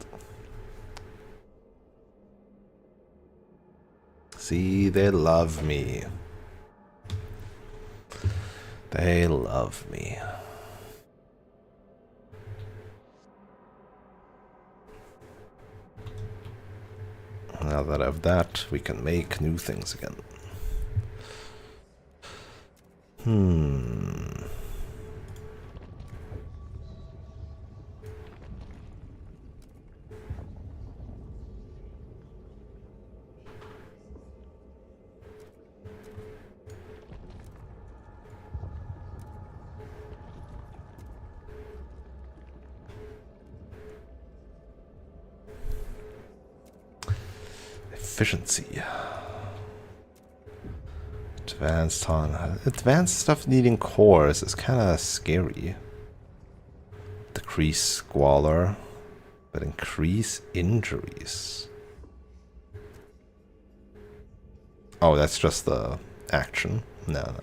See, they love me. They love me. Now that I have that, we can make new things again. efficiency. Advanced stuff needing cores is kind of scary. Decrease squalor, but increase injuries. Oh, that's just the action. No.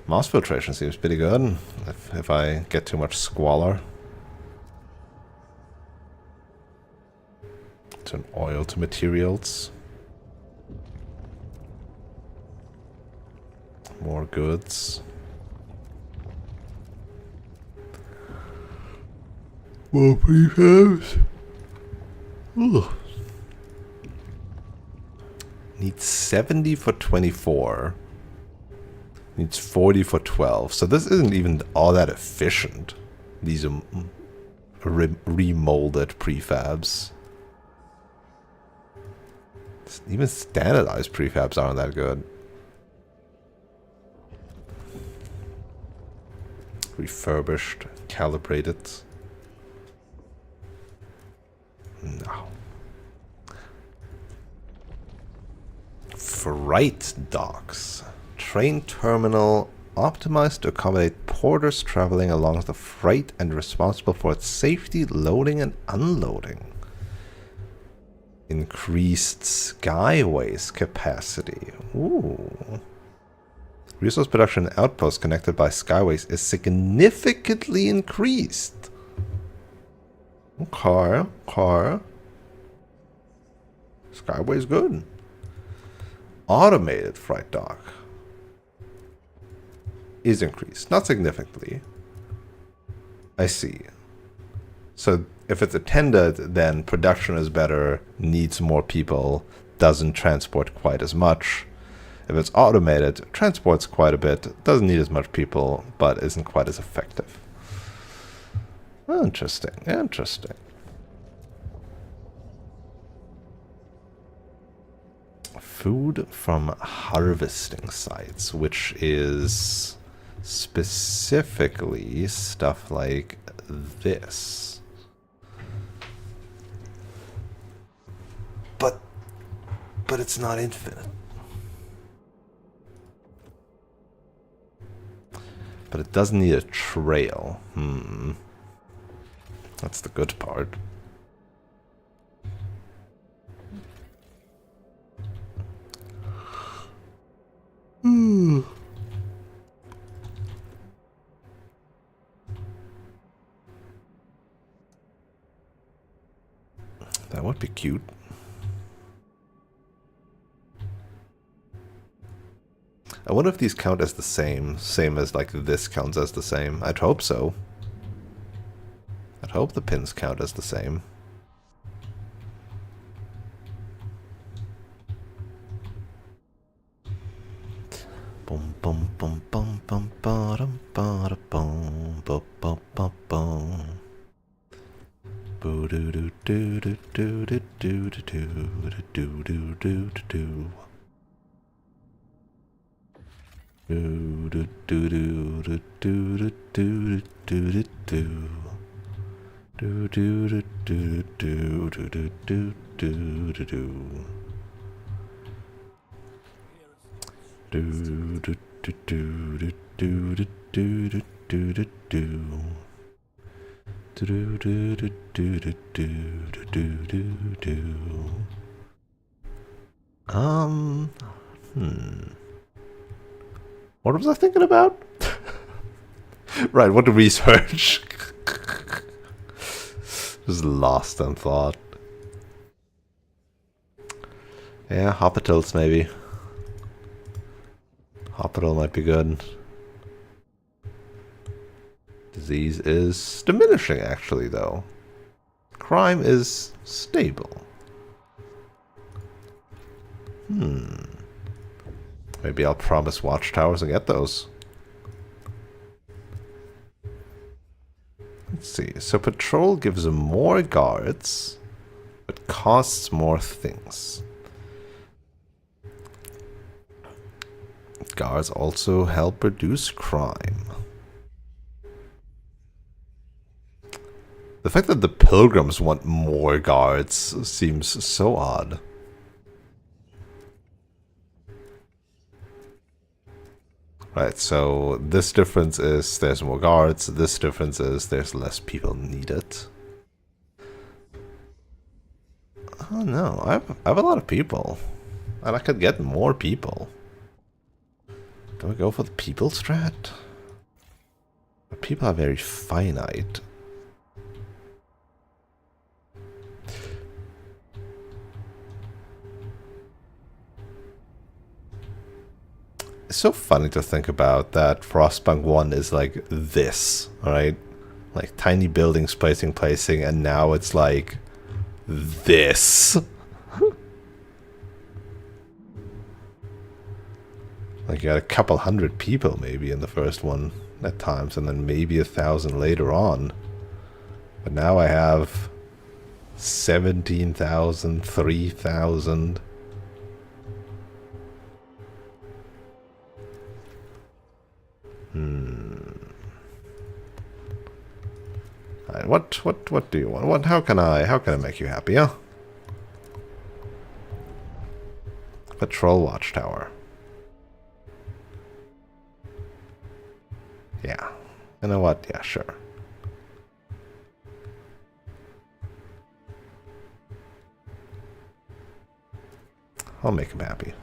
Mouse filtration seems pretty good if I get too much squalor. Turn oil to materials. More goods. More prefabs. Ooh. Needs 70 for 24. Needs 40 for 12. So this isn't even all that efficient. These are remolded prefabs. Even standardized prefabs aren't that good. Refurbished, calibrated. No. Freight docks. Train terminal optimized to accommodate porters traveling along the freight and responsible for its safety, loading and unloading. Increased skyways capacity. Ooh. Resource production outpost connected by skyways is significantly increased. Okay. Skyway's good. Automated freight dock is increased. Not significantly. I see. So if it's attended, then production is better, needs more people, doesn't transport quite as much. If it's automated, transports quite a bit, doesn't need as much people, but isn't quite as effective. Interesting. Food from harvesting sites, which is specifically stuff like this. But it's not infinite. But it does need a trail. That's the good part. That would be cute. I wonder if these count as the same as like this counts as the same. I'd hope so. I'd hope the pins count as the same. Bum bum bum bum bum bum bum bum bum bum bum bum. Boo doo doo doo doo doo doo doo doo doo doo doo. Do do do do do do do do do do do do do do do do do do do. Do do do do do do do do do do do. Do do do do do do do do do. What was I thinking about? Right, what to research? Just lost in thought. Yeah, hospitals maybe. Hospital might be good. Disease is diminishing actually though. Crime is stable. Maybe I'll promise watchtowers and get those. Let's see. So patrol gives them more guards, but costs more things. Guards also help reduce crime. The fact that the pilgrims want more guards seems so odd. Right, so this difference is there's more guards. This difference is there's less people needed. Oh no, I have a lot of people. And I could get more people. Do I go for the people strat? But people are very finite. It's so funny to think about that Frostpunk 1 is like this, alright? Like tiny buildings placing, and now it's like this. Like you had a couple hundred people maybe in the first one at times, and then maybe 1,000 later on. But now I have 17,000, 3,000. Alright, what do you want? How can I make you happy, huh? Patrol watchtower. Yeah. You know what? Yeah, sure. I'll make him happy.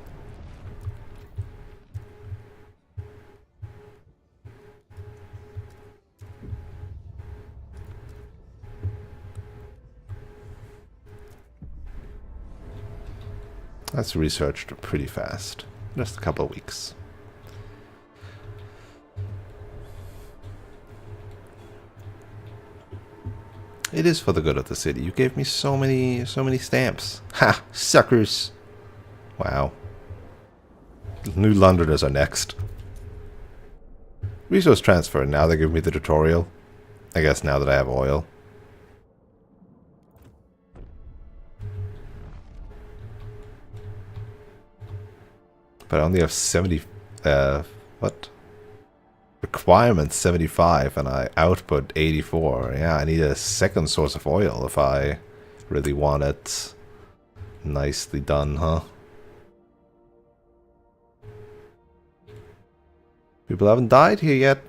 That's researched pretty fast. Just a couple of weeks. It is for the good of the city. You gave me so many stamps. Ha! Suckers! Wow. New Londoners are next. Resource transfer. Now they give me the tutorial. I guess now that I have oil. But I only have 70... what? Requirements 75 and I output 84. Yeah, I need a second source of oil if I really want it nicely done, huh? People haven't died here yet.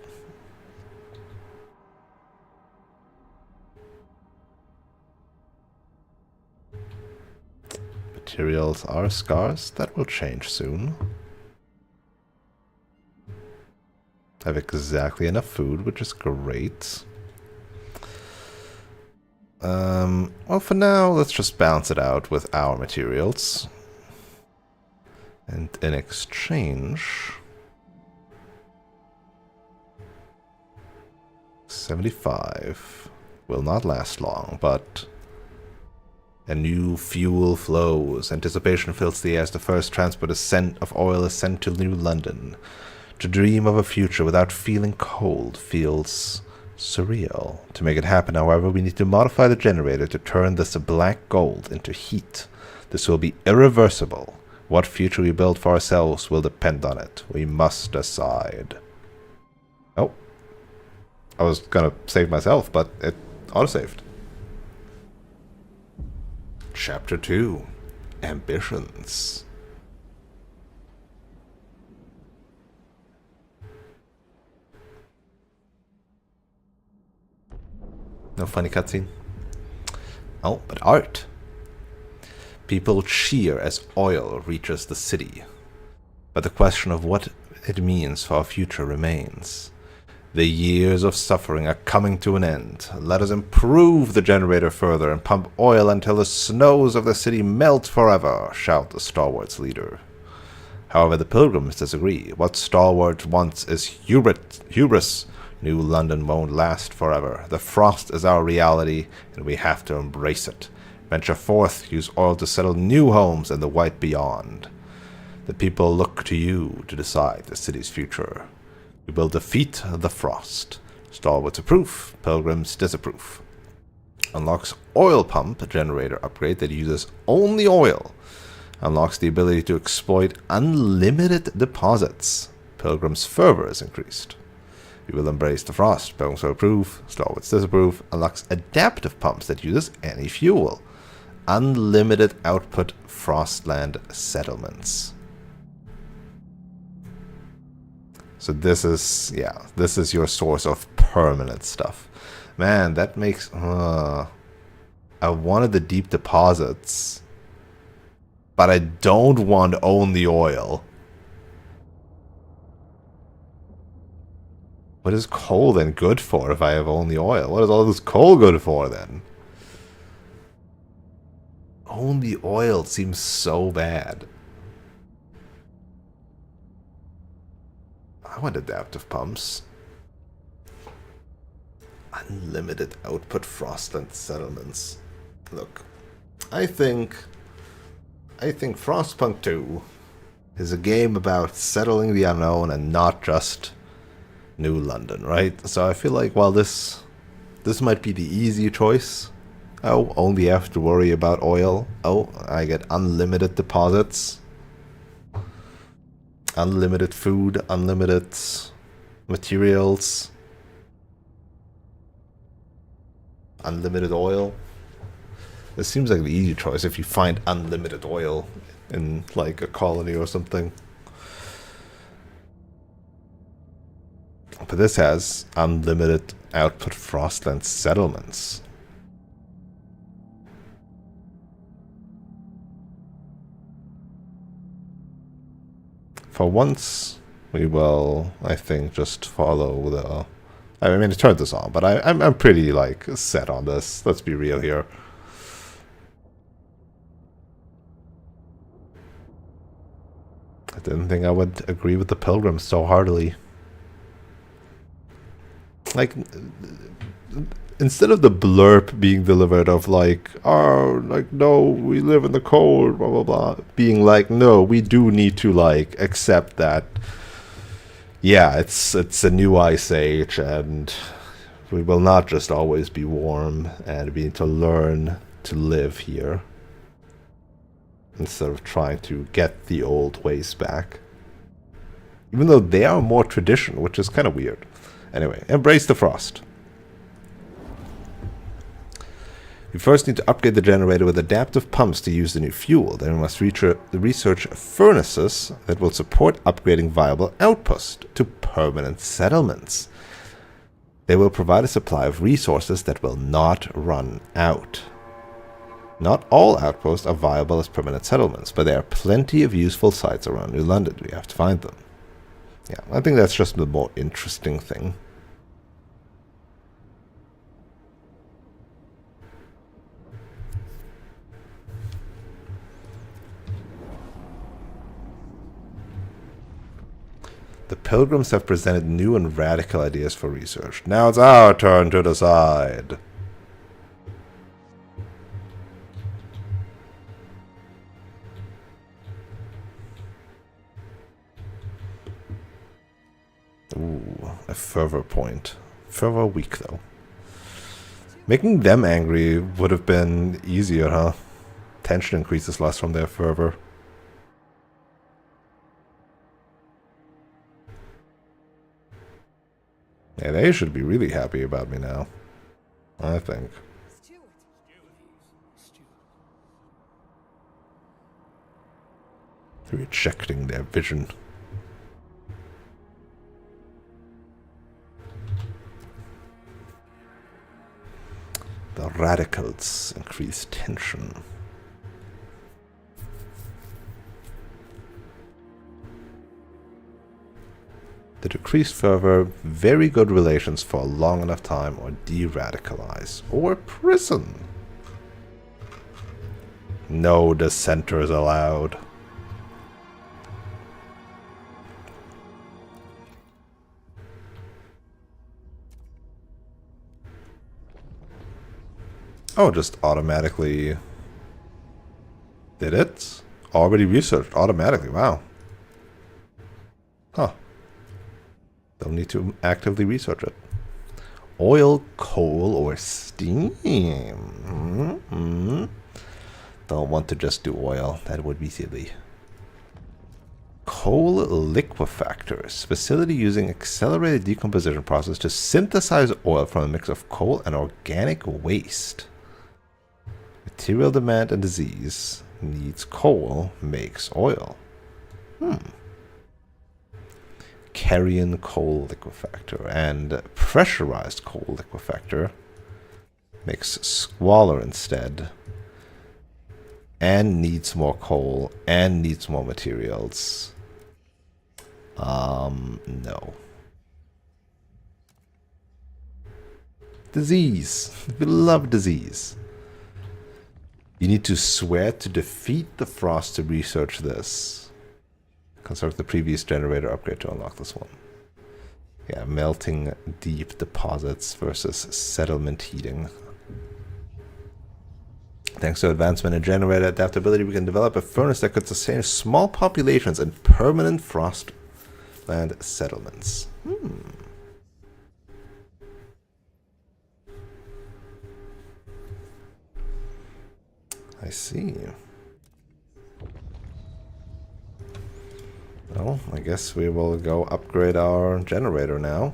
Materials are scarce. That will change soon. I have exactly enough food, which is great. Well, for now, let's just balance it out with our materials. And in exchange... 75 will not last long, but... A new fuel flows. Anticipation fills the air as the first transport of oil is sent to New London. To dream of a future without feeling cold feels surreal. To make it happen, however, we need to modify the generator to turn this black gold into heat. This will be irreversible. What future we build for ourselves will depend on it. We must decide. Oh. I was gonna save myself, but it autosaved. Chapter 2. Ambitions. No funny cutscene? Oh, but art. People cheer as oil reaches the city. But the question of what it means for our future remains. The years of suffering are coming to an end. Let us improve the generator further and pump oil until the snows of the city melt forever, shout the stalwart's leader. However, the pilgrims disagree. What stalwart wants is hubris. New London won't last forever. The frost is our reality, and we have to embrace it. Venture forth, use oil to settle new homes in the white beyond. The people look to you to decide the city's future. We will defeat the frost. Stalwarts approve, pilgrims disapprove. Unlocks oil pump generator upgrade that uses only oil. Unlocks the ability to exploit unlimited deposits. Pilgrims' fervor is increased. We will embrace the frost. Pilgrims will approve, stalwarts disapprove. Unlocks adaptive pumps that uses any fuel. Unlimited output frostland settlements. So this is, yeah, this is your source of permanent stuff. Man, that makes... I wanted the deep deposits, but I don't want only oil. What is coal then good for if I have only oil? What is all this coal good for then? Only oil seems so bad. I want adaptive pumps. Unlimited output Frostland settlements. Look, I think Frostpunk 2 is a game about settling the unknown and not just New London, right? So I feel like while this might be the easy choice. Oh, only have to worry about oil. Oh, I get unlimited deposits. Unlimited food, unlimited materials. Unlimited oil. This seems like the easy choice if you find unlimited oil in like a colony or something. But this has unlimited output Frostland settlements. For once, we will, I think, just follow the... I mean, I turned this on, but I'm pretty, like, set on this. Let's be real here. I didn't think I would agree with the Pilgrims so heartily. Like, instead of the blurb being delivered of like, oh, like, no, we live in the cold, blah, blah, blah, being like, no, we do need to, like, accept that, yeah, it's a new ice age, and we will not just always be warm, and we need to learn to live here, instead of trying to get the old ways back. Even though they are more traditional, which is kind of weird. Anyway, embrace the frost. We first need to upgrade the generator with adaptive pumps to use the new fuel. Then we must research furnaces that will support upgrading viable outposts to permanent settlements. They will provide a supply of resources that will not run out. Not all outposts are viable as permanent settlements, but there are plenty of useful sites around New London. We have to find them. Yeah, I think that's just the more interesting thing. The Pilgrims have presented new and radical ideas for research. Now it's our turn to decide. Ooh, a fervor point. Fervor weak, though. Making them angry would have been easier, huh? Tension increases less from their fervor. Yeah, they should be really happy about me now. I think. Rejecting their vision. The radicals increase tension. The decreased fervor, very good relations for a long enough time, or de-radicalize, or prison. No dissenters allowed. Oh, just automatically did it? Already researched automatically, wow. Huh. Don't need to actively research it. Oil, coal, or steam? Don't want to just do oil, that would be silly. Coal liquefactors. Facility using accelerated decomposition process to synthesize oil from a mix of coal and organic waste. Material demand and disease needs coal, makes oil. carrion coal liquefactor and pressurized coal liquefactor. Makes squalor instead. And needs more coal and needs more materials. No. Disease. We love disease. You need to swear to defeat the frost to research this. Construct the previous generator upgrade to unlock this one. Yeah, melting deep deposits versus settlement heating. Thanks to advancement in generator adaptability, we can develop a furnace that could sustain small populations in permanent frostland settlements. I see. Well, I guess we will go upgrade our generator now.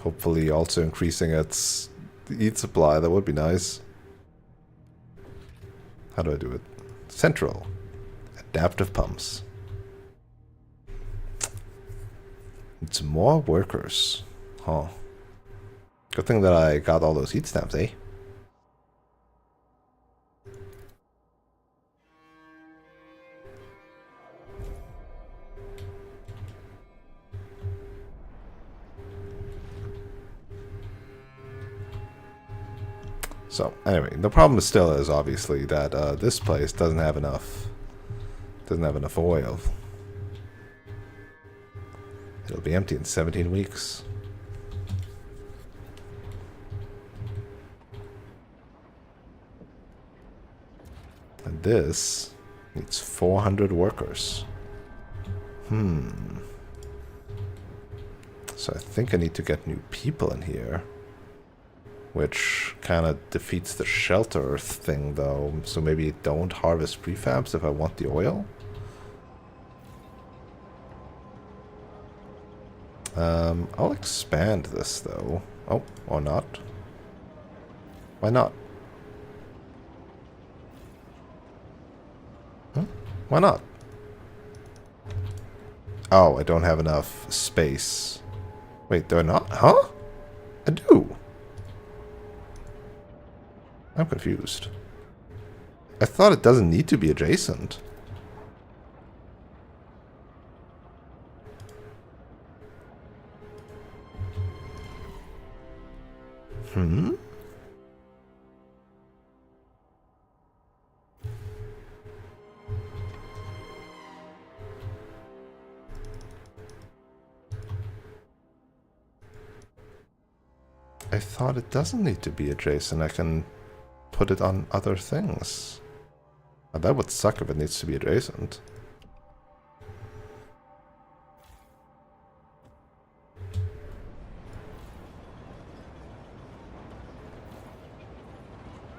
Hopefully also increasing its heat supply, that would be nice. How do I do it? Central. Adaptive pumps. It's more workers. Huh. Good thing that I got all those heat stamps, eh? So, anyway, the problem still is obviously that this place doesn't have enough oil. It'll be empty in 17 weeks. And this needs 400 workers. So I think I need to get new people in here. Which kind of defeats the shelter thing, though. So maybe don't harvest prefabs if I want the oil. I'll expand this, though. Oh, or not. Why not? Why not? Oh, I don't have enough space. Wait, do I not? Huh? I do. I'm confused. I thought it doesn't need to be adjacent. I thought it doesn't need to be adjacent. I can put it on other things. Now, that would suck if it needs to be adjacent.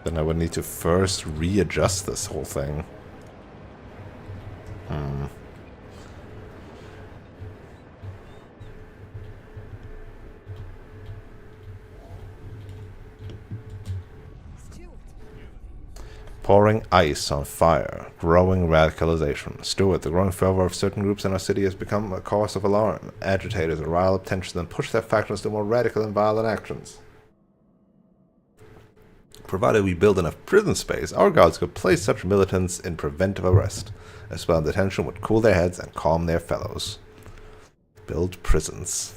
Then I would need to first readjust this whole thing. Pouring ice on fire. Growing radicalization. Stewart, the growing fervor of certain groups in our city has become a cause of alarm. Agitators rile up tensions and push their factions to more radical and violent actions. Provided we build enough prison space, our guards could place such militants in preventive arrest. A spell of detention would cool their heads and calm their fellows. Build prisons.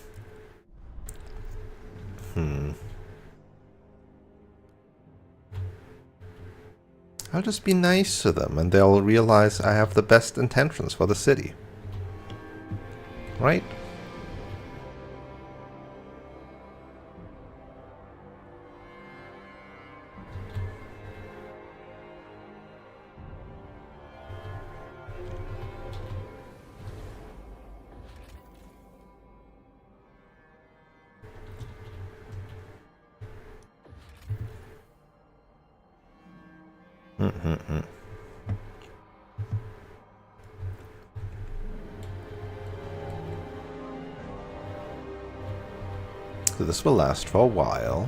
I'll just be nice to them, and they'll realize I have the best intentions for the city. Right? So this will last for a while.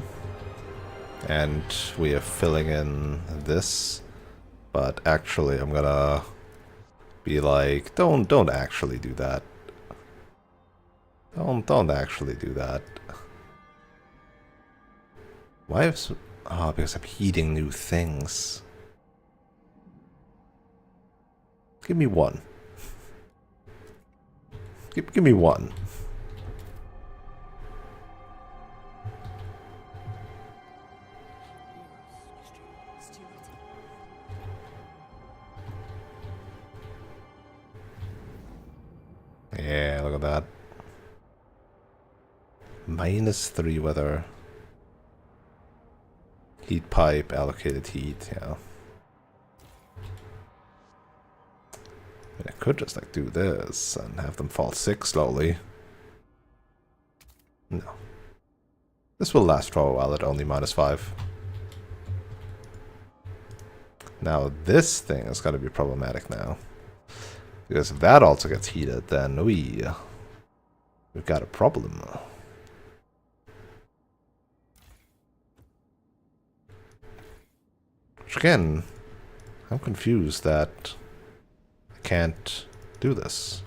And we are filling in this. But actually, I'm gonna be like, don't actually do that. Don't actually do that. Why is... Oh, because I'm heating new things. Give me one. Give me one. Yeah, look at that. -3 weather. Heat pipe, allocated heat, yeah. I mean, I could just like do this and have them fall 6 slowly. No. This will last for a while at only -5. Now this thing is going to be problematic now. Because if that also gets heated, then we've got a problem. Which again, I'm confused that I can't do this.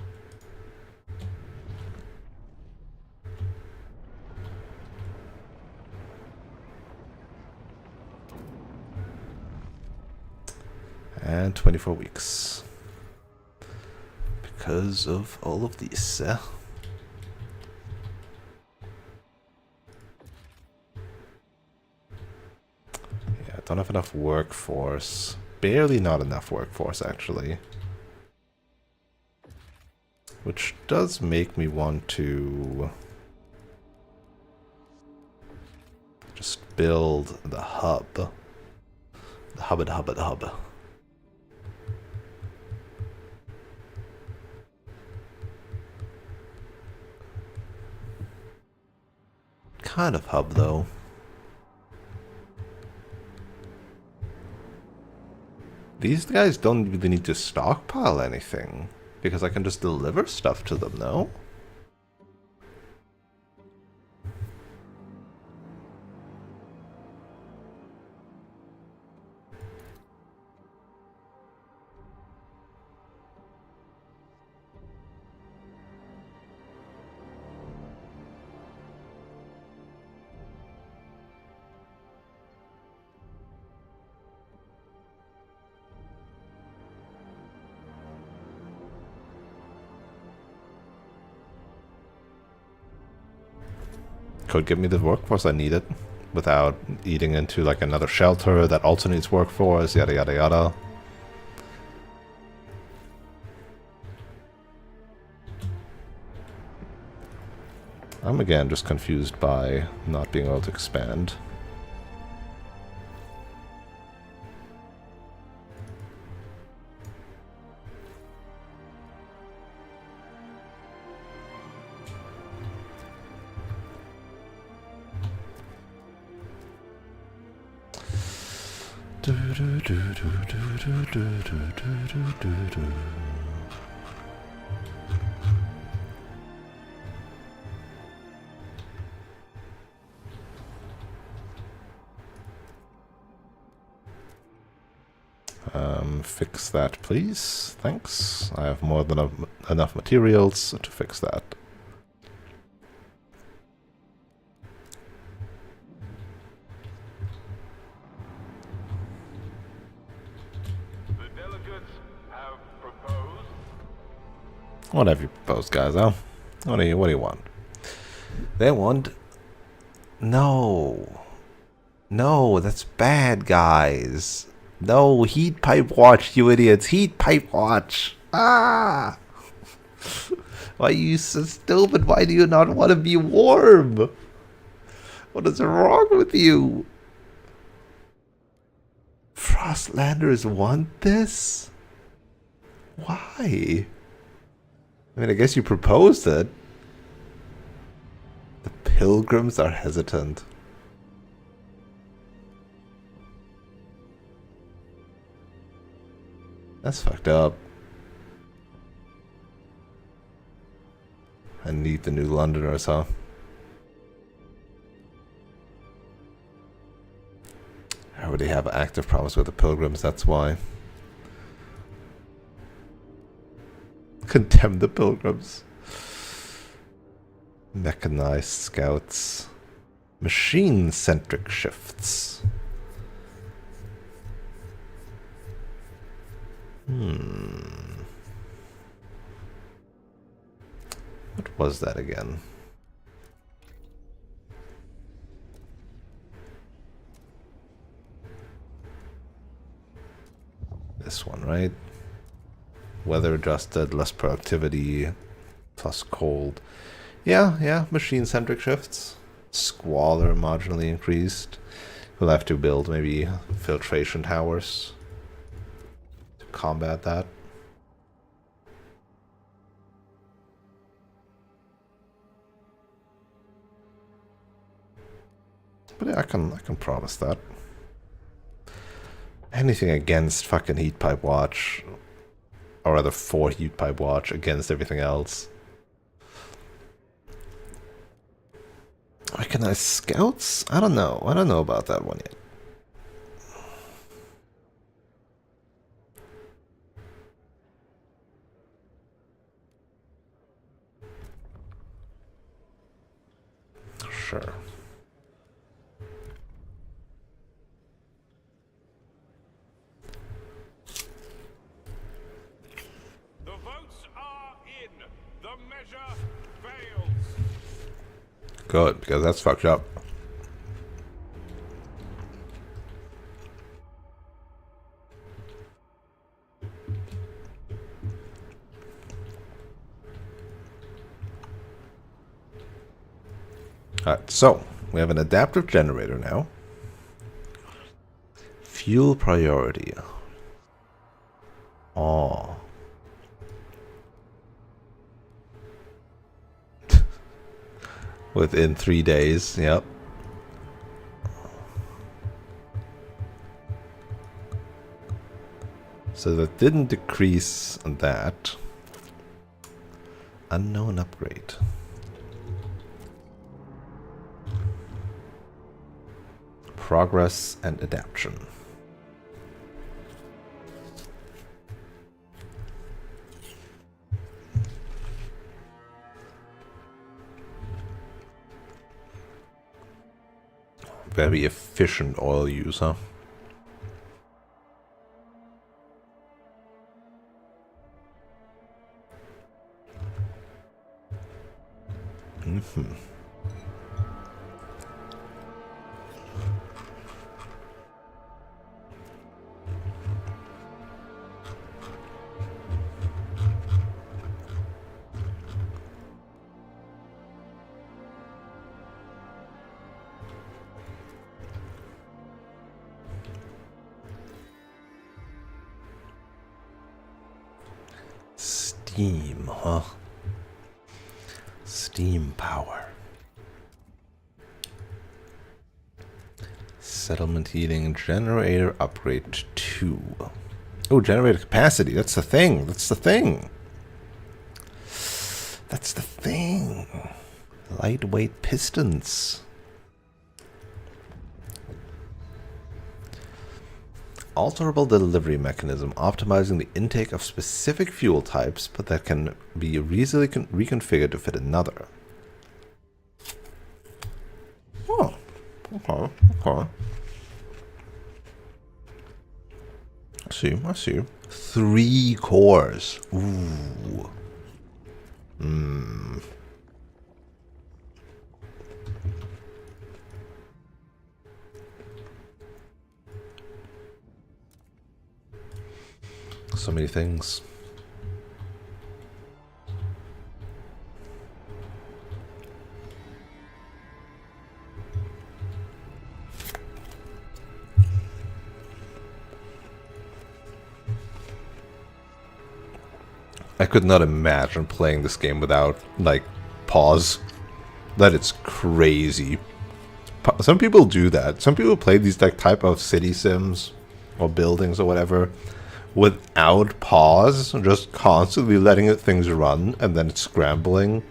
And 24 weeks. Because of all of these. Yeah, I don't have enough workforce. Barely not enough workforce, actually. Which does make me want to just build the hub. The hub. Kind of hub, though. These guys don't really need to stockpile anything, because I can just deliver stuff to them, no? Could give me the workforce I needed without eating into like another shelter that also needs workforce, yada yada yada. I'm again just confused by not being able to expand. Fix that, please. Thanks. I have more than enough materials to fix that. The delegates have proposed. What have you proposed, guys, huh? What do you want? They want... No. No, that's bad, guys. No, heat pipe watch, you idiots. Heat pipe watch. Ah! Why are you so stupid? Why do you not want to be warm? What is wrong with you? Frostlanders want this? Why? I mean, I guess you proposed it. The pilgrims are hesitant. That's fucked up. I need the new Londoners, huh? I already have active problems with the pilgrims, that's why. Condemn the pilgrims. Mechanized scouts. Machine-centric shifts. What was that again? This one, right? Weather adjusted, less productivity, plus cold. Yeah, machine-centric shifts. Squalor marginally increased. We'll have to build maybe filtration towers to combat that. But yeah, I can promise that. Anything against fucking Heat Pipe Watch, or rather for Heat Pipe Watch against everything else. Recognize scouts? I don't know. I don't know about that one yet. Sure. The votes are in. The measure fails. Good, because that's fucked up. Alright, so we have an adaptive generator now. Fuel priority. Oh. Within 3 days, yep. So that didn't decrease that. Unknown upgrade. Progress and adaption. Very efficient oil use, huh? Steam, huh? Steam power. Settlement heating generator upgrade 2. Oh, generator capacity. That's the thing. That's the thing. That's the thing. Lightweight pistons. Alterable delivery mechanism, optimizing the intake of specific fuel types, but that can be easily reconfigured to fit another. Oh, okay, okay. I see. 3 cores. Ooh. So many things. I could not imagine playing this game without, like, pause. That it's crazy. Some people do that. Some people play these like type of city sims or buildings or whatever without pause, just constantly letting things run and then scrambling.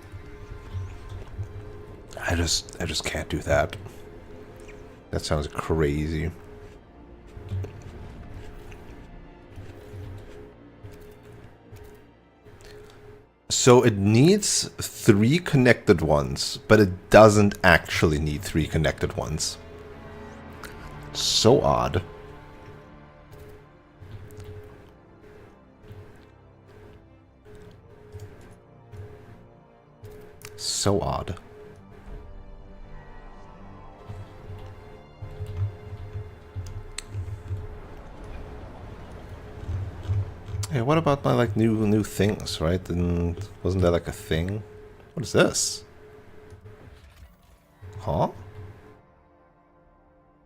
I just can't do that. That sounds crazy. So it needs 3 connected ones, but it doesn't actually need 3 connected ones. So odd. So odd. Hey, what about my like new things, right? And wasn't there like a thing? What is this? Huh?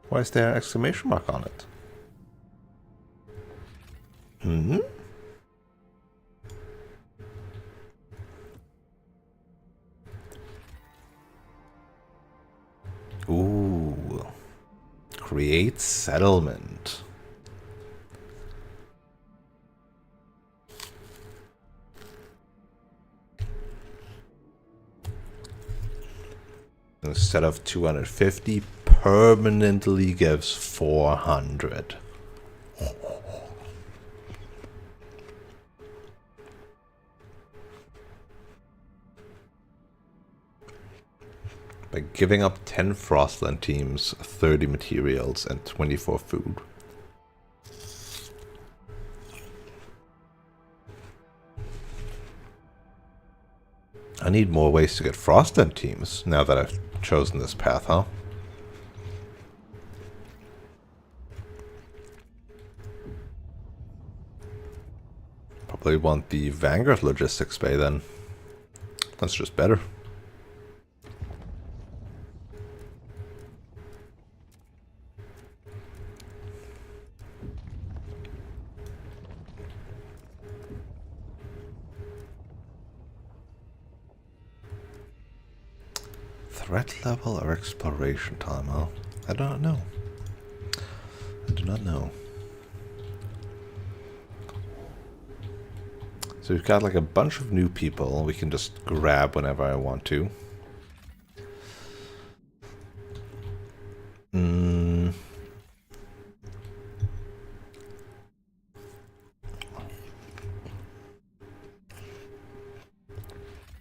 Why is there an exclamation mark on it? Hmm? Ooh. Create settlement. Instead of 250, permanently gives 400. By giving up 10 Frostland teams, 30 materials, and 24 food. I need more ways to get Frostland teams, now that I've chosen this path, huh? Probably want the Vanguard Logistics Bay then. That's just better. Threat level or exploration time, huh? I don't know. I do not know. So we've got like a bunch of new people we can just grab whenever I want to.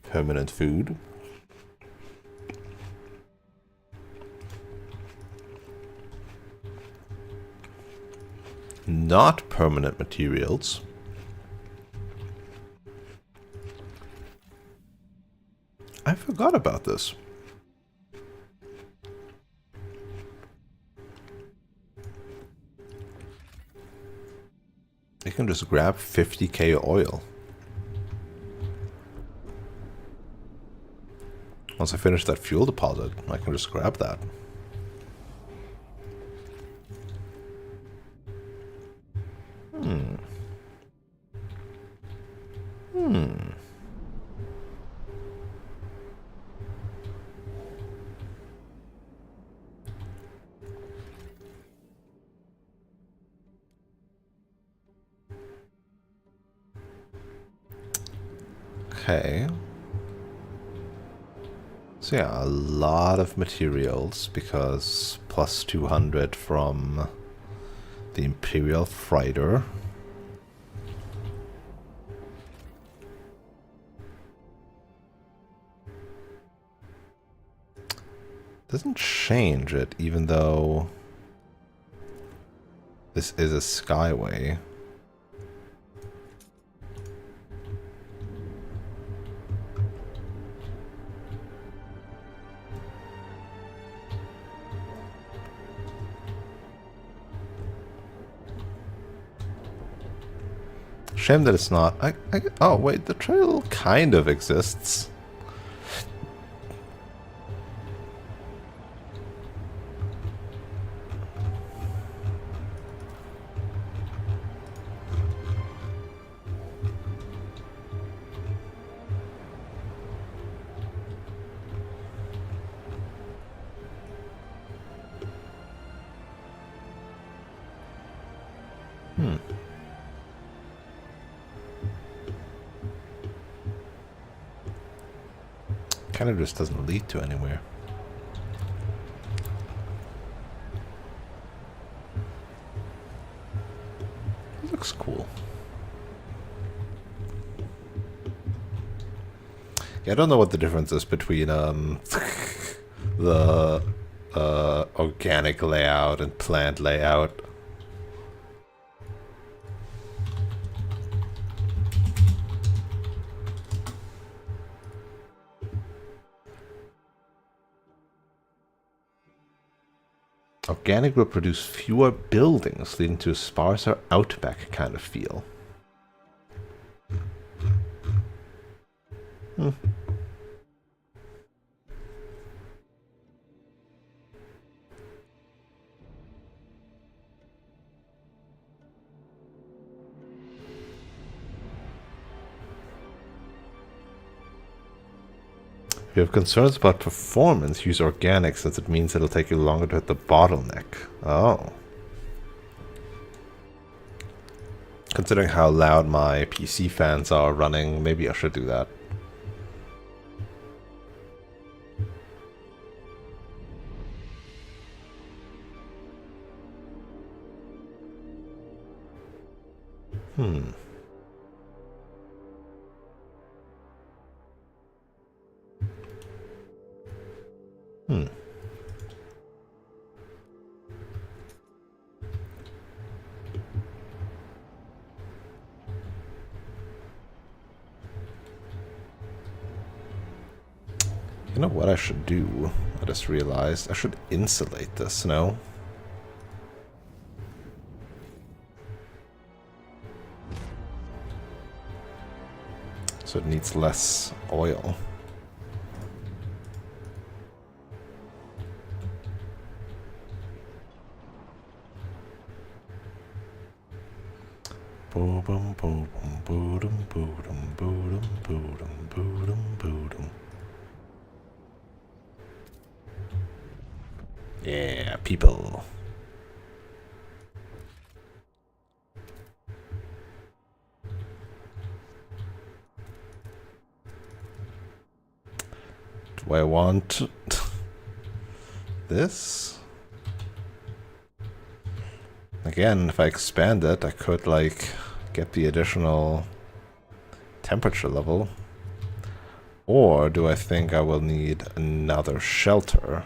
Permanent food. Not permanent materials. I forgot about this. You can just grab 50k oil. Once I finish that fuel deposit, I can just grab that. Okay. So yeah, a lot of materials because plus 200 from the Imperial Freighter. Doesn't change it, even though this is a skyway. Shame that it's not. Oh wait, the trail kind of exists. Kind of just doesn't lead to anywhere. It looks cool. Yeah, I don't know what the difference is between the organic layout and plant layout. Organic will produce fewer buildings, leading to a sparser outback kind of feel. Hmm. If you have concerns about performance, use organic since it means it'll take you longer to hit the bottleneck. Oh. Considering how loud my PC fans are running, maybe I should do that. Hmm. You know what I should do? I just realized I should insulate this, no? So it needs less oil. Boom, boom, boom, boom, boom, boom, boom, boom, boom, boom. Yeah, people. Do I want this? Again, if I expand it, I could, like, get the additional temperature level. Or do I think I will need another shelter?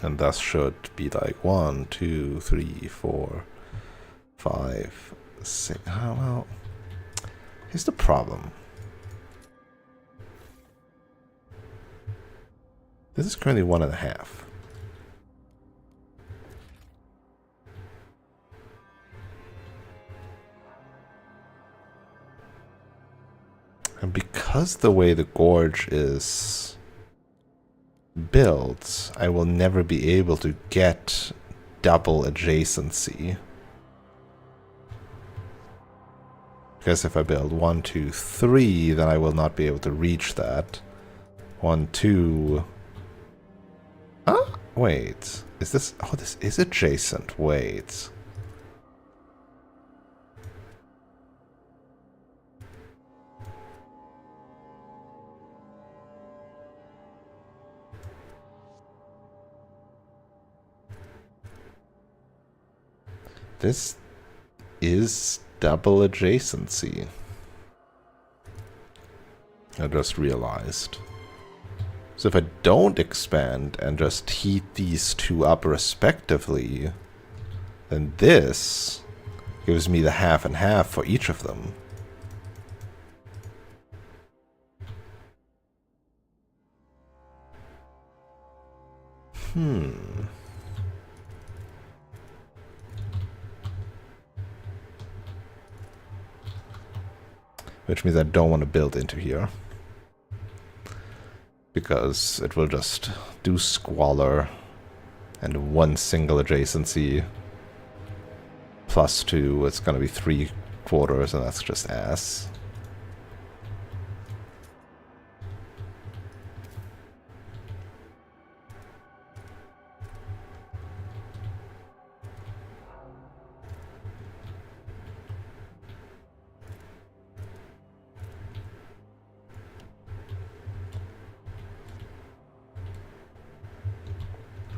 And thus should be like 1, 2, 3, 4, 5, 6. Oh, well, here's the problem. This is currently 1.5. And because the way the gorge is built, I will never be able to get double adjacency. Because if I build 1, 2, 3, then I will not be able to reach that. 1, 2... Huh? Wait. Is this... Oh, this is adjacent. Wait. This is double adjacency. I just realized. So if I don't expand and just heat these two up respectively, then this gives me the half and half for each of them. Which means I don't want to build into here. Because it will just do squalor and one single adjacency. Plus 2, it's going to be 3/4, and that's just ass.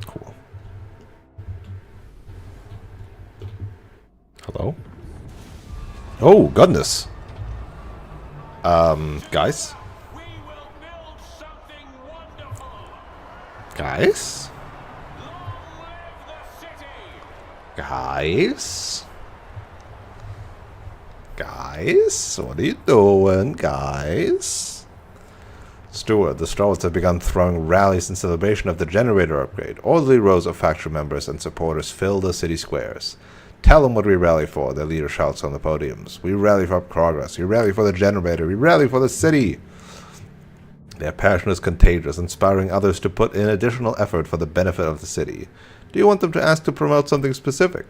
Cool. Hello? Oh, goodness. Guys? We will Guys? The city! Guys? Guys? What are you doing, guys? Steward, the Strawwoods have begun throwing rallies in celebration of the generator upgrade. Orderly rows of faction members and supporters fill the city squares. Tell them what we rally for, their leader shouts on the podiums. We rally for progress. We rally for the generator. We rally for the city. Their passion is contagious, inspiring others to put in additional effort for the benefit of the city. Do you want them to ask to promote something specific?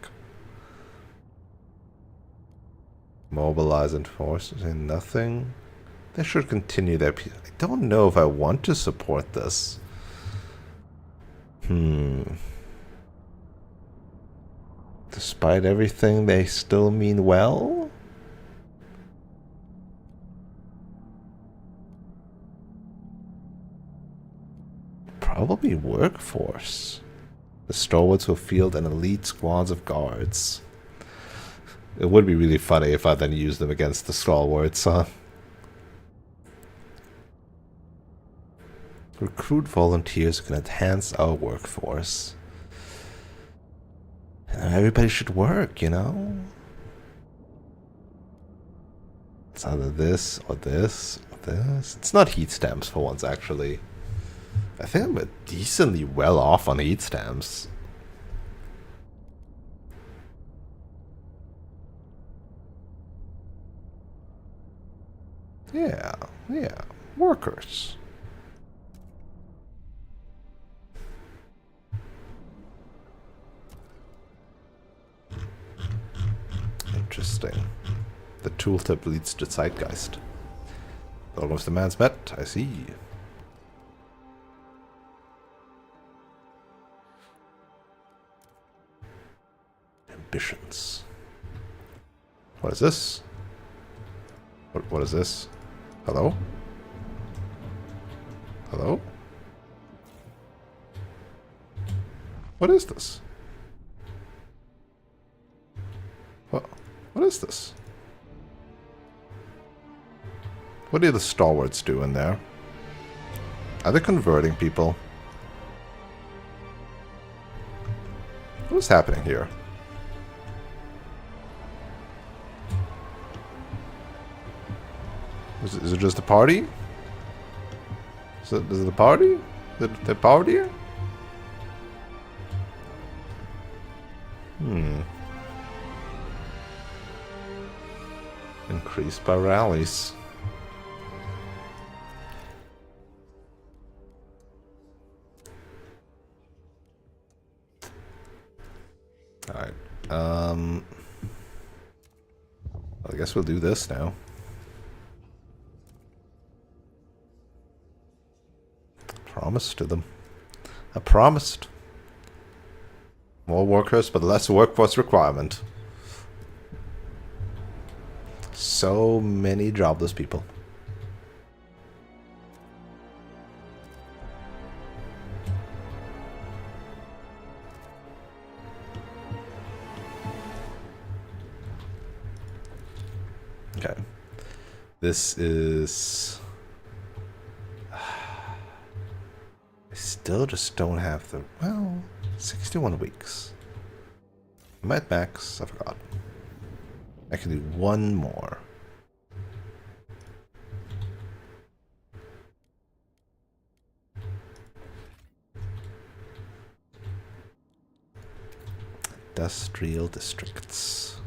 Mobilize and force and nothing. They should continue their... I don't know if I want to support this. Despite everything, they still mean well? Probably workforce. The Stalwarts will field an elite squads of guards. It would be really funny if I then used them against the Stalwarts, huh? Recruit volunteers who can enhance our workforce. Everybody should work, you know? It's either this or this or this. It's not heat stamps for once, actually. I think I'm decently well off on heat stamps. Yeah, yeah. Workers. Interesting. The tooltip leads to zeitgeist. Almost the man's met, I see. Ambitions. What is this? What is this? Hello? Hello? What is this? What is this? What do the Stalwarts do in there? Are they converting people? What is happening here? Is it just a party? Is it a party? The party? Increased by rallies. Alright. I guess we'll do this now. Promised to them. I promised. More workers, but less workforce requirement. So many jobless people. Okay. This is... I still just don't have the... Well, 61 weeks. I'm at max. I forgot. I can do one more. Industrial districts.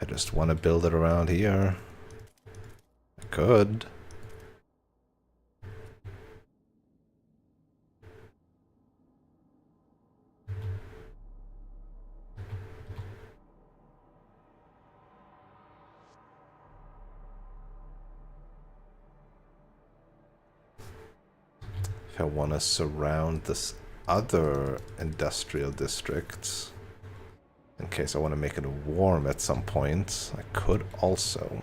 I just want to build it around here. I could. If I want to surround this other industrial district, in case I want to make it warm at some point, I could also.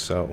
so.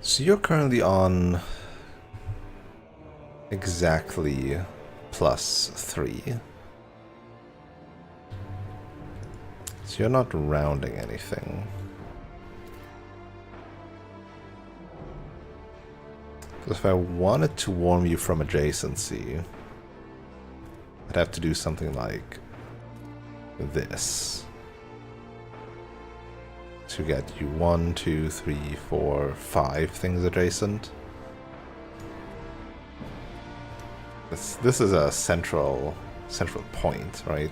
So you're currently on exactly +3. So you're not rounding anything. Because if I wanted to warm you from adjacency, I'd have to do something like this. To get you 1, 2, 3, 4, 5 things adjacent. This is a central point, right?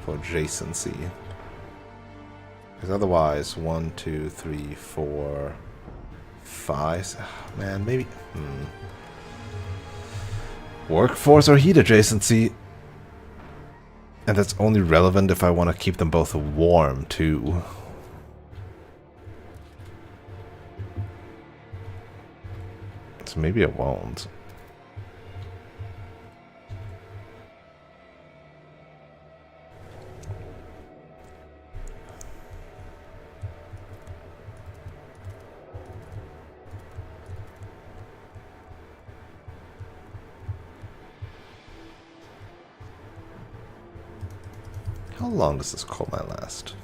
For adjacency. Because otherwise, 1, 2, 3, 4, 5. Man, maybe. Workforce or heat adjacency. And that's only relevant if I want to keep them both warm, too. So maybe I won't. How long does this coal mine last?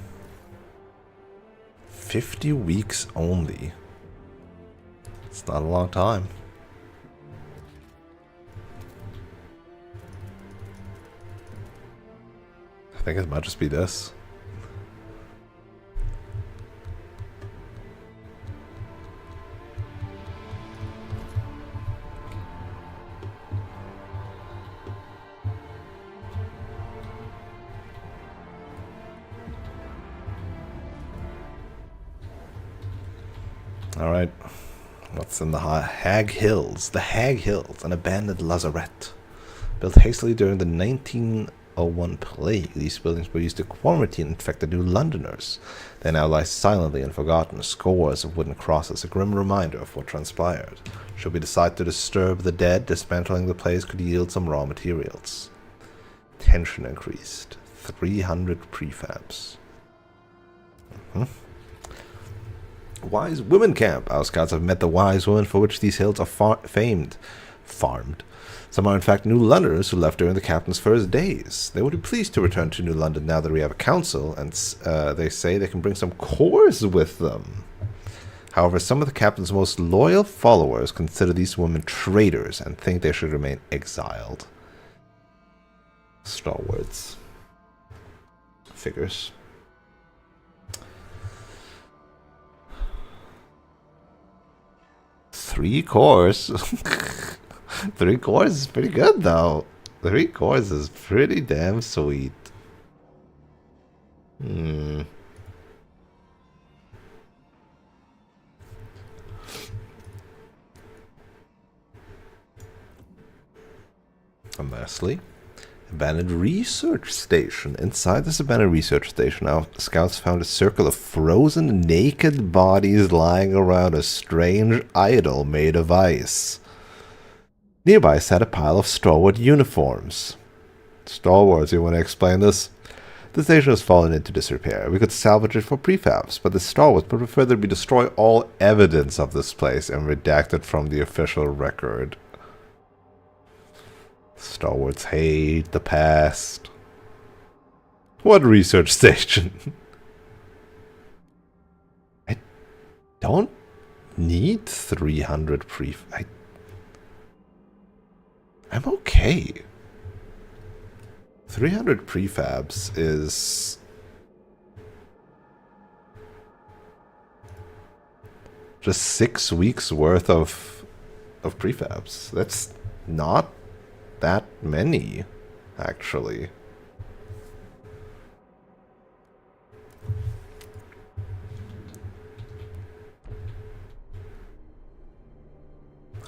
50 weeks only. It's not a long time. I think it might just be this. Alright, what's in the Hag Hills? The Hag Hills, an abandoned lazarette. Built hastily during the 1901 plague, these buildings were used to quarantine infected New Londoners. They now lie silently and forgotten, scores of wooden crosses, a grim reminder of what transpired. Should we decide to disturb the dead, dismantling the place could yield some raw materials. Tension increased. 300 prefabs. Wise Women Camp. Our scouts have met the wise women for which these hills are farmed. Some are in fact New Londoners who left during the captain's first days. They would be pleased to return to New London now that we have a council, and they say they can bring some cores with them. However, some of the captain's most loyal followers consider these women traitors and think they should remain exiled. Stalwarts. Figures. Three cores. 3 cores is pretty good, though. 3 cores is pretty damn sweet. And lastly, abandoned research station. Inside this abandoned research station, our scouts found a circle of frozen, naked bodies lying around a strange idol made of ice. Nearby sat a pile of stalwart uniforms. Stalwarts, you want to explain this? The station has fallen into disrepair. We could salvage it for prefabs, but the stalwarts would prefer that we destroy all evidence of this place and redact it from the official record. Stalwarts hate the past. What research station? I don't need 300 I'm okay. 300 prefabs is just 6 weeks worth of prefabs. That's not that many, actually.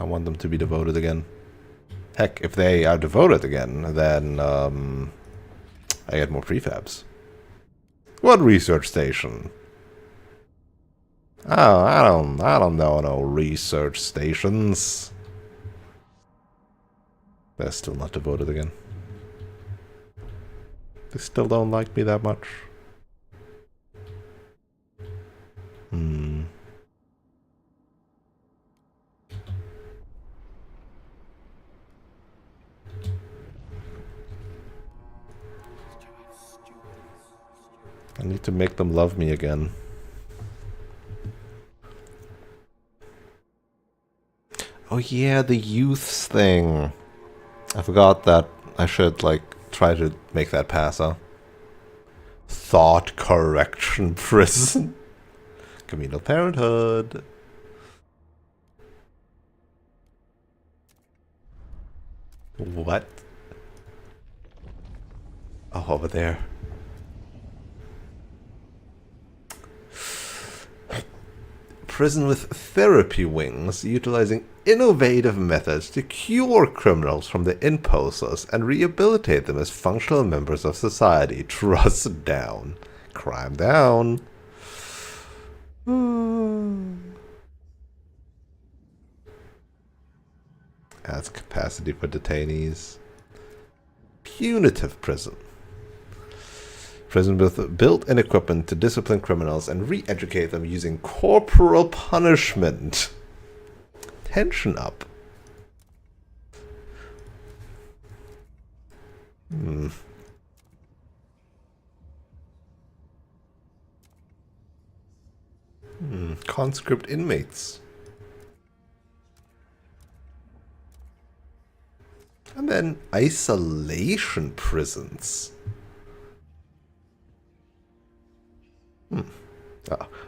I want them to be devoted again. Heck, if they are devoted again, then I get more prefabs. What research station? Oh, I don't know no research stations. They're still not devoted again. They still don't like me that much. I need to make them love me again. Oh yeah, the youths thing. I forgot that I should, like, try to make that pass, huh? Thought correction prison. Communal parenthood. What? Oh, over there. Prison with therapy wings, utilizing innovative methods to cure criminals from the impulses and rehabilitate them as functional members of society. Trust down. Crime down. Adds capacity for detainees. Punitive prison. Prison with built-in equipment to discipline criminals and re-educate them using corporal punishment. Tension up. Conscript inmates. And then isolation prisons.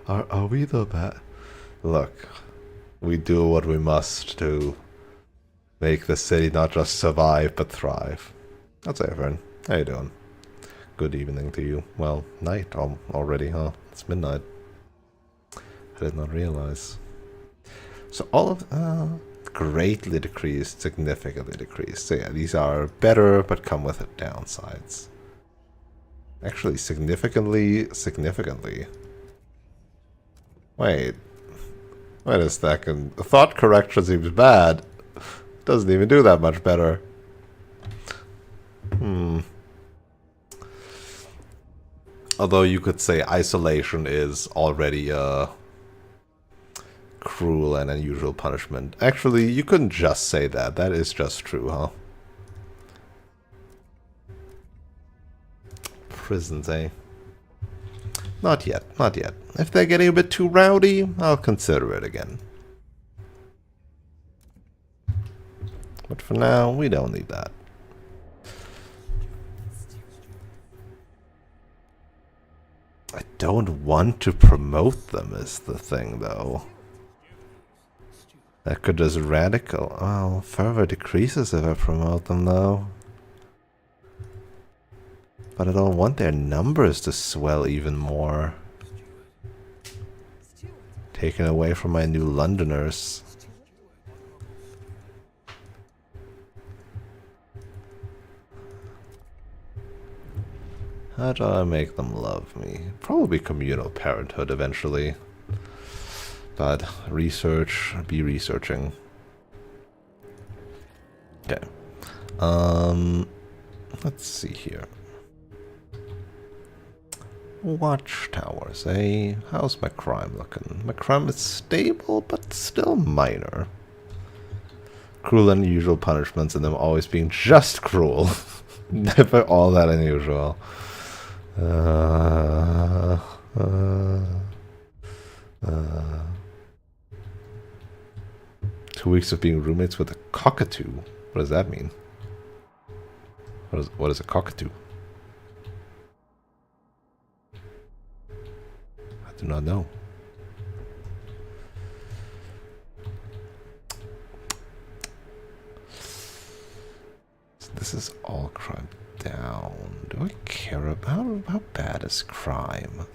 Are we the bad? Look, we do what we must to make the city not just survive, but thrive. That's it, friend. How you doing? Good evening to you. Well, night already, huh? It's midnight. I did not realize. So all of... greatly decreased, significantly decreased. So yeah, these are better, but come with downsides. Actually, significantly. Wait a second. The thought correction seems bad. Doesn't even do that much better. Although you could say isolation is already a cruel and unusual punishment. Actually, you couldn't just say that. That is just true, huh? Prisons, eh? Not yet, not yet. If they're getting a bit too rowdy, I'll consider it again. But for now, we don't need that. I don't want to promote them is the thing, though. That could just radical... well, further decreases if I promote them, though. But I don't want their numbers to swell even more. Taken away from my new Londoners. How do I make them love me? Probably communal parenthood eventually. But research, be researching. Okay. Let's see here. Watchtowers, eh? How's my crime looking? My crime is stable, but still minor. Cruel and unusual punishments and them always being just cruel. Never all that unusual. 2 weeks of being roommates with a cockatoo. What does that mean? What is a cockatoo? I do not know. So this is all crime down. Do I care about how bad is crime?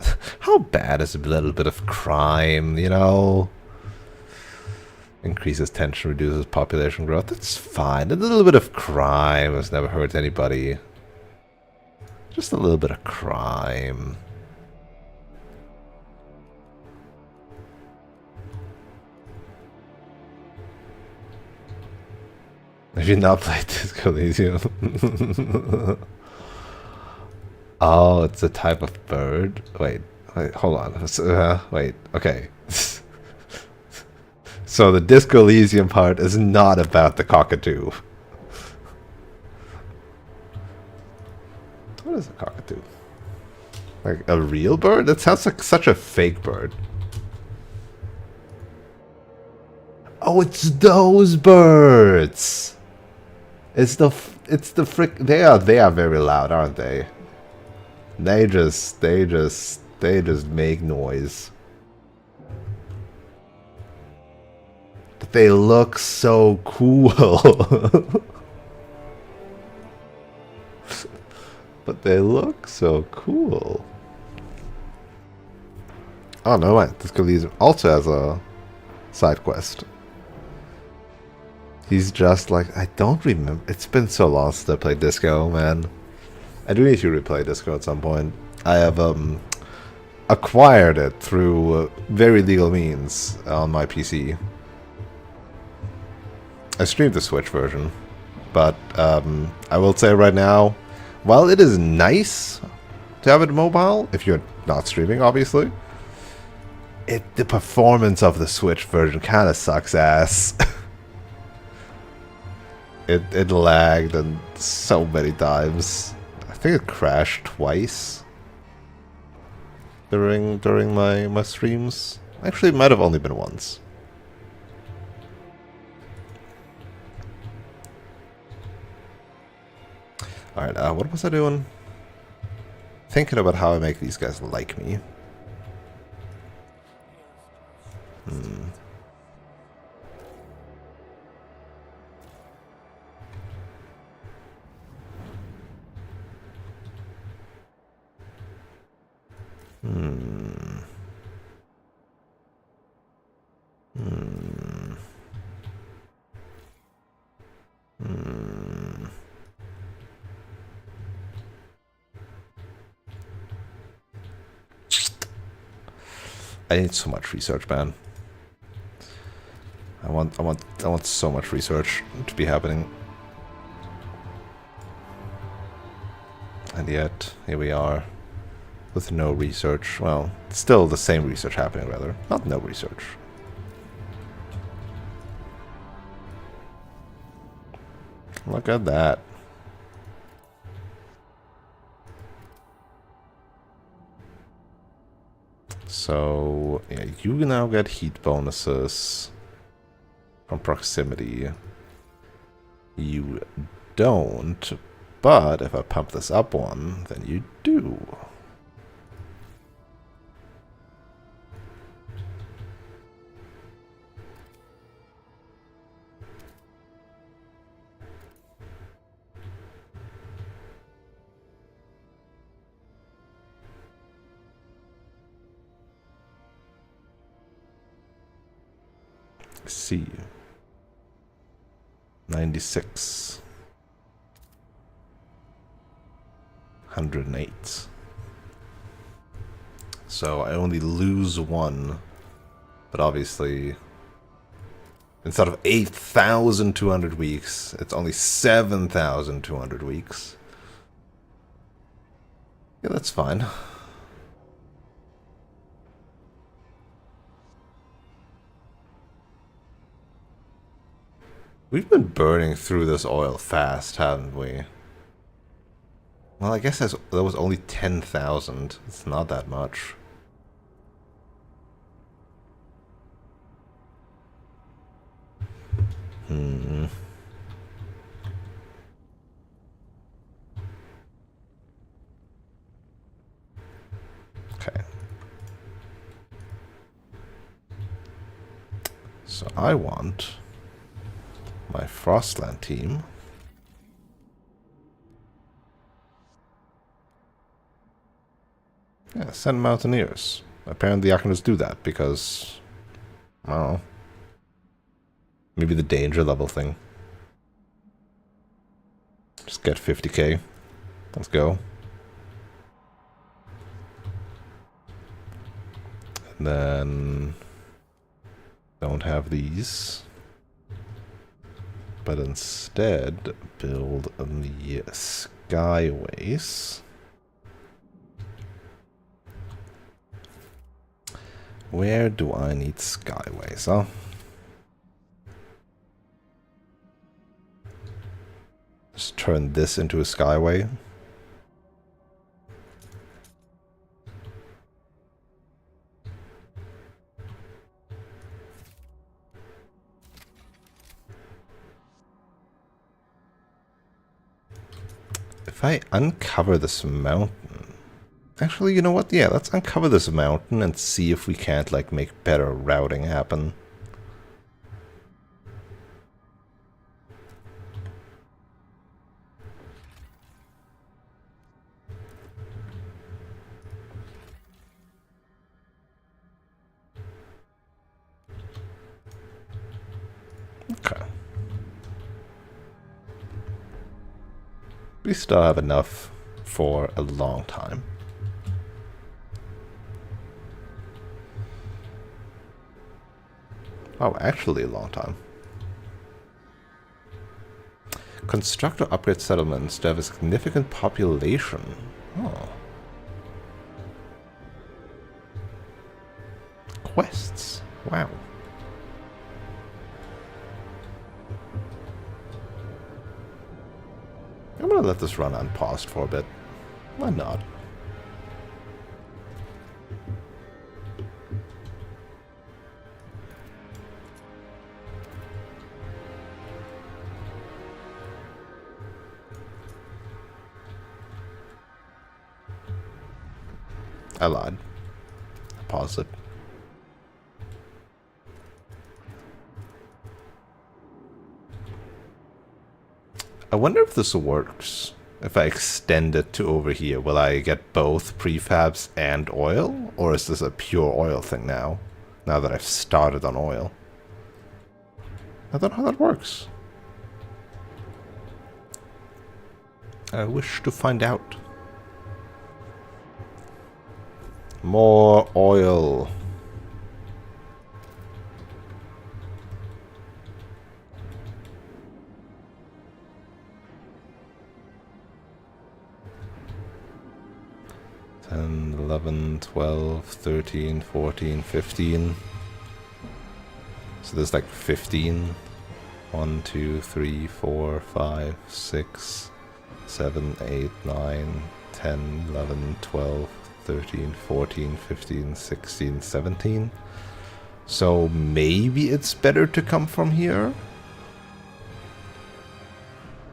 How bad is a little bit of crime, you know? Increases tension, reduces population growth. That's fine. A little bit of crime has never hurt anybody. Just a little bit of crime. Have you not played Disco Elysium? Oh, it's a type of bird? Wait, hold on. Wait, okay. So the Disco Elysium part is not about the cockatoo. What is a cockatoo? Like a real bird? That sounds like such a fake bird. Oh, it's those birds! It's the frick. They are very loud, aren't they? They just make noise. But they look so cool. But they look so cool. Oh no, wait. This Khalid also has a side quest. He's just like, I don't remember. It's been so long since I played Disco, man. I do need to replay Disco at some point. I have acquired it through very legal means on my PC. I streamed the Switch version, but I will say right now, while it is nice to have it mobile, if you're not streaming, obviously, the performance of the Switch version kind of sucks ass. It lagged and so many times. I think it crashed twice during my streams. Actually, it might have only been once. Alright, what was I doing? Thinking about how I make these guys like me. I need so much research, man. I want so much research to be happening. And yet, here we are. With no research. Well, still the same research happening, rather. Not no research. Look at that. So, yeah, you now get heat bonuses from proximity. You don't, but if I pump this up one, then you do. See, 96, 108. So I only lose one, but obviously instead of 8,200 weeks, it's only 7,200 weeks. Yeah, that's fine. We've been burning through this oil fast, haven't we? Well, I guess that was only 10,000. It's not that much. Okay. So I want my Frostland team send mountaineers. Apparently I can just do that because, I don't know. Maybe the danger level thing. Just get 50k. Let's go. And then don't have these. But instead build the skyways. Where do I need skyways, huh? Just turn this into a skyway. If I uncover this mountain... Actually, you know what? Yeah, let's uncover this mountain and see if we can't, like, make better routing happen. Okay. We still have enough for a long time. Oh, actually a long time. Construct or upgrade settlements to have a significant population. Oh. Quests. Wow. I'm gonna let this run unpaused for a bit. Why not? I lied. I paused it. I wonder if this works. If I extend it to over here, will I get both prefabs and oil? Or is this a pure oil thing now? Now that I've started on oil. I don't know how that works. I wish to find out. More oil. And 11, 12, 13, 14, 15. So there's like 15. 1, 2, 3, 4, 5, 6, 7, 8, 9, 10, 11, 12, 13, 14, 15, 16, 17. So maybe it's better to come from here.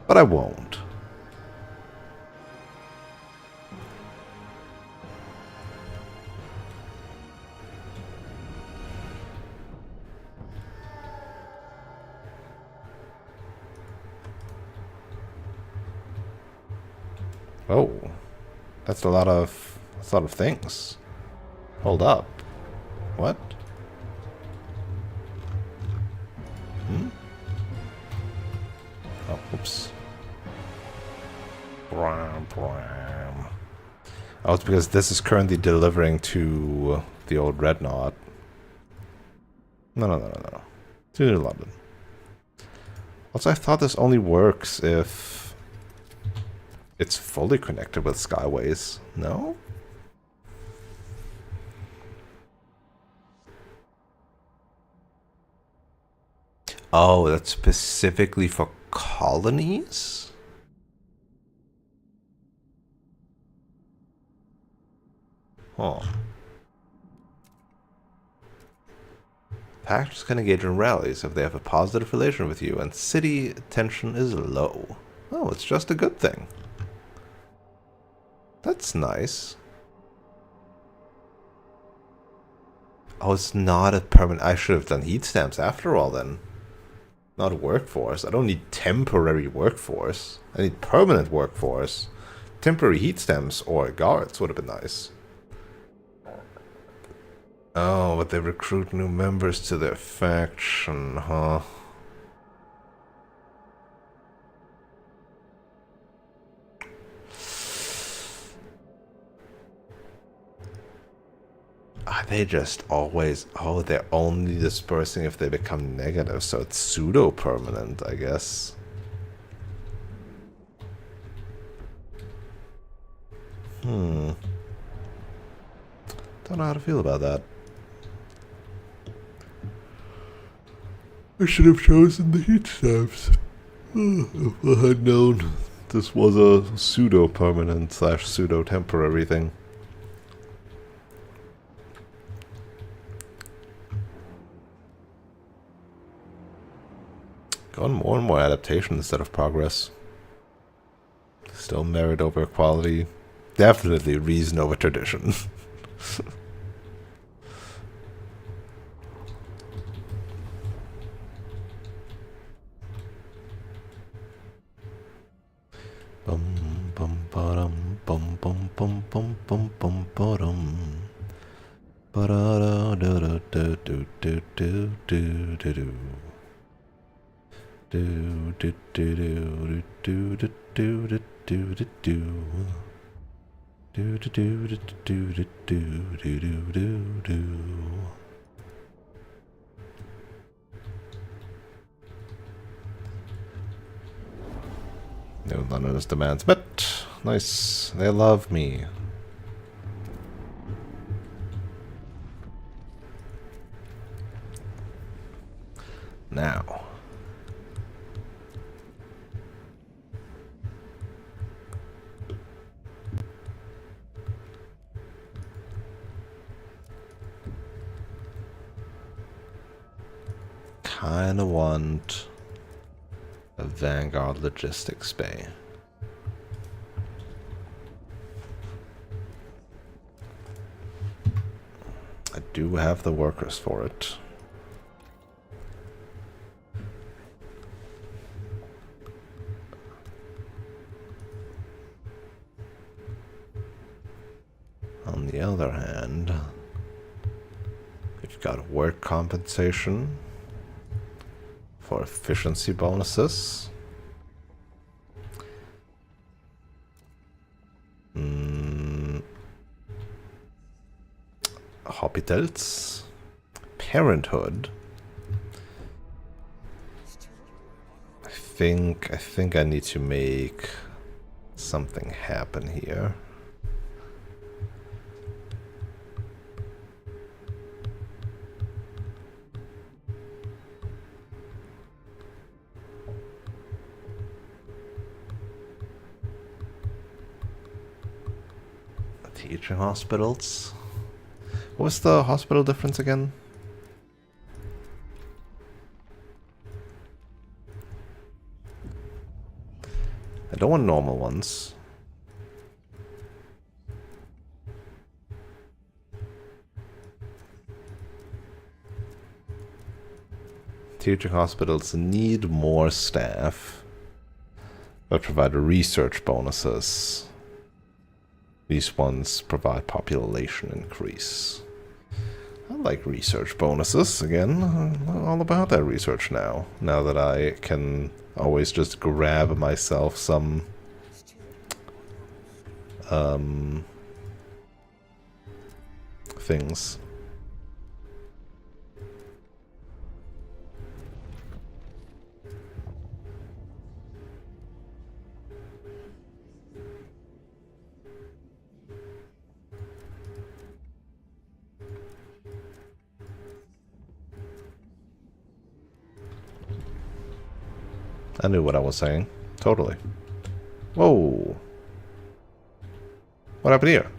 But I won't. Oh, that's a lot of things. Hold up. What? Oh, oops. Oh, it's because this is currently delivering to the old Dreadnought. No. To New London. Also, I thought this only works if it's fully connected with Skyways. No? Oh, that's specifically for colonies? Huh. Pacts can engage in rallies if they have a positive relation with you and city tension is low. Oh, it's just a good thing. That's nice. Oh, it's not a permanent... I should have done heat stamps after all then. Not workforce. I don't need temporary workforce. I need permanent workforce. Temporary heat stamps or guards would have been nice. Oh, but they recruit new members to their faction, huh? They just always... Oh, they're only dispersing if they become negative, so it's pseudo-permanent, I guess. Don't know how to feel about that. I should have chosen the heat stamps. If I had known this was a pseudo-permanent / pseudo-temporary thing. Gone more and more adaptation instead of progress. Still merit over equality. Definitely reason over tradition. Bum bum ba-dum bum bum bum bum bum bum ba-dum. Ba-da-da-da-da-do-do-do-do-do-do. Do do do do do do do do do do do. Do do do do do do do do do do. No, none of his demands met. Nice. They love me. Now. Kinda want a Vanguard logistics bay. I do have the workers for it. On the other hand, we've got work compensation for efficiency bonuses. Hospitals. Parenthood. I think I need to make something happen here. Teaching hospitals. What was the hospital difference again? I don't want normal ones. Teaching hospitals need more staff, but provide research bonuses. These ones provide population increase. I like research bonuses. Again, I'm all about that research now. Now that I can always just grab myself some things. I knew what I was saying. Totally. Whoa. What happened here?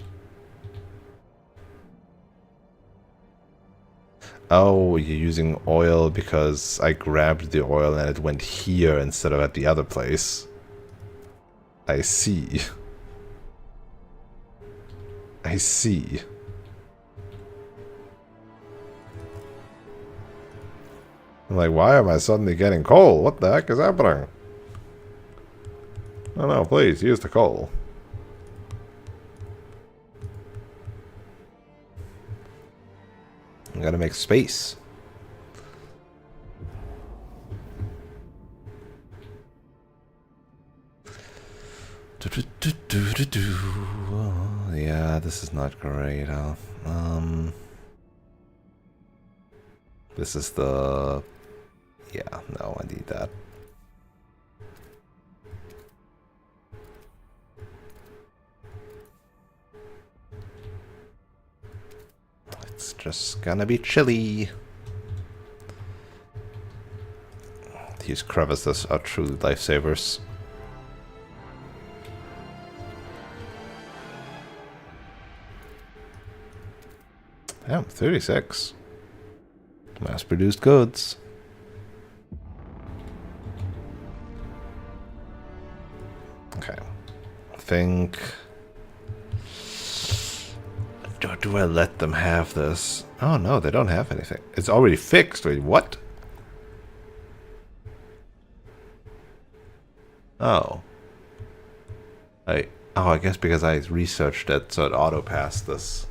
Oh, you're using oil because I grabbed the oil and it went here instead of at the other place. I see. I see. I'm like, why am I suddenly getting coal? What the heck is happening? Oh no, please, use the coal. I gotta make space. Oh, yeah, this is not great. This is the... Yeah, no, I need that. It's just gonna be chilly. These crevices are truly lifesavers. Damn, 36. Mass-produced goods. Okay. I think... Do I let them have this? Oh no, they don't have anything. It's already fixed. Wait, what? Oh. I guess because I researched it, so it auto-passed this.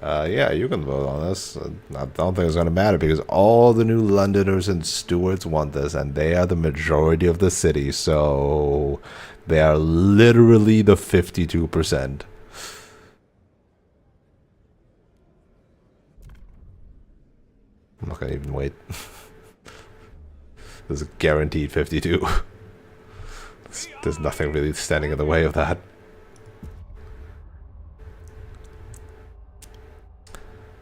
Yeah, you can vote on this. I don't think it's going to matter because all the new Londoners and stewards want this, and they are the majority of the city, so they are literally the 52%. I'm not going to even wait. This is guaranteed 52. There's nothing really standing in the way of that.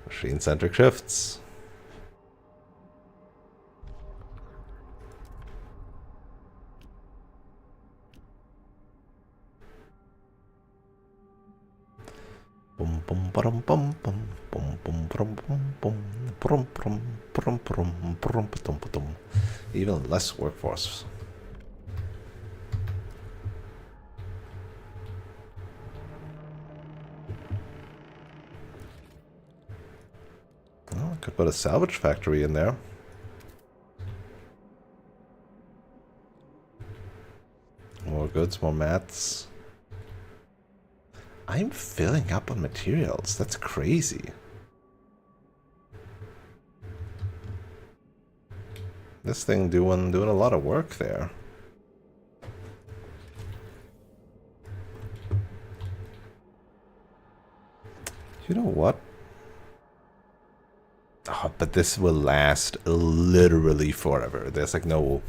Machine-centric shifts. Bum bum bum bum bum bum bum bum bum bum bum bum bum bum bum. Even less workforce. Well, I could put a salvage factory in there. More goods, more mats. I'm filling up on materials. That's crazy. This thing doing a lot of work there. You know what? Oh, but this will last literally forever. There's like no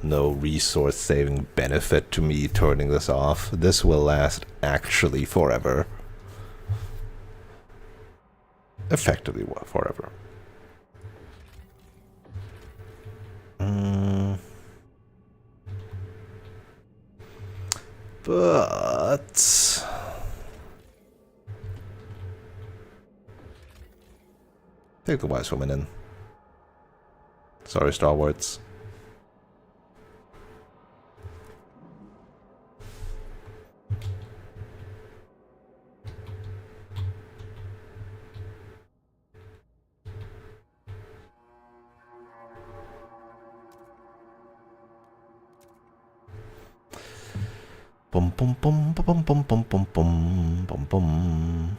resource saving benefit to me turning this off. This will last actually forever. Effectively forever. But take the wise woman in. Sorry, Star Wars. Bum bum bum bum bum bum bum bum bum bum.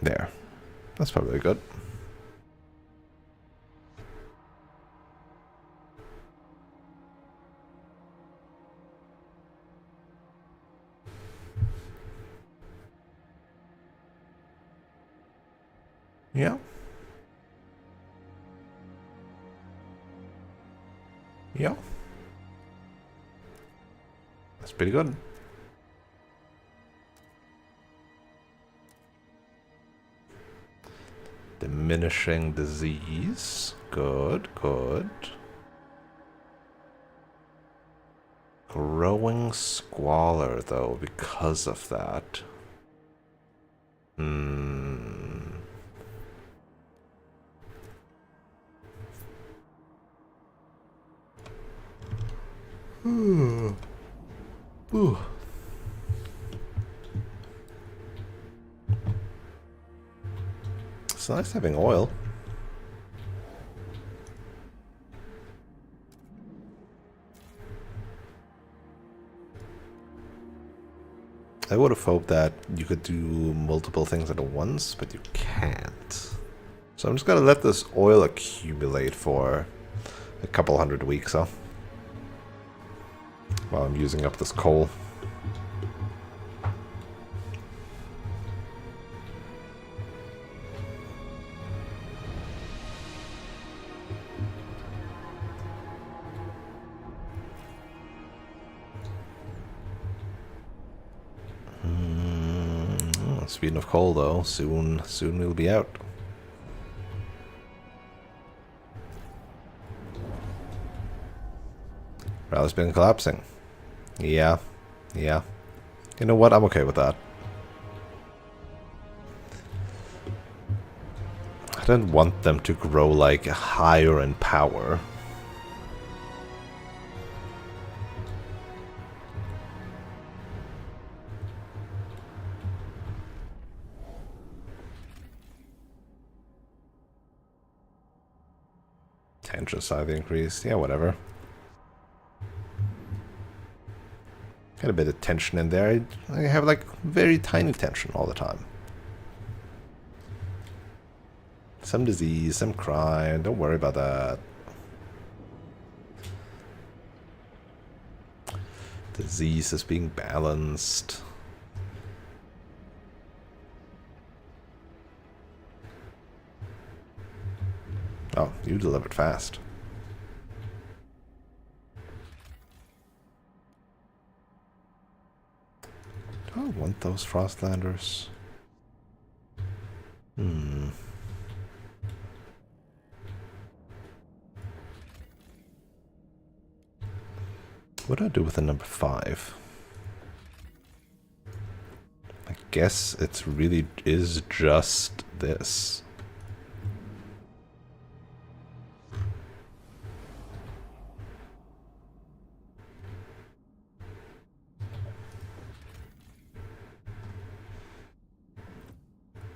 There. That's probably good. Yeah. Yeah. That's pretty good. Diminishing disease. Good, good. Growing squalor, though, because of that. Ooh. It's nice having oil. I would have hoped that you could do multiple things at once, but you can't. So I'm just gonna let this oil accumulate for a couple hundred weeks, huh? While I'm using up this coal. Speaking of coal, though, soon we'll be out. Rally's been collapsing. Yeah. You know what? I'm okay with that. I don't want them to grow, like, higher in power. Tension slightly increased. Yeah, whatever. Got a bit of tension in there. I have like very tiny tension all the time. Some disease, some crime. Don't worry about that. Disease is being balanced. Oh, you delivered fast. Do I want those Frostlanders? What do I do with the number 5? I guess it's really is just this.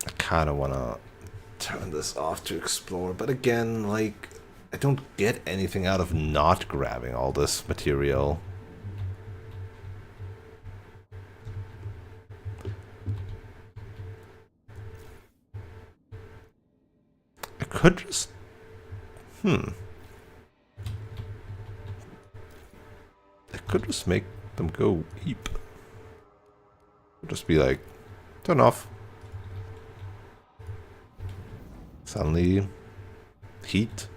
I kind of want to turn this off to explore, but again, like, I don't get anything out of not grabbing all this material. I could just... I could just make them go eep. Just be like, turn off. Suddenly, heat.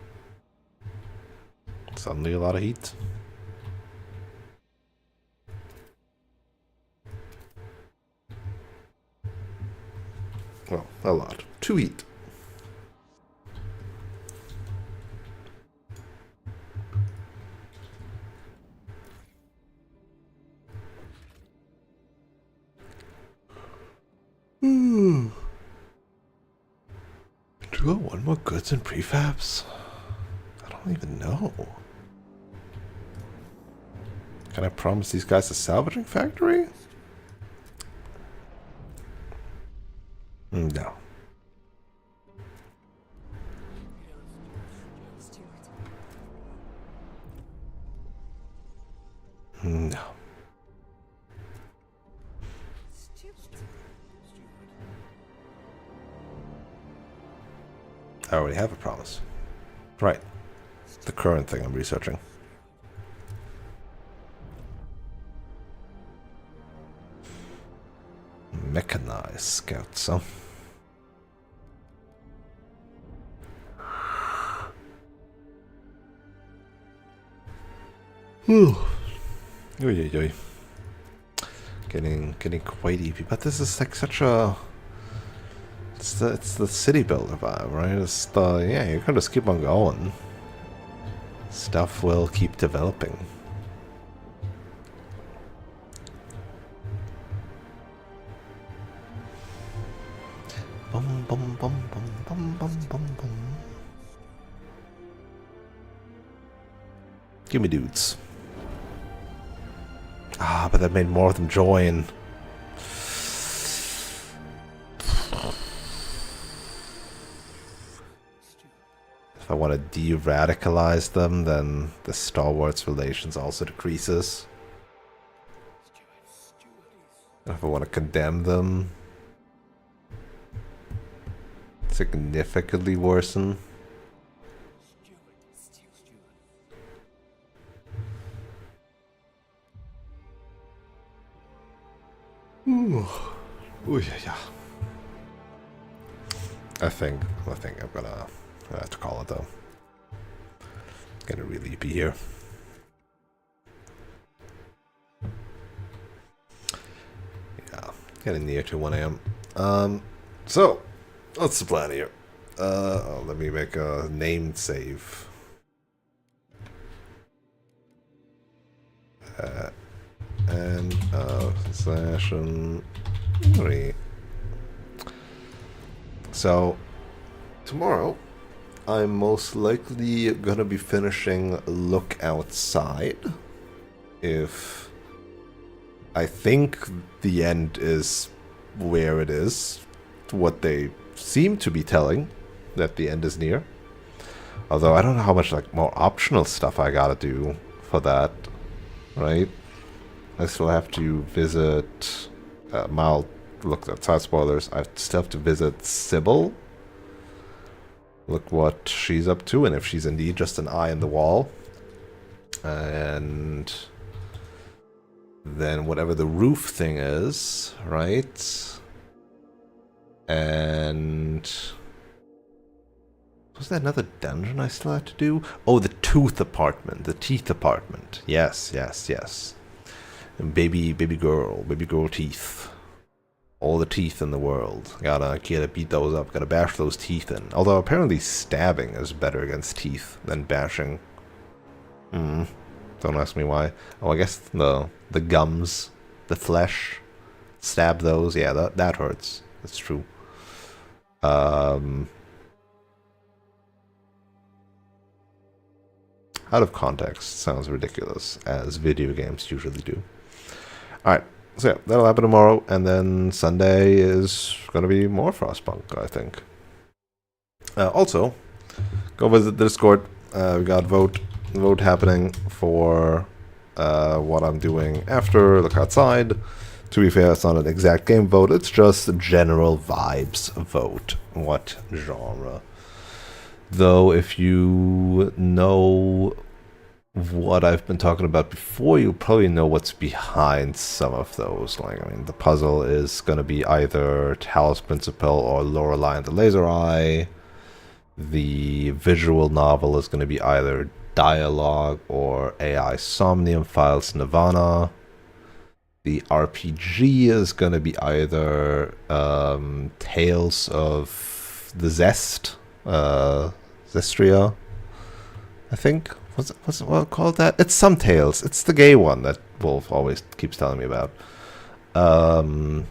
Suddenly a lot of heat. Well, a lot. 2 heat. Do I want more goods and prefabs? I don't even know. Can I promise these guys a salvaging factory? No. No. I already have a promise. Right. The current thing I'm researching. Mechanized scouts, huh? Whew. Oy, oy, oy. Getting quite eepy, but this is like such a... It's the city builder vibe, right? It's the... Yeah, you can just keep on going. Stuff will keep developing. Bum bum bum bum bum bum bum bum. Give me dudes. Ah, but that made more of them join. If I want to de-radicalize them, then the Star Wars relations also decreases. If I want to condemn them, significantly worsen. I think I'm gonna have to call it though. Gonna really be here. Yeah, getting near to 1 a.m. So what's the plan here? Let me make a name save. And session 3. So tomorrow I'm most likely gonna be finishing Look Outside. If I think the end is where it is, what they seem to be telling, that the end is near. Although I don't know how much like more optional stuff I gotta do for that, right? I still have to visit mild look outside spoilers. I still have to visit Sybil. Look what she's up to, and if she's indeed just an eye in the wall. And then whatever the roof thing is, right? And was there another dungeon I still had to do? Oh, the tooth apartment, the teeth apartment. Yes, yes, yes. And baby girl teeth. All the teeth in the world. Gotta beat those up. Gotta bash those teeth in. Although apparently stabbing is better against teeth than bashing. Don't ask me why. Oh, I guess the gums, the flesh, stab those. Yeah, that hurts. That's true. Out of context sounds ridiculous, as video games usually do. Alright. So yeah, that'll happen tomorrow, and then Sunday is going to be more Frostpunk, I think. Also, go visit the Discord. We got vote happening for what I'm doing after Look Outside. To be fair, it's not an exact game vote, it's just a general vibes vote. What genre? Though, if you know what I've been talking about before, you probably know what's behind some of those. Like, I mean, the puzzle is going to be either Talos Principle or Lorelei and the Laser Eye. The visual novel is going to be either Dialogue or AI Somnium Files Nirvana. The RPG is going to be either Tales of the Zest, Zestria, I think. What's it called that? It's some Tales. It's the gay one that Wolf always keeps telling me about. Or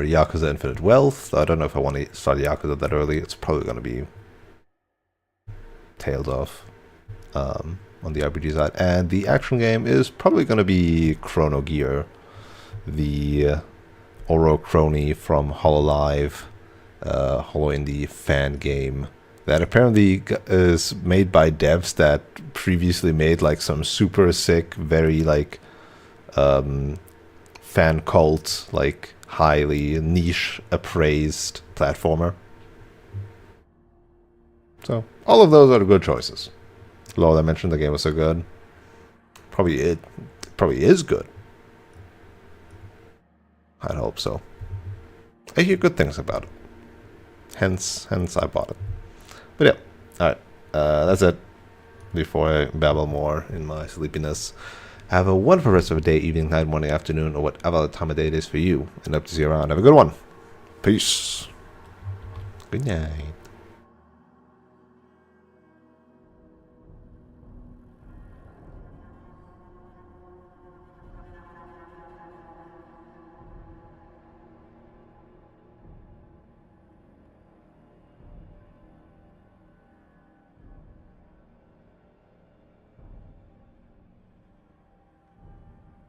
Yakuza Infinite Wealth. I don't know if I want to start Yakuza that early. It's probably going to be Tales of on the RPG side. And the action game is probably going to be Chrono Gear, the Oro Crony from HoloLive, Holo Indie fan game. That apparently is made by devs that previously made like some super sick, very like fan cult, like highly niche appraised platformer. So all of those are good choices. Lord, I mentioned the game was so good. Probably is good. I'd hope so. I hear good things about it. Hence I bought it. But yeah, alright, that's it. Before I babble more in my sleepiness, have a wonderful rest of the day, evening, night, morning, afternoon, or whatever time of day it is for you. And hope to see you around. Have a good one. Peace. Good night.